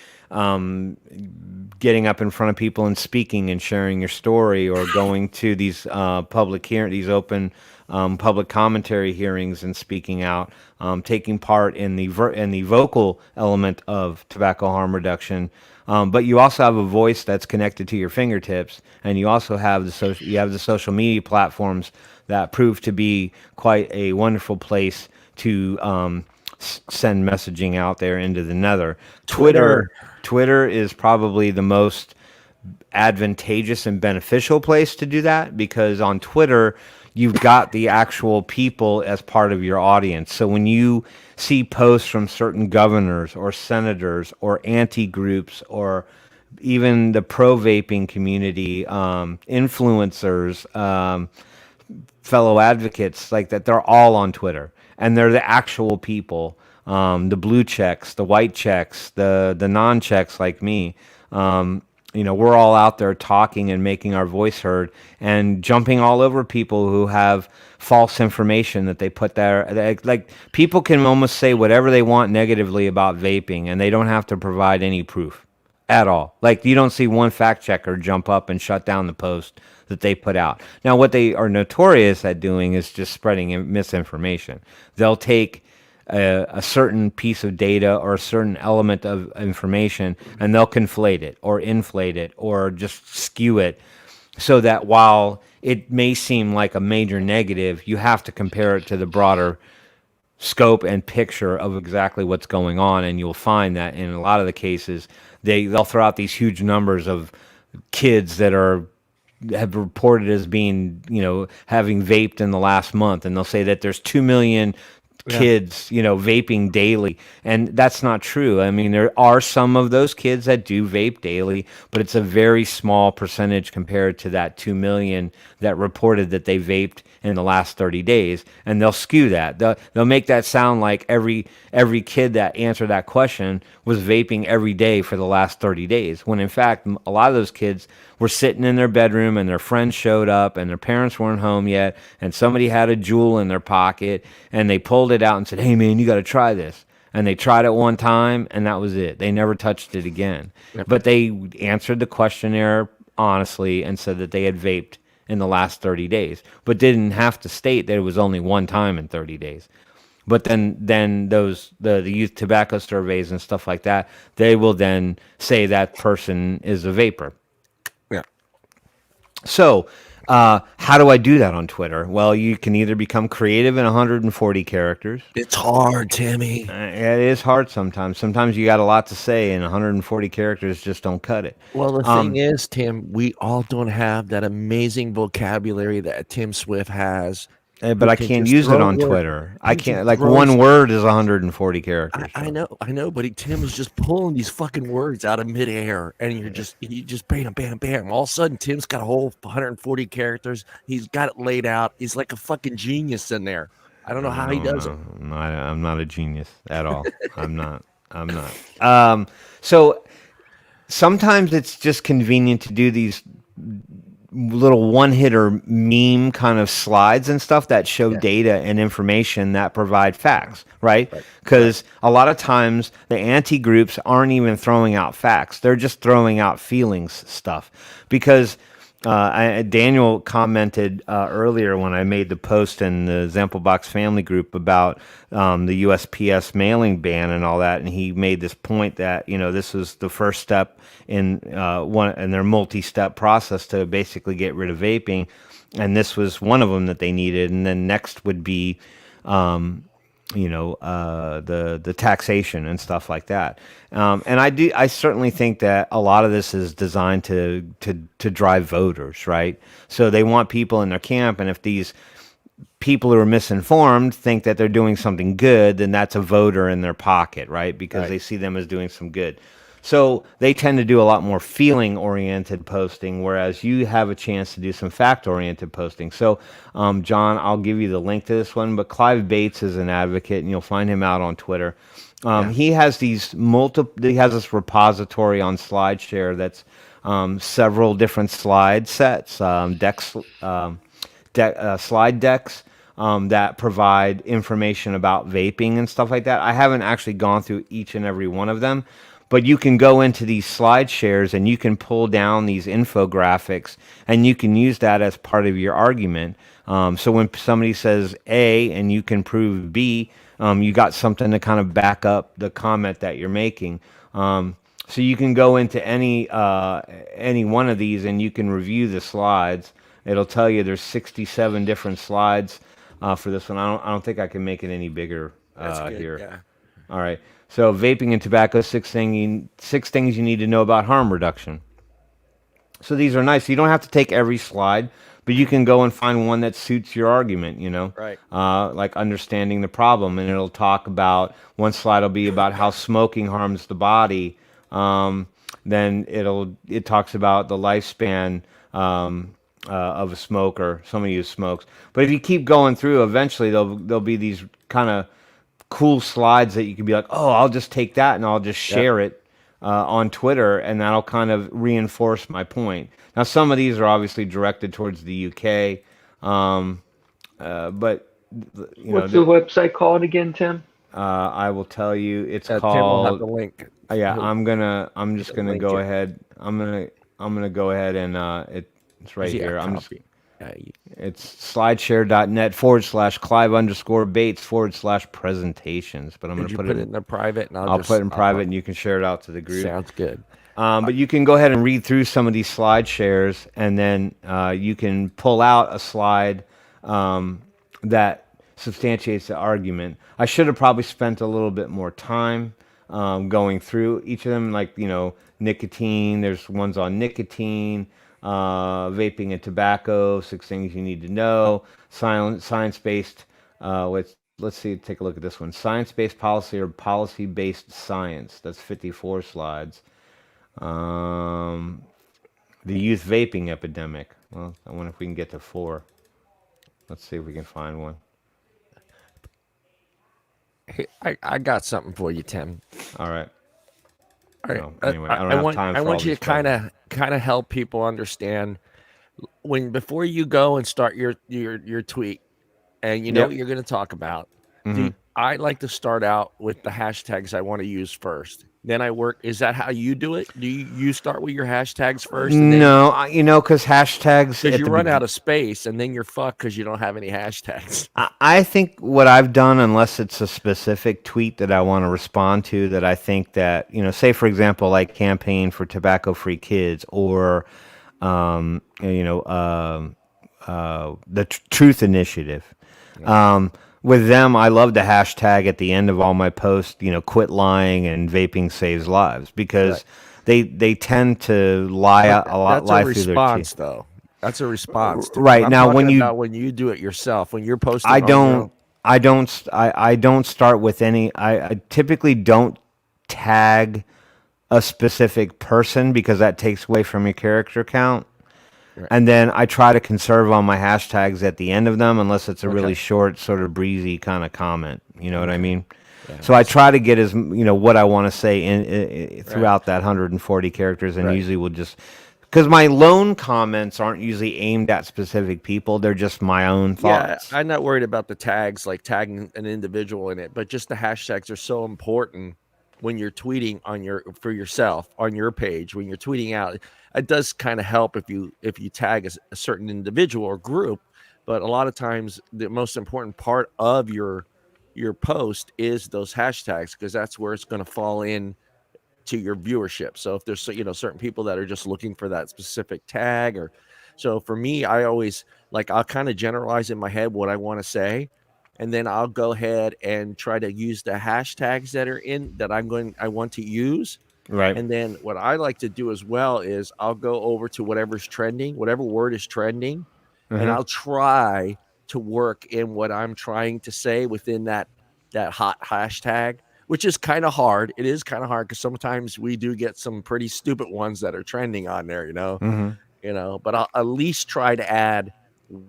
getting up in front of people and speaking and sharing your story, or going to these these open public commentary hearings and speaking out, taking part in the vocal element of tobacco harm reduction. But you also have a voice that's connected to your fingertips, and you also have the social media platforms that prove to be quite a wonderful place to send messaging out there into the nether. Twitter is probably the most advantageous and beneficial place to do that, because on Twitter you've got the actual people as part of your audience. So when you see posts from certain governors or senators or anti-groups, or even the pro-vaping community, influencers, fellow advocates like that, they're all on Twitter, and they're the actual people, the blue checks, the white checks, the non-checks like me. We're all out there talking and making our voice heard, and jumping all over people who have false information that they put there. Like, people can almost say whatever they want negatively about vaping, and they don't have to provide any proof at all. Like, you don't see one fact checker jump up and shut down the post that they put out. Now, what they are notorious at doing is just spreading misinformation. They'll take a certain piece of data or a certain element of information, and they'll conflate it or inflate it or just skew it, so that while it may seem like a major negative, you have to compare it to the broader scope and picture of exactly what's going on. And you'll find that in a lot of the cases, they'll throw out these huge numbers of kids that have reported as being, having vaped in the last month, and they'll say that there's 2 million kids, vaping daily. And that's not true. I mean, there are some of those kids that do vape daily, but it's a very small percentage compared to that 2 million that reported that they vaped in the last 30 days. And they'll skew that. They'll make that sound like every kid that answered that question was vaping every day for the last 30 days. When in fact, a lot of those kids were sitting in their bedroom, and their friends showed up, and their parents weren't home yet, and somebody had a jewel in their pocket, and they pulled it out and said, "Hey man, you got to try this." And they tried it one time, and that was it. They never touched it again. Yep. But they answered the questionnaire honestly and said that they had vaped in the last 30 days, but didn't have to state that it was only one time in 30 days. But then the youth tobacco surveys and stuff like that, they will then say that person is a vapor. Yeah. So how do I do that on Twitter? Well, you can either become creative in 140 characters. It's hard, Timmy. It is hard sometimes. Sometimes you got a lot to say, and 140 characters just don't cut it. Well, the thing is, Tim, we all don't have that amazing vocabulary that Tim Swift has. But I can't use it on Twitter. I can't, like, one word is 140 characters. I know, but Tim is just pulling these fucking words out of midair, and you just bam, bam, bam. All of a sudden, Tim's got a whole 140 characters. He's got it laid out. He's like a fucking genius in there. I don't know how he does it. No, I'm not a genius at all. I'm not. So sometimes it's just convenient to do these little one-hitter meme kind of slides and stuff that show data and information that provide facts, right? Because a lot of times the anti-groups aren't even throwing out facts. They're just throwing out feelings stuff. Because Daniel commented earlier when I made the post in the ZampleBox family group about the USPS mailing ban and all that, and he made this point that this was the first step in their multi-step process to basically get rid of vaping, and this was one of them that they needed, and then next would be the taxation and stuff like that. And I certainly think that a lot of this is designed to drive voters, right? So they want people in their camp, and if these people who are misinformed think that they're doing something good, then that's a voter in their pocket, right? Because they see them as doing some good. So they tend to do a lot more feeling-oriented posting, whereas you have a chance to do some fact-oriented posting. So, John, I'll give you the link to this one, but Clive Bates is an advocate, and you'll find him out on Twitter. He has he has this repository on SlideShare that's several different slide sets, slide decks that provide information about vaping and stuff like that. I haven't actually gone through each and every one of them, but you can go into these slide shares and you can pull down these infographics and you can use that as part of your argument. So when somebody says A and you can prove B, you got something to kind of back up the comment that you're making. So you can go into any one of these and you can review the slides. It'll tell you there's 67 different slides for this one. I don't think I can make it any bigger here. Yeah. All right. So vaping and tobacco, six things you need to know about harm reduction. So these are nice. You don't have to take every slide, but you can go and find one that suits your argument, Right. Like understanding the problem. And it'll talk about, one slide will be about how smoking harms the body. Then it talks about the lifespan of a smoker, somebody who smokes. But if you keep going through, eventually there'll be these kind of cool slides that you can be like, oh, I'll just take that and I'll just share it on Twitter, and that'll kind of reinforce my point. Now, some of these are obviously directed towards the UK, but what's the website called again, Tim? I will tell you. It's called. Tim will have the link. Yeah, I'm just gonna go ahead. I'm gonna go ahead and it's right here. It's slideshare.net/Clive_Bates/presentations. But I'm going to put it in the private, and I'll put it in private, and you can share it out to the group. Sounds good. But you can go ahead and read through some of these slide shares, and then you can pull out a slide that substantiates the argument. I should have probably spent a little bit more time going through each of them, like nicotine. There's ones on nicotine. Vaping and tobacco, 6 things you need to know. Science-based, let's see, take a look at this one. Science-based policy or policy-based science. That's 54 slides. The youth vaping epidemic. Well, I wonder if we can get to 4. Let's see if we can find one. Hey, I got something for you, Tim. All right. All right. No, anyway, I don't have time for I want you to kind of help people understand before you go and start your tweet, and what you're going to talk about. Mm-hmm. I like to start out with the hashtags I want to use first. Then I work. Is that how you do it? Do you start with your hashtags first? No, because hashtags. Because you run out of space, and then you're fucked because you don't have any hashtags. I think what I've done, unless it's a specific tweet that I want to respond to, that I think that say for example, like campaign for tobacco-free kids, or the Truth Initiative. Yeah. With them, I love the hashtag at the end of all my posts, quit lying and vaping saves lives, because they tend to lie a lot. That's a response, though. That's a response to, Right I'm now, when talking you, about when you do it yourself, when you're posting I on your don't, own. I don't start with any. I typically don't tag a specific person because that takes away from your character count. Right. And then I try to conserve all my hashtags at the end of them, unless it's a really Okay. short, sort of breezy kind of comment. You know what I mean? Yeah. So I try to get as what I want to say in throughout that 140 characters, and Right. usually will just because my lone comments aren't usually aimed at specific people; they're just my own Yeah, thoughts. I'm not worried about the tags, like tagging an individual in it, but just the hashtags are so important when you're tweeting for yourself on your page. When you're tweeting out, it does kind of help if you tag a certain individual or group. But a lot of times, the most important part of your post is those hashtags, because that's where it's going to fall in to your viewership. So if there's certain people that are just looking for that specific tag, or so for me, I always I'll kind of generalize in my head what I want to say, and then I'll go ahead and try to use the hashtags that are in that I want to use. Right. And then what I like to do as well is I'll go over to whatever's trending, whatever word is trending, and I'll try to work in what I'm trying to say within that hot hashtag, which is kind of hard. It is kind of hard because sometimes we do get some pretty stupid ones that are trending on there, but I'll at least try to add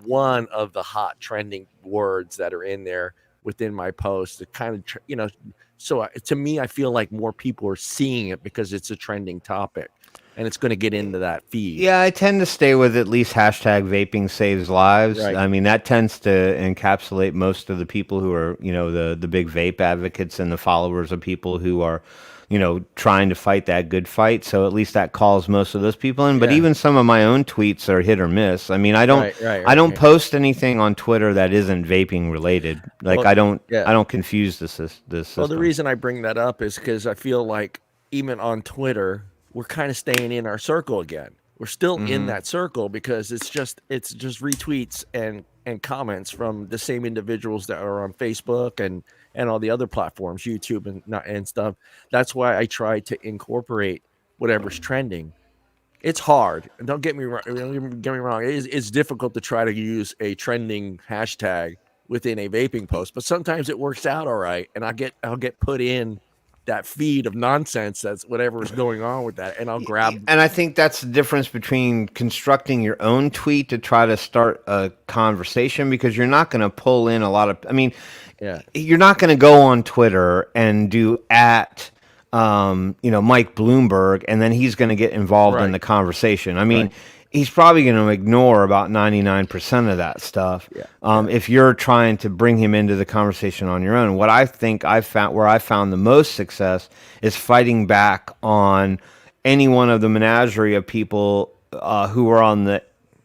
one of the hot trending words that are in there within my post to kind of, so to me, I feel like more people are seeing it because it's a trending topic and it's going to get into that feed. Yeah, I tend to stay with at least hashtag vaping saves lives. Right. I mean, that tends to encapsulate most of the people who are, the big vape advocates and the followers of people who are, trying to fight that good fight. So at least that calls most of those people in. But Yeah. even some of my own tweets are hit or miss. I mean, I don't Right. post anything on Twitter that isn't vaping related. Like Well, I don't yeah. I don't confuse this system. Well, the reason I bring that up is because I feel like even on Twitter, we're kind of staying in our circle again. We're still in that circle because it's just retweets and comments from the same individuals that are on Facebook and all the other platforms, YouTube and stuff. That's why I try to incorporate whatever's trending. It's hard. And don't get me wrong. It's difficult to try to use a trending hashtag within a vaping post, but sometimes it works out all right. And I'll get put in that feed of nonsense. That's whatever is going on with that. And I'll grab. And I think that's the difference between constructing your own tweet to try to start a conversation, because you're not going to pull in a lot of, you're not going to go on Twitter and do at, Mike Bloomberg, and then he's going to get involved in the conversation. I mean, he's probably going to ignore about 99% of that stuff. If you're trying to bring him into the conversation on your own. What I think where I found the most success is fighting back on any one of the menagerie of people who are on the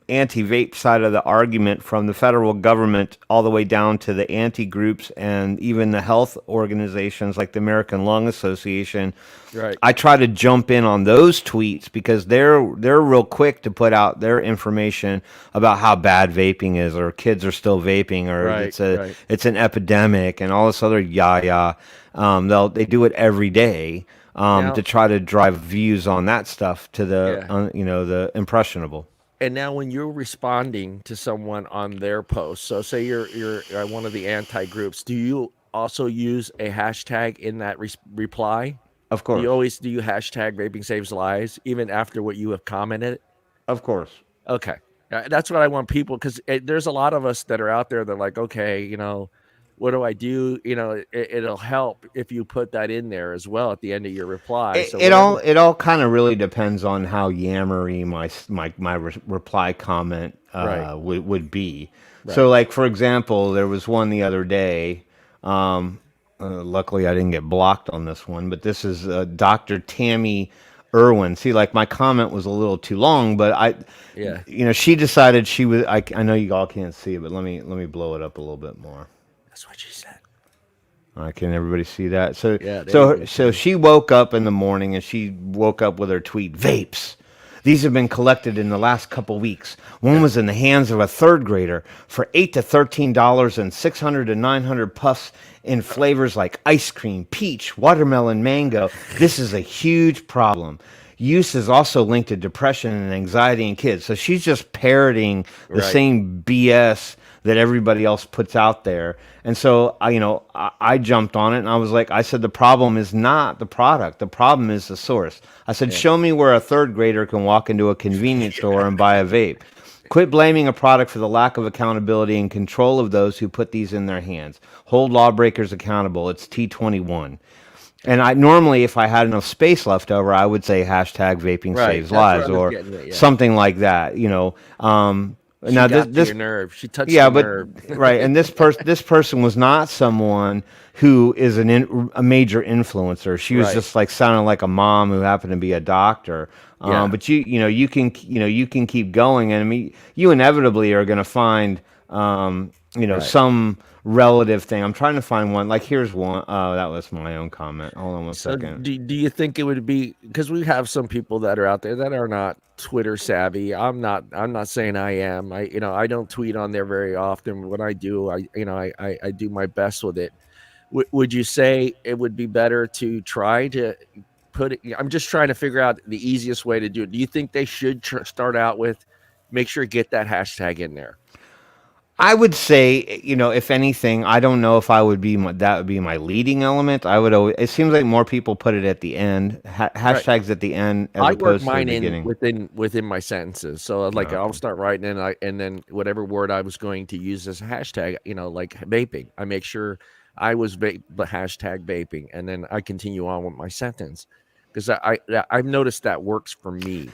anti-vape side of the argument, from the federal government all the way down to the anti-groups and even the health organizations like the American Lung Association. Right. I try to jump in on those tweets because they're real quick to put out their information about how bad vaping is, or kids are still vaping, or it's an epidemic and all this other yah. They do it every day to try to drive views on that stuff to the the impressionable. And now when you're responding to someone on their post, so say you're one of the anti groups, do you also use a hashtag in that reply? Of course. Do you hashtag vaping saves lives even after what you have commented? Of course. Okay. That's what I want people, because there's a lot of us that are out there that are like, okay, what do I do? It'll help if you put that in there as well at the end of your reply. It all kind of really depends on how yammery my reply comment would be. Right. So, like, for example, there was one the other day. Luckily, I didn't get blocked on this one, but this is Dr. Tammy Irwin. See, like, my comment was a little too long, but she decided she was. I know you all can't see it, but let me blow it up a little bit more. That's what she said. Can everybody see that? So she woke up in the morning and she woke up with her tweet: vapes. These have been collected in the last couple weeks. One was in the hands of a third grader for $8 to $13 and 600 to 900 puffs in flavors like ice cream, peach, watermelon, mango. This is a huge problem. use is also linked to depression and anxiety in kids. So she's just parroting the same BS that everybody else puts out there. And so I jumped on it and I said, the problem is not the product. The problem is the source. I said, show me where a third grader can walk into a convenience store and buy a vape. Quit blaming a product for the lack of accountability and control of those who put these in their hands. Hold lawbreakers accountable. It's T21. And I normally, if I had enough space left over, I would say hashtag vaping saves lives or something like that. She now got this to your nerve. She touched yeah, the but nerve. right, and this person was not someone who is a major influencer. She was just like sounding like a mom who happened to be a doctor. But you can keep going, and I mean, you inevitably are going to find some relative thing. I'm trying to find one. Like here's one. Oh, that was my own comment. Hold on one second. Do you think it would be, because we have some people that are out there that are not Twitter savvy. I'm not saying I am. I don't tweet on there very often. When I do, I do my best with it. Would you say it would be better to try to put it? I'm just trying to figure out the easiest way to do it. Do you think they should start out with make sure get that hashtag in there? I would say, if anything, I don't know if I would be that would be my leading element. I would always, it seems like more people put it at the end, hashtags at the end as opposed to the beginning. Within my sentences. So I'll start writing and then whatever word I was going to use as a hashtag, like vaping. I make sure I was the hashtag vaping, and then I continue on with my sentence because I've noticed that works for me.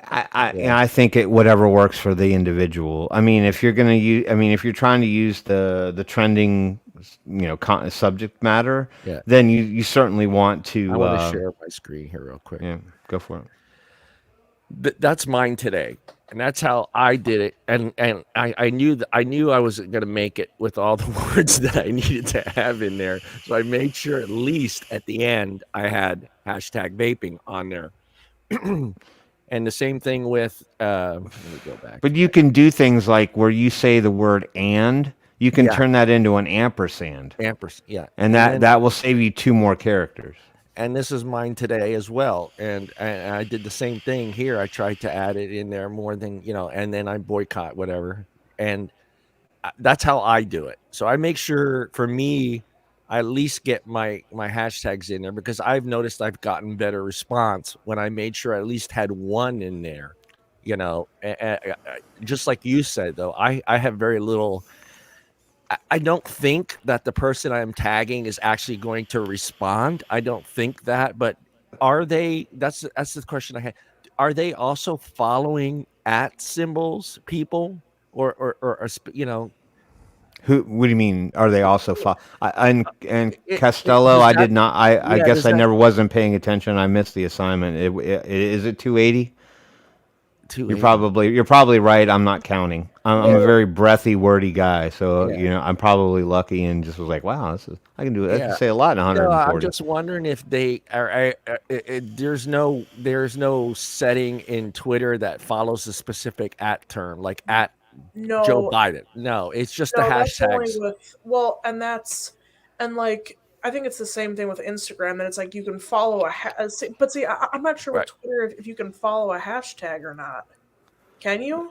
I think whatever works for the individual. I mean, if you're gonna use, if you're trying to use the trending, subject matter, then you certainly want to. I want to share my screen here real quick. Yeah, go for it. That's mine today, and that's how I did it. And I knew I was gonna make it with all the words that I needed to have in there. So I made sure at least at the end I had hashtag vaping on there. And the same thing with, let me go back. But you can do things like where you say the word "and," you can turn that into an ampersand. Yeah. And that will save you 2 more characters. And this is mine today as well. And I did the same thing here. I tried to add it in there more than, and then I boycott whatever. And that's how I do it. So I make sure for me, I at least get my hashtags in there because I've noticed I've gotten better response when I made sure I at least had one in there, just like you said, though, I have very little. I don't think that the person I'm tagging is actually going to respond. I don't think that, but are they, that's the question I had. Are they also following at symbols people or Who? What do you mean? Are they also? And Costello, I did not. I guess I never wasn't paying attention. I missed the assignment. Is it 280? You're probably right. I'm not counting. I'm a very breathy, wordy guy, so I'm probably lucky and just was like, wow, I can do it. I can say a lot in 140. I'm just wondering if they are. There's no setting in Twitter that follows a specific at term like at. No, Joe Biden. No, it's just the hashtags. I think it's the same thing with Instagram. That it's like you can follow but see, I'm not sure with Twitter if you can follow a hashtag or not. Can you?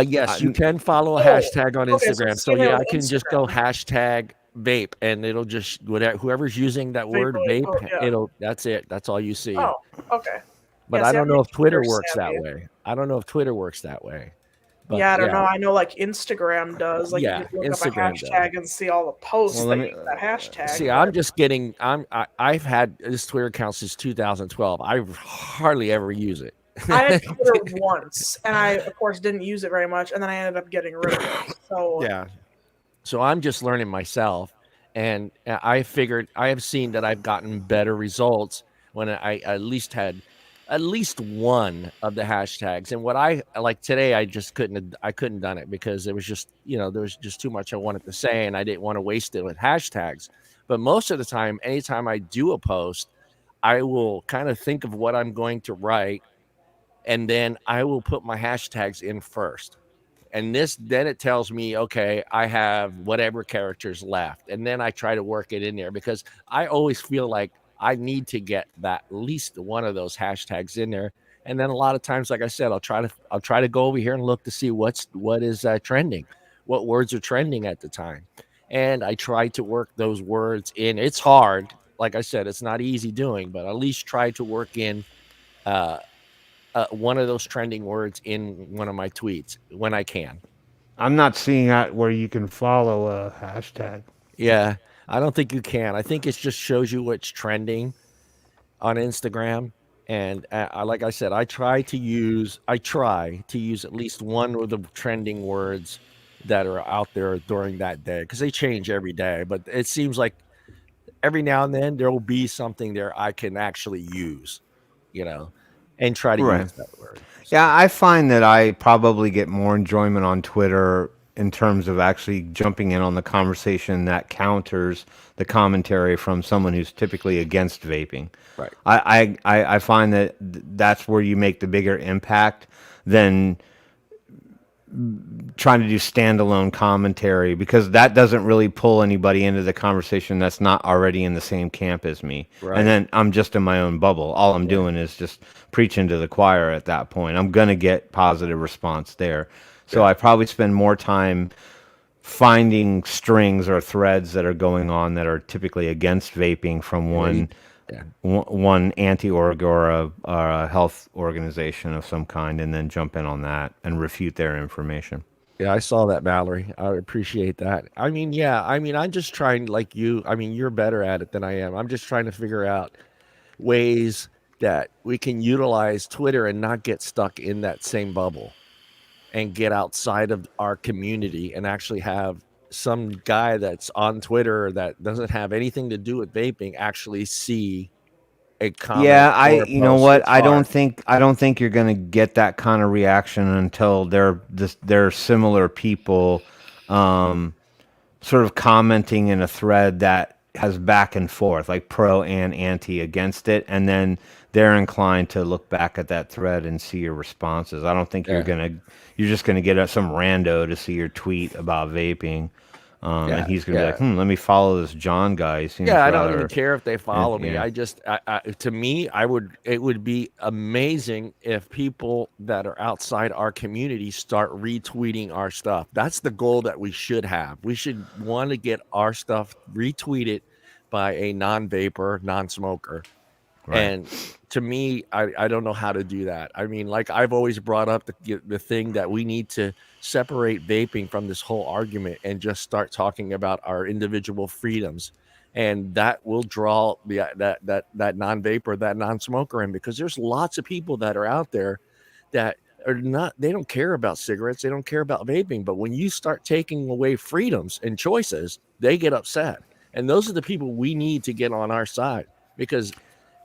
Yes, you can follow a hashtag on Instagram. So I can just go hashtag vape, and it'll just whoever's using that word vape. That's it. That's all you see. Oh, okay. But I don't know if Twitter works that way. But, I don't know. I know like Instagram does. Like you can look Instagram up a hashtag and see all the posts that use that hashtag. See, I'm just getting. I've had this Twitter account since 2012. I hardly ever use it. I had Twitter once, and I of course didn't use it very much, and then I ended up getting rid of it. So So I'm just learning myself, and I have seen that I've gotten better results when I at least had at least one of the hashtags. And what I like today, I couldn't done it because it was just, there was just too much I wanted to say and I didn't want to waste it with hashtags. But most of the time, anytime I do a post, I will kind of think of what I'm going to write. And then I will put my hashtags in first. And then it tells me, okay, I have whatever characters left. And then I try to work it in there because I always feel like I need to get that at least one of those hashtags in there. And then a lot of times, like I said, I'll try to go over here and look to see what is trending, what words are trending at the time, and I try to work those words in. It's hard, like I said, it's not easy doing, but at least try to work in uh, one of those trending words in one of my tweets when I can. I'm not seeing that where you can follow a hashtag. Yeah, I don't think you can. I think it just shows you what's trending on Instagram. And like I said, I try to use at least one of the trending words that are out there during that day, because they change every day. But it seems like every now and then there will be something there I can actually use, and try to Right. use that word. So, Yeah, I find that I probably get more enjoyment on Twitter in terms of actually jumping in on the conversation that counters the commentary from someone who's typically against vaping. right. I find that that's where you make the bigger impact than trying to do standalone commentary, because that doesn't really pull anybody into the conversation that's not already in the same camp as me. Right. And then I'm just in my own bubble. All I'm doing is just preaching to the choir at that point. I'm going to get positive response there. So I probably spend more time finding strings or threads that are going on that are typically against vaping from one anti-org or a health organization of some kind, and then jump in on that and refute their information. Yeah, I saw that, Mallory. I appreciate that. I mean, yeah, I'm just trying, like you. I mean, you're better at it than I am. I'm just trying to figure out ways that we can utilize Twitter and not get stuck in that same bubble, and get outside of our community and actually have some guy that's on Twitter that doesn't have anything to do with vaping actually see a comment Yeah, or a you know post. what? It's hard. I don't think you're going to get that kind of reaction until they're similar people sort of commenting in a thread that has back and forth, like pro and anti against it, and then they're inclined to look back at that thread and see your responses. I don't think Yeah. you're just gonna get some rando to see your tweet about vaping, and he's gonna be like, let me follow this John guy. He seems Yeah, I don't even rather, care if they follow me. yeah. To me, it would be amazing if people that are outside our community start retweeting our stuff. That's the goal that we should have. We should want to get our stuff retweeted by a non-vapor, non-smoker. Right. And to me, I don't know how to do that. I mean, like I've always brought up the thing that we need to separate vaping from this whole argument and just start talking about our individual freedoms. And that will draw that non-vapor, that non-smoker in, because there's lots of people that are out there that are not, they don't care about cigarettes, they don't care about vaping. But when you start taking away freedoms and choices, they get upset. And those are the people we need to get on our side, because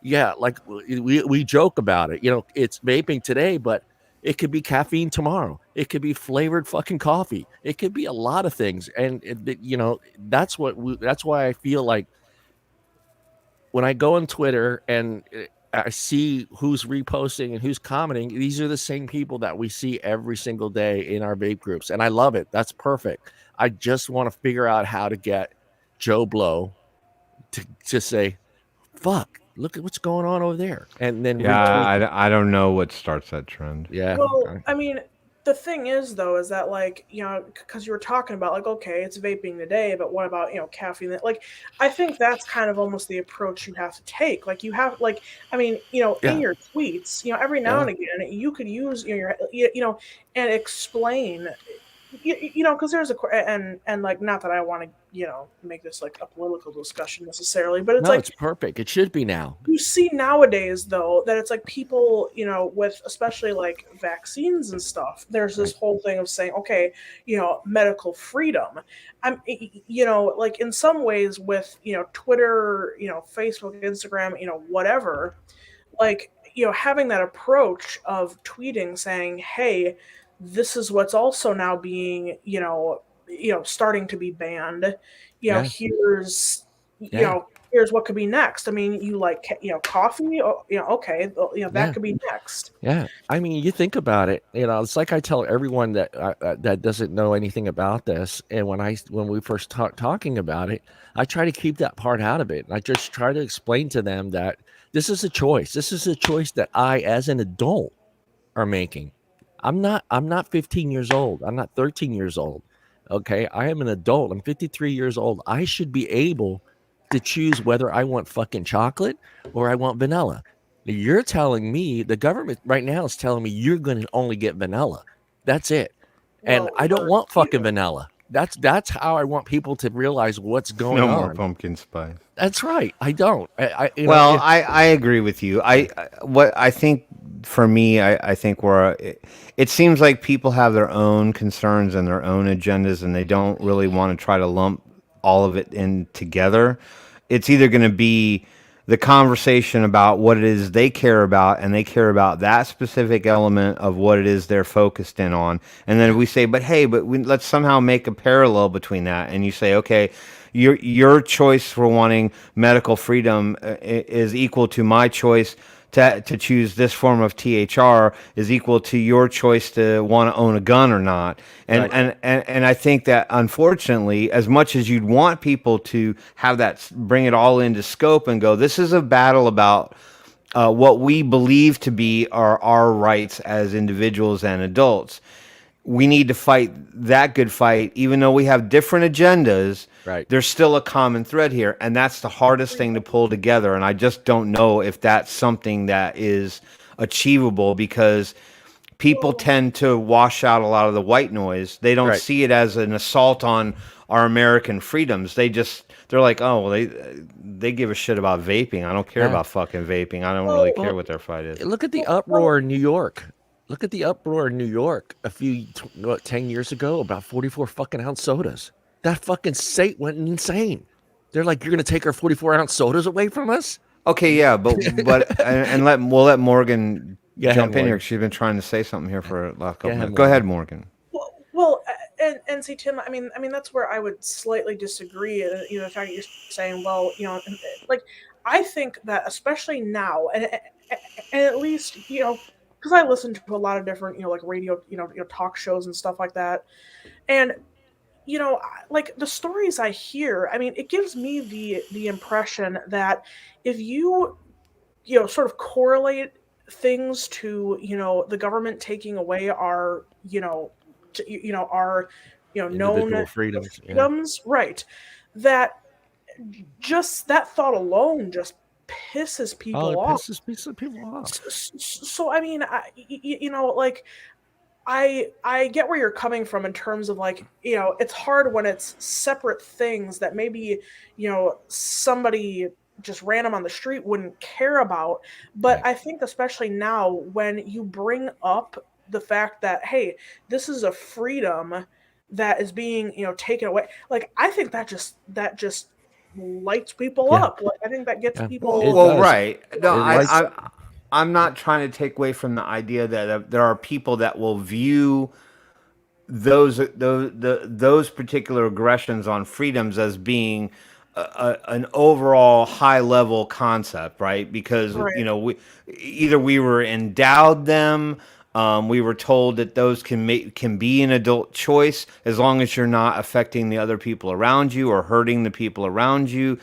yeah, like we joke about it. It's vaping today, but it could be caffeine tomorrow. It could be flavored fucking coffee. It could be a lot of things, and that's that's why I feel like when I go on Twitter and I see who's reposting and who's commenting, these are the same people that we see every single day in our vape groups, and I love it. That's perfect. I just want to figure out how to get Joe Blow to say, fuck, look at what's going on over there, and then retweet. I don't know what starts that trend. Yeah. Well, I mean, the thing is, though, is that, like, because you were talking about, like, okay, it's vaping today, but what about, caffeine? Like, I think that's kind of almost the approach you have to take. Like, you have, like, I mean, in your tweets, every now and again, you could use, and explain, because there's and like, not that I want to, make this like a political discussion necessarily, but it's No, like, it's perfect. It should be now. you see nowadays, though, that it's like people, with especially like vaccines and stuff, there's this whole thing of saying, okay, medical freedom. Like in some ways with, Twitter, Facebook, Instagram, whatever, like, having that approach of tweeting saying, hey, this is what's also now being, starting to be banned. Here's, here's what could be next. I mean, you like, coffee, okay, that could be next. Yeah, I mean, you think about it. It's like I tell everyone that that doesn't know anything about this, and when we first talking about it, I try to keep that part out of it. I just try to explain to them that this is a choice. This is a choice that I, as an adult, are making. I'm not 15 years old. I'm not 13 years old. Okay, I am an adult. I'm 53 years old. I should be able to choose whether I want fucking chocolate or I want vanilla. You're telling me, the government right now is telling me you're going to only get vanilla. That's it. And Well, I don't or want fucking either. vanilla. That's how I want people to realize what's going No on. more pumpkin spice. That's right. I don't. I agree with you. What I think for me, I think it seems like people have their own concerns and their own agendas, and they don't really want to try to lump all of it in together. It's either going to be the conversation about what it is they care about, and they care about that specific element of what it is they're focused in on. And then we say, but hey, let's somehow make a parallel between that. And you say, okay, your choice for wanting medical freedom is equal to my choice to choose this form of THR is equal to your choice to want to own a gun or not. And, Right. and I think that unfortunately, as much as you'd want people to have that, bring it all into scope and go, this is a battle about what we believe to be our rights as individuals and adults. We need to fight that good fight, even though we have different agendas. Right. There's still a common thread here, and that's the hardest thing to pull together. And I just don't know if that's something that is achievable, because people tend to wash out a lot of the white noise. They don't Right. see it as an assault on our American freedoms. They're like, oh, well, they give a shit about vaping. I don't care Yeah. about fucking vaping. I don't really care Well, what their fight is. Look at the uproar in New York. Look at the uproar in New York a few 10 years ago about 44 fucking ounce sodas. That fucking state went insane. They're like, you're gonna take our 44-ounce sodas away from us? Okay, yeah, but we'll let Morgan Go ahead, jump in here. Morgan. She's been trying to say something here for a last couple ahead, minutes. Go ahead, Morgan. Well, and see, Tim, I mean, that's where I would slightly disagree. The fact that you're saying, well, like, I think that especially now, and at least, because I listen to a lot of different, like radio, talk shows and stuff like that, and like the stories I hear, I mean, it gives me the impression that if you, sort of correlate things to, the government taking away our, our, known Individual freedoms. Yeah. freedoms, right? That just that thought alone just pisses people Oh, it off. pisses people off. So I mean, like I get where you're coming from in terms of like, it's hard when it's separate things that maybe, somebody just random on the street wouldn't care about. But I think especially now when you bring up the fact that, hey, this is a freedom that is being, taken away. Like, I think that just lights people up. Like, I think that gets people. It Well, does. right. No, It lights- I'm not trying to take away from the idea that there are people that will view those particular aggressions on freedoms as being an overall high level concept, right? Because Right. we were endowed them. We were told that those can be an adult choice as long as you're not affecting the other people around you or hurting the people around you.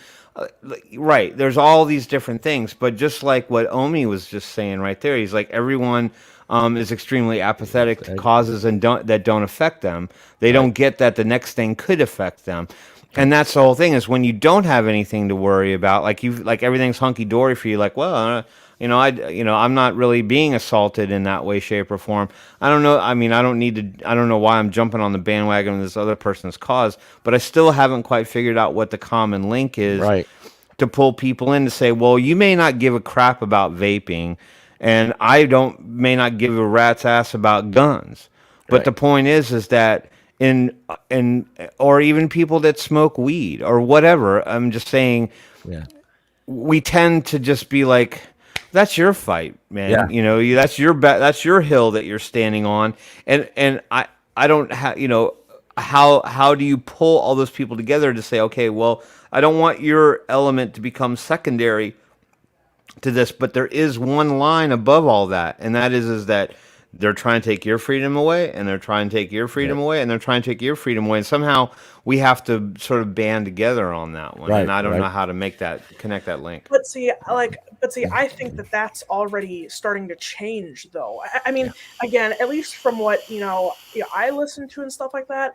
Right. There's all these different things, but just like what Omi was just saying right there, he's like, everyone is extremely apathetic to causes that don't affect them. They don't get that the next thing could affect them. And that's the whole thing, is when you don't have anything to worry about, like everything's hunky dory for you. Like, well, I'm not really being assaulted in that way, shape, or form. I don't know. I mean, I don't know why I'm jumping on the bandwagon of this other person's cause, but I still haven't quite figured out what the common link is to pull people in to say, well, you may not give a crap about vaping, and I may not give a rat's ass about guns. But the point is that or even people that smoke weed or whatever, I'm just saying, we tend to just be like, that's your fight, man. That's your hill that you're standing on. And I don't have, how do you pull all those people together to say, okay, well, I don't want your element to become secondary to this, but there is one line above all that, and that is that they're trying to take your freedom away, and they're trying to take your freedom away, and they're trying to take your freedom away, and somehow we have to sort of band together on that one, and I don't know how to make that connect that link. But see, I think that that's already starting to change, though. I mean, again, at least from what I listen to and stuff like that,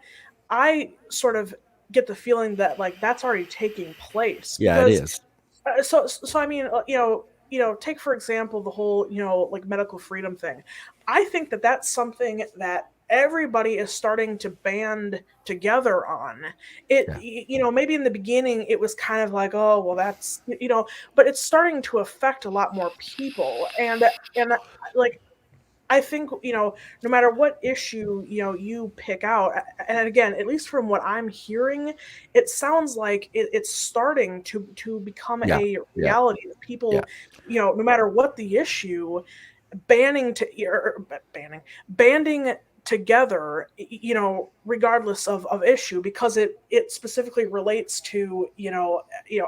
I sort of get the feeling that like that's already taking place. Yeah, it is. So I mean, take for example the whole like medical freedom thing. I think that that's something that everybody is starting to band together on it. Maybe in the beginning it was kind of like, oh well, that's but it's starting to affect a lot more people, and like I think no matter what issue you pick out, and again, at least from what I'm hearing, it sounds like it's starting to become a reality that people, no matter what the issue, banding together, regardless of issue, because it specifically relates to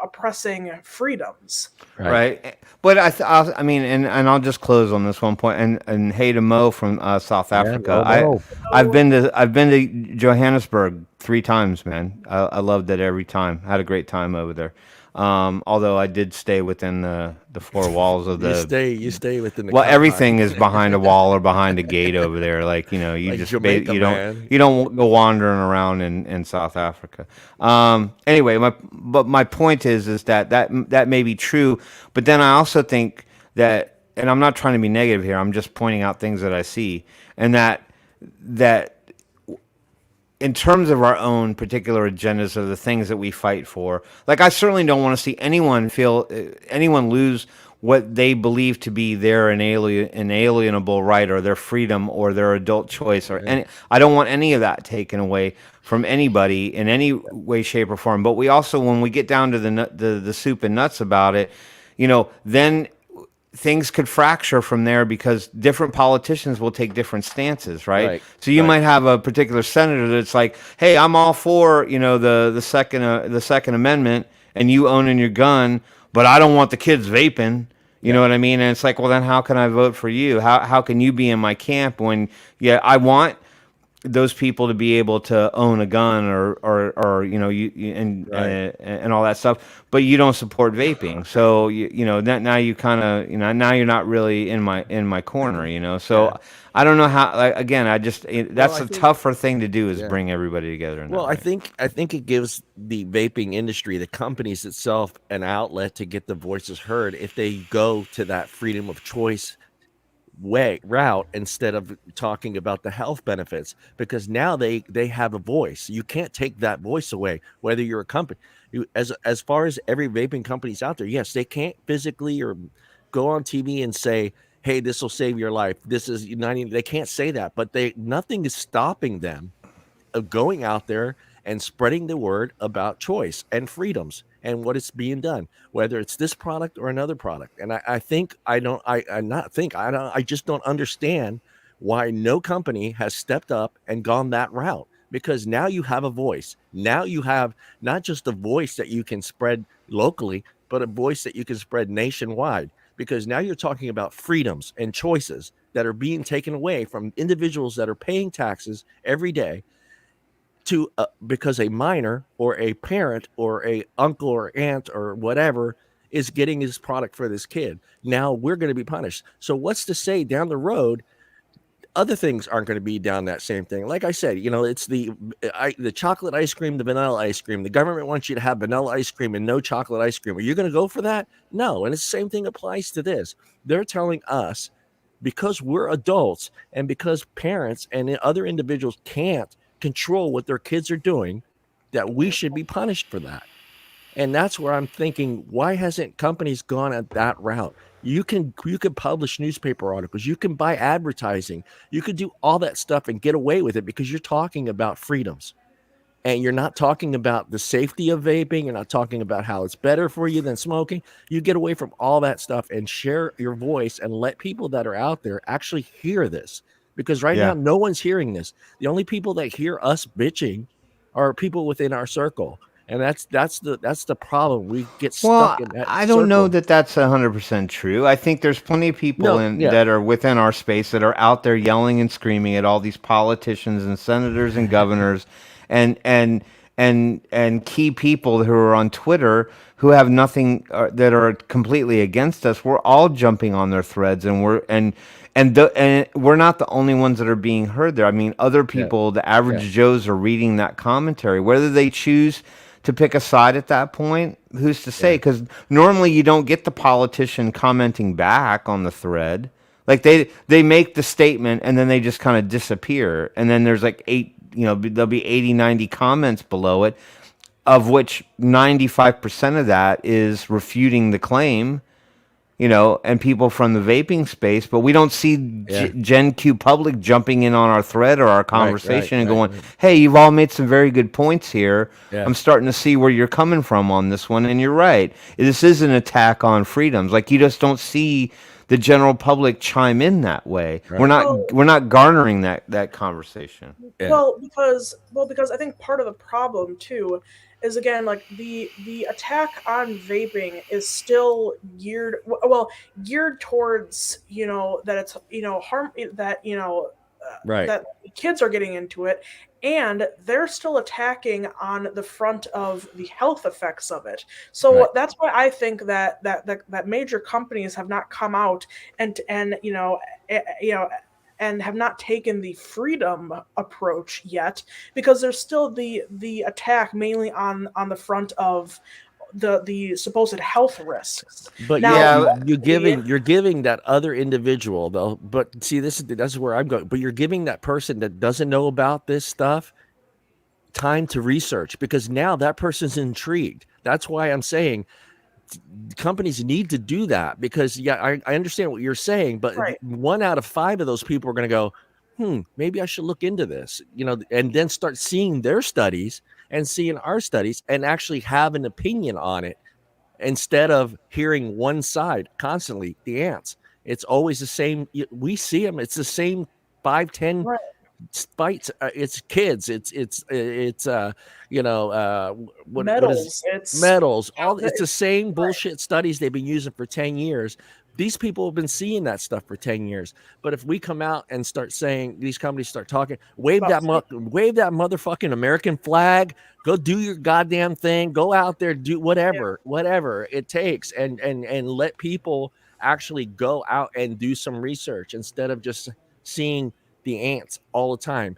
oppressing freedoms. Right. But I mean, and I'll just close on this one point, and hey to Mo from South Africa. I've been to Johannesburg 3 times, man. I loved it every time. Had a great time over there. Although I did stay within the 4 walls of the. You stay within the. Well, everything is behind a wall or behind a gate over there. Like you like just Jamaica, you don't go wandering around in South Africa. Anyway, my point is that may be true, but then I also think that, and I'm not trying to be negative here. I'm just pointing out things that I see, and that in terms of our own particular agendas of the things that we fight for, like I certainly don't want to see anyone lose what they believe to be their inalienable right, or their freedom, or their adult choice, or any. I don't want any of that taken away from anybody in any way, shape, or form. But we also, when we get down to the soup and nuts about it, then things could fracture from there, because different politicians will take different stances, right? So you might have a particular senator that's like, "Hey, I'm all for the Second Amendment and you owning your gun, but I don't want the kids vaping." You know what I mean? And it's like, well, then how can I vote for you? How can you be in my camp when I want those people to be able to own a gun or and all that stuff, but you don't support vaping, so now you kind of now you're not really in my corner, so I don't know how. Again, that's a tougher thing to do, is bring everybody together. I think it gives the vaping industry, the companies itself, an outlet to get the voices heard if they go to that freedom of choice route instead of talking about the health benefits, because now they have a voice. You can't take that voice away, whether you're a company. As far as every vaping company's out there, yes, they can't physically or go on TV and say, hey, this will save your life, this is uniting. They can't say that, but nothing is stopping them of going out there and spreading the word about choice and freedoms and what is being done, whether it's this product or another product. And I just don't understand why no company has stepped up and gone that route, because now you have a voice. Now you have not just a voice that you can spread locally, but a voice that you can spread nationwide, because now you're talking about freedoms and choices that are being taken away from individuals that are paying taxes every day to because a minor or a parent or a uncle or aunt or whatever is getting his product for this kid. Now we're going to be punished. So what's to say down the road other things aren't going to be down that same thing? Like I said, it's the chocolate ice cream, the vanilla ice cream. The government wants you to have vanilla ice cream and no chocolate ice cream. Are you going to go for that? No. And the same thing applies to this. They're telling us, because we're adults and because parents and other individuals can't control what their kids are doing, that we should be punished for that. And that's where I'm thinking, why hasn't companies gone at that route? You can publish newspaper articles, you can buy advertising, you could do all that stuff and get away with it, because you're talking about freedoms. And you're not talking about the safety of vaping. You're not talking about how it's better for you than smoking. You get away from all that stuff and share your voice and let people that are out there actually hear this. Because right now, no one's hearing this. The only people that hear us bitching are people within our circle. And that's the problem. We get Well, stuck in that I don't know circle. that that's 100% true. I think there's plenty of people that are within our space that are out there yelling and screaming at all these politicians and senators and governors and key people who are on Twitter who have nothing that are completely against us. We're all jumping on their threads, and we're not the only ones that are being heard there. I mean, other people, the average Joes, are reading that commentary. Whether they choose to pick a side at that point, who's to say? Because normally you don't get the politician commenting back on the thread. Like they make the statement and then they just kind of disappear. And then there's like there'll be 80, 90 comments below it, of which 95% of that is refuting the claim, and people from the vaping space, but we don't see Gen Q public jumping in on our thread or our conversation and going, hey, you've all made some very good points here. Yeah. I'm starting to see where you're coming from on this one. And you're right. This is an attack on freedoms. Like, you just don't see the general public chime in that way. Right. We're not garnering that conversation. Yeah. Well, because I think part of the problem too is, again, like the attack on vaping is still geared towards that it's harm that that kids are getting into it, and they're still attacking on the front of the health effects of it. So that's why I think that major companies have not come out and have not taken the freedom approach yet, because there's still the attack mainly on the front of the supposed health risks. But now, you're giving that other individual, though. But see, that's where I'm going. But you're giving that person that doesn't know about this stuff time to research, because now that person's intrigued. That's why I'm saying companies need to do that, because I understand what you're saying, but 1 out of 5 of those people are going to go, maybe I should look into this, and then start seeing their studies and seeing our studies and actually have an opinion on it, instead of hearing one side constantly. The ants, it's always the same. We see them. It's the same 5-10 fights. It's kids. It's metals. It's metals. It's the same bullshit studies they've been using for 10 years. These people have been seeing that stuff for 10 years. But if we come out and start saying, these companies start talking, wave that motherfucking American flag, go do your goddamn thing, go out there, do whatever it takes, and let people actually go out and do some research, instead of just seeing the ants all the time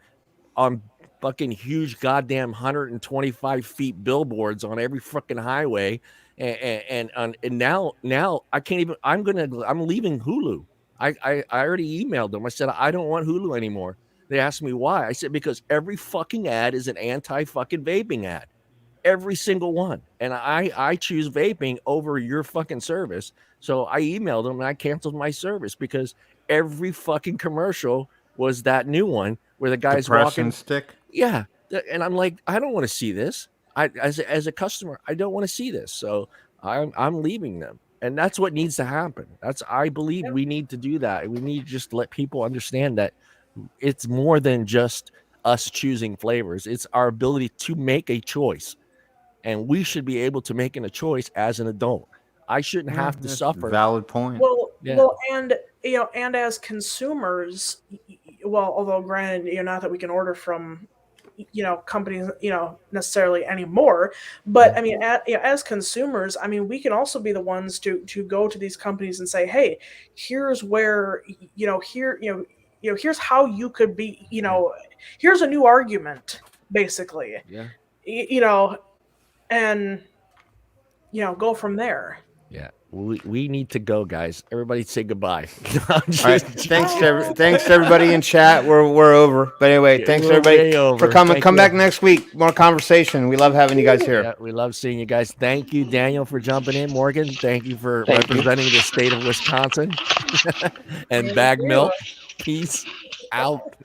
on fucking huge goddamn 125 feet billboards on every fucking highway. And now I can't even, I'm leaving Hulu. I already emailed them. I said, I don't want Hulu anymore. They asked me why. I said, because every fucking ad is an anti-fucking vaping ad. Every single one. And I choose vaping over your fucking service. So I emailed them and I canceled my service, because every fucking commercial was that new one where the guy's walking stick. Yeah. And I'm like, I don't want to see this. As a customer, I don't want to see this. So I'm leaving them. And that's what needs to happen. I believe we need to do that. We need to just let people understand that it's more than just us choosing flavors. It's our ability to make a choice. And we should be able to make a choice as an adult. I shouldn't have to suffer. Valid point. Well, and as consumers, although granted, not that we can order from, companies, necessarily anymore, but I mean, as consumers, I mean, we can also be the ones to go to these companies and say, hey, here's where, here's how you could be, here's a new argument, basically, and go from there. Yeah, we need to go, guys. Everybody say goodbye. All right. Thanks to everybody in chat. We're over. But anyway, thanks everybody for coming. Come back next week. More conversation. We love having you guys here. Yeah, we love seeing you guys. Thank you, Daniel, for jumping in. Morgan, thank you for representing the state of Wisconsin. And Bag Milk. Peace out.